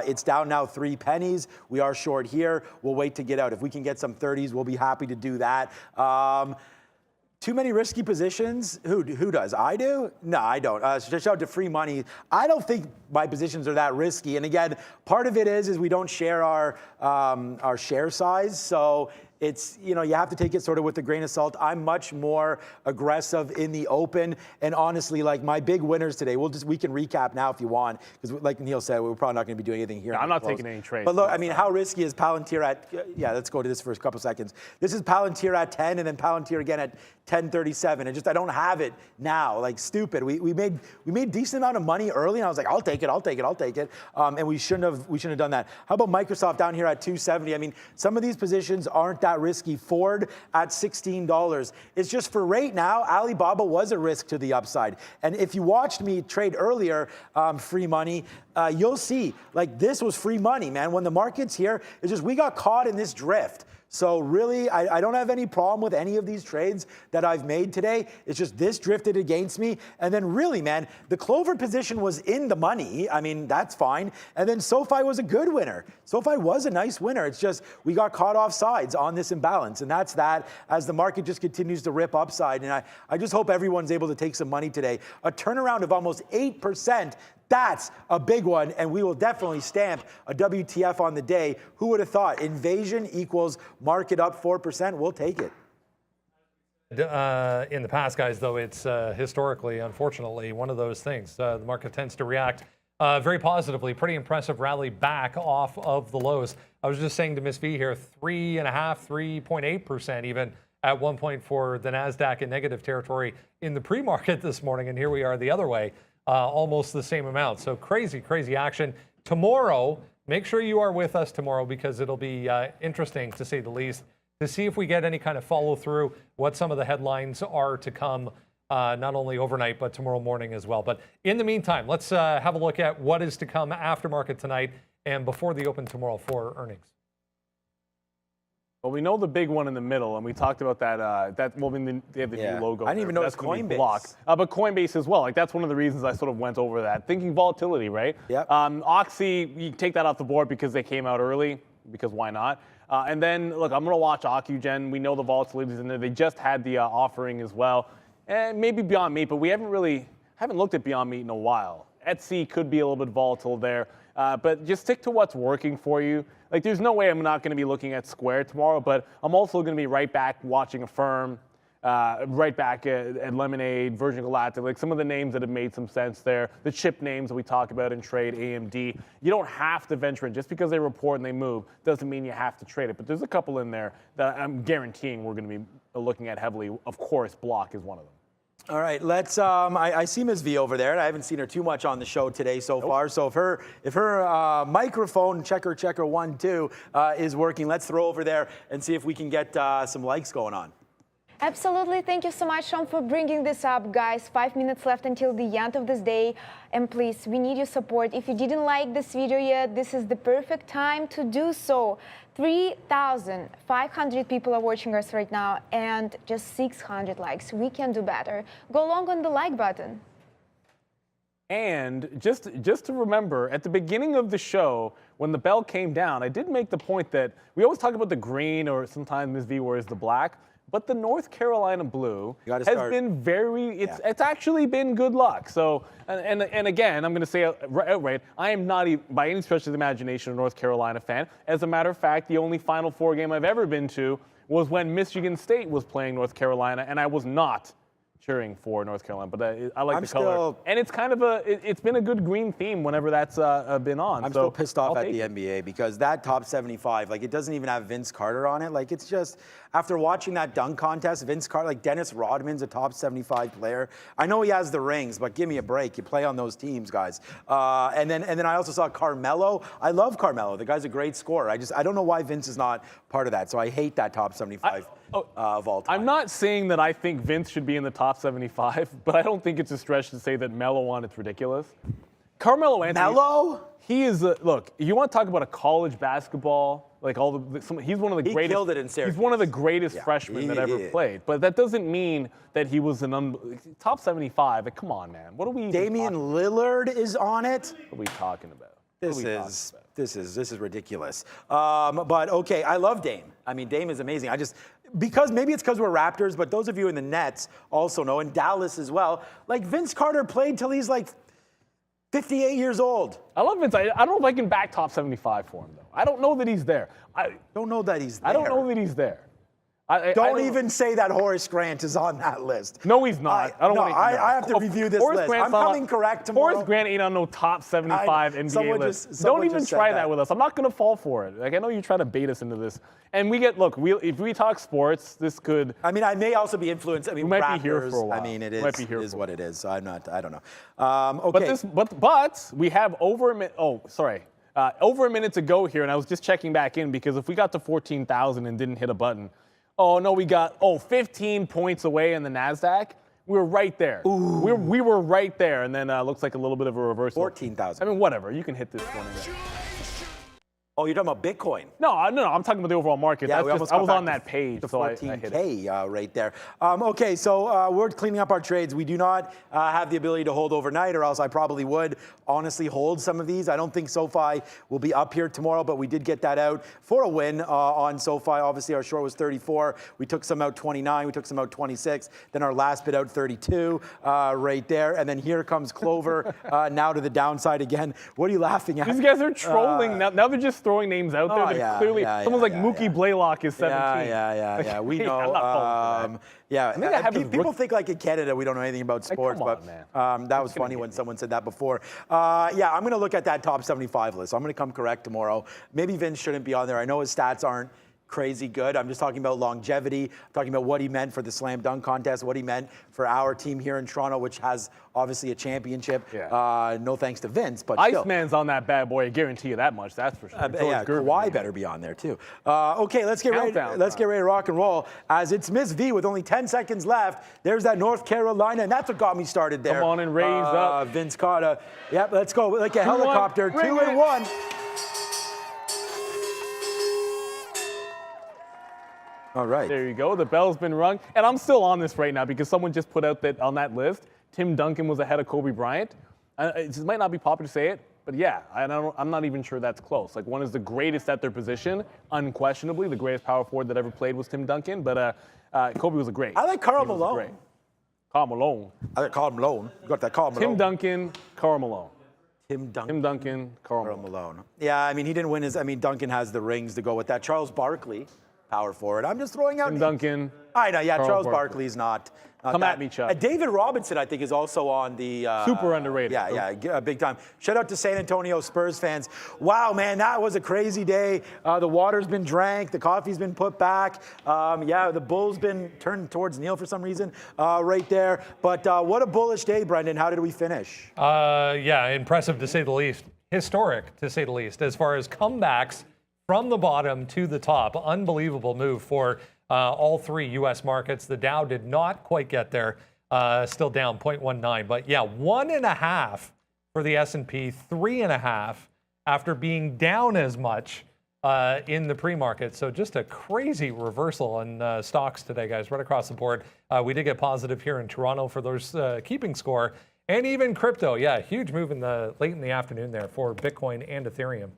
It's down now 3 pennies. We are short here. We'll wait to get out. If we can get some 30s, we'll be happy to do that. Too many risky positions? Who does? I do? No, I don't. Just out to free money. I don't think my positions are that risky. And again, part of it is we don't share our share size. So it's, you have to take it sort of with a grain of salt. I'm much more aggressive in the open. And honestly, like my big winners today, we can recap now if you want, because like Neil said, we're probably not going to be doing anything here. Yeah, I'm not taking any trades. But look, I mean, how risky is Palantir at, let's go to this for a couple seconds. This is Palantir at 10 and then Palantir again at 10.37. I don't have it now, like stupid. We made decent amount of money early and I was like, I'll take it. And we shouldn't have done that. How about Microsoft down here at 270? I mean, some of these positions aren't that risky. Ford at $16. It's just for right now, Alibaba was a risk to the upside. And if you watched me trade earlier, free money, you'll see like this was free money, man. When the market's here, it's just we got caught in this drift. So really, I don't have any problem with any of these trades that I've made today. It's just this drifted against me. And then really, man, the Clover position was in the money. I mean, that's fine. And then SoFi was a good winner. SoFi was a nice winner. It's just we got caught off sides on this imbalance. And that's that as the market just continues to rip upside. And I just hope everyone's able to take some money today. A turnaround of almost 8%. That's a big one, and we will definitely stamp a WTF on the day. Who would have thought? Invasion equals market up 4%. We'll take it. In the past, guys, though, it's historically, unfortunately, one of those things. The market tends to react very positively. Pretty impressive rally back off of the lows. I was just saying to Miss V here, 3.8% even at one point for the NASDAQ in negative territory in the pre-market this morning, and here we are the other way. Almost the same amount. So crazy action. Tomorrow, make sure you are with us tomorrow because it'll be interesting, to say the least, to see if we get any kind of follow through, what some of the headlines are to come, not only overnight, but tomorrow morning as well. But in the meantime, let's have a look at what is to come after market tonight and before the open tomorrow for earnings. Well, we know the big one in the middle, and we talked about that. They have the new logo. I didn't even know it's Coinbase. But Coinbase as well. Like that's one of the reasons I sort of went over that. Thinking volatility, right? Yep. Oxy, you take that off the board because they came out early. Because why not? And then look, I'm gonna watch Ocugen. We know the volatility is in there. They just had the offering as well, and maybe Beyond Meat, but we haven't looked at Beyond Meat in a while. Etsy could be a little bit volatile there, but just stick to what's working for you. Like, there's no way I'm not going to be looking at Square tomorrow, but I'm also going to be right back watching Affirm, right back at Lemonade, Virgin Galactic, like some of the names that have made some sense there. The chip names that we talk about in trade, AMD. You don't have to venture in. Just because they report and they move doesn't mean you have to trade it. But there's a couple in there that I'm guaranteeing we're going to be looking at heavily. Of course, Block is one of them. All right, let's. I see Ms. V over there, and I haven't seen her too much on the show today so far. So if her microphone checker 1 2 is working, let's throw over there and see if we can get some likes going on. Absolutely. Thank you so much, Sean, for bringing this up, guys. 5 minutes left until the end of this day. And please, we need your support. If you didn't like this video yet, this is the perfect time to do so. 3,500 people are watching us right now and just 600 likes. We can do better. Go long on the like button. And just to remember, at the beginning of the show, when the bell came down, I did make the point that we always talk about the green, or sometimes Ms. V wears the black. But the North Carolina blue has been it's actually been good luck. So, and again, I'm going to say outright, I am not even, by any stretch of the imagination, a North Carolina fan. As a matter of fact, the only Final Four game I've ever been to was when Michigan State was playing North Carolina, and I was not cheering for North Carolina, but I like I'm the color. still- And it's kind of it's been a good green theme whenever that's been on. I'm so still pissed off I'll at take the it. NBA because that top 75, like it doesn't even have Vince Carter on it. Like it's just, after watching that dunk contest, Vince Carter, like Dennis Rodman's a top 75 player. I know he has the rings, but give me a break. You play on those teams, guys. And then I also saw Carmelo. I love Carmelo. The guy's a great scorer. I don't know why Vince is not part of that. So I hate that top 75 of all time. I'm not saying that I think Vince should be in the top 75, but I don't think it's a stretch to say that Melo on it's ridiculous. Carmelo Anthony. Melo? He is look. You want to talk about a college basketball? Like he's one of the He greatest. killed it in Syracuse. He's one of the greatest Yeah, freshmen that ever played. But that doesn't mean that he was top 75. Like, come on, man. What are we? Damian Lillard is on it. What are we talking about? This is ridiculous. But okay, I love Dame. I mean, Dame is amazing. Because maybe it's because we're Raptors, but those of you in the Nets also know, and Dallas as well, like Vince Carter played till he's like 58 years old. I love Vince. I don't know if I can back top 75 for him, though. I don't know that he's there. I don't know that he's there. I don't know that he's there. Don't even say that Horace Grant is on that list. No, he's not. I have to review this list. I'm coming correct tomorrow. Forrest Grant ain't on no top 75 NBA list. Don't even try that with us. I'm not going to fall for it. Like, I know you're trying to bait us into this. And if we talk sports, this could. I mean, I may also be influenced. I mean, we might Raptors, be here for a while. I mean, it is what it is. So I don't know. Okay. But we have over a minute. Oh, sorry. Over a minute to go here, and I was just checking back in because if we got to 14,000 and didn't hit a button, oh no, we got 15 points away in the NASDAQ. We were right there. Ooh. We were right there, and then looks like a little bit of a reversal. 14,000. I mean, whatever. You can hit this one. Oh, you're talking about Bitcoin? No, I'm talking about the overall market. Yeah, I was on that page, the so 14K I hit it. Right there. Okay, so we're cleaning up our trades. We do not have the ability to hold overnight, or else I probably would honestly hold some of these. I don't think SoFi will be up here tomorrow, but we did get that out for a win on SoFi. Obviously, our short was 34. We took some out 29. We took some out 26. Then our last bid out 32 right there. And then here comes Clover now to the downside again. What are you laughing at? These guys are trolling now. Now they're just throwing names out there. They're clearly, someone's like Mookie Blaylock is 17. Yeah. We know. I'm not falling for that. People think like in Canada we don't know anything about sports, come on, but that was funny when someone said that before. I'm going to look at that top 75 list. I'm going to come correct tomorrow. Maybe Vince shouldn't be on there. I know his stats aren't crazy good. I'm just talking about longevity, talking about what he meant for the slam dunk contest, what he meant for our team here in Toronto, which has obviously a championship. Yeah. No thanks to Vince, but Iceman's on that bad boy. I guarantee you that much. That's for sure. Kawhi better be on there too. Okay, let's get ready to rock and roll. As it's Miss V with only 10 seconds left. There's that North Carolina, and that's what got me started there. Come on and raise up. Vince Carter. Yep, let's go like a helicopter. 2-1. All right. There you go. The bell's been rung. And I'm still on this right now because someone just put out that on that list, Tim Duncan was ahead of Kobe Bryant. It might not be popular to say it, but yeah, I'm not even sure that's close. Like, one is the greatest at their position, unquestionably. The greatest power forward that ever played was Tim Duncan, but Kobe was a great. I like Karl Malone. Karl Malone. I like Karl Malone. You got that Karl Malone. Tim Duncan, Karl Malone. Tim Duncan, Karl Malone. Yeah, I mean, he didn't win his. I mean, Duncan has the rings to go with that. Charles Barkley, power forward. I'm just throwing out. Tim Duncan. I know, yeah, Charles Barkley's not. Come at me, Chuck. David Robinson, I think, is also on the. Super underrated. Yeah, big time. Shout out to San Antonio Spurs fans. Wow, man, that was a crazy day. The water's been drank, the coffee's been put back. The bull's been turned towards Neil for some reason right there. But what a bullish day, Brendan. How did we finish? Impressive to say the least. Historic to say the least, as far as comebacks from the bottom to the top. Unbelievable move for all three U.S. markets. The Dow did not quite get there, still down 0.19. But 1.5 for the S&P, 3.5 after being down as much in the pre-market. So just a crazy reversal in stocks today, guys, right across the board. We did get positive here in Toronto for those keeping score. And even crypto, huge move late in the afternoon there for Bitcoin and Ethereum.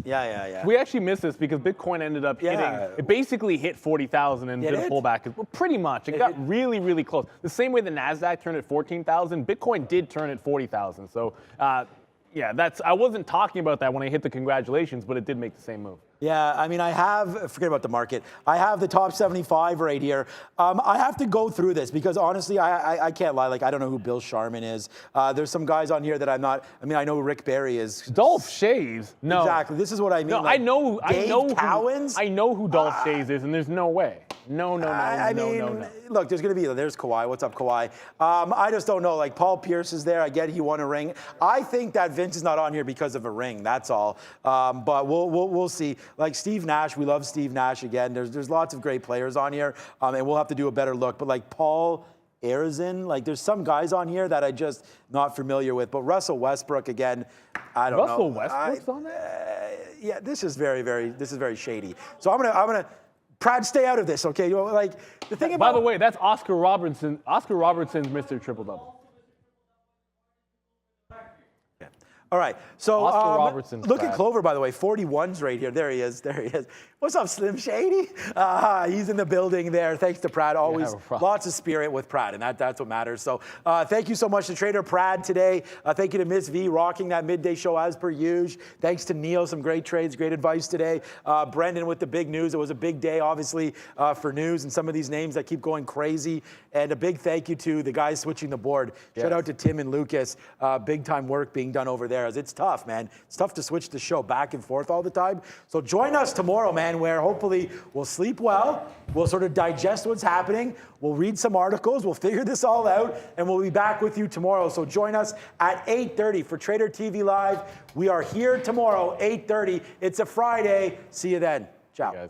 Yeah. We actually missed this because Bitcoin ended up hitting. It basically hit 40,000 and did a pullback. Well, pretty much. It got really, really close. The same way the NASDAQ turned at 14,000, Bitcoin did turn at 40,000. So Yeah, I wasn't talking about that when I hit the congratulations, but it did make the same move. Yeah, I mean, forget about the market. I have the top 75 right here. I have to go through this because honestly, I can't lie. Like, I don't know who Bill Sharman is. There's some guys on here that I know who Rick Barry is. Dolph Shays? No. Exactly. This is what I mean. No, like, I know who Dolph Shays is, and there's no way. No. Look, there's Kawhi. What's up, Kawhi? I just don't know. Like, Paul Pierce is there. I get he won a ring. I think that Vince is not on here because of a ring. That's all. But we'll see. Like Steve Nash, we love Steve Nash again. There's lots of great players on here, and we'll have to do a better look. But like Paul Arizin, like there's some guys on here that I just not familiar with. But Russell Westbrook again, I don't know. Russell Westbrook's on there? Yeah, this is very shady. So I'm gonna. Prad, stay out of this, okay? You know, like the thing about. By the way, that's Oscar Robertson. Oscar Robertson's Mr. Triple Double. All right, so look at Brad. Clover, by the way, 41's right here. There he is. What's up, Slim Shady? He's in the building there. Thanks to Prad. Always lots of spirit with Prad, and that's what matters. So thank you so much to Trader Prad today. Thank you to Miss V rocking that midday show as per usual. Thanks to Neil, some great trades, great advice today. Brendan with the big news. It was a big day, obviously, for news and some of these names that keep going crazy. And a big thank you to the guys switching the board. Yes. Shout out to Tim and Lucas. Big time work being done over there. It's tough, man. It's tough to switch the show back and forth all the time. So join us tomorrow, man, where hopefully we'll sleep well. We'll sort of digest what's happening. We'll read some articles. We'll figure this all out, and we'll be back with you tomorrow. So join us at 8:30 for Trader TV Live. We are here tomorrow, 8:30. It's a Friday. See you then. Ciao. Hey guys.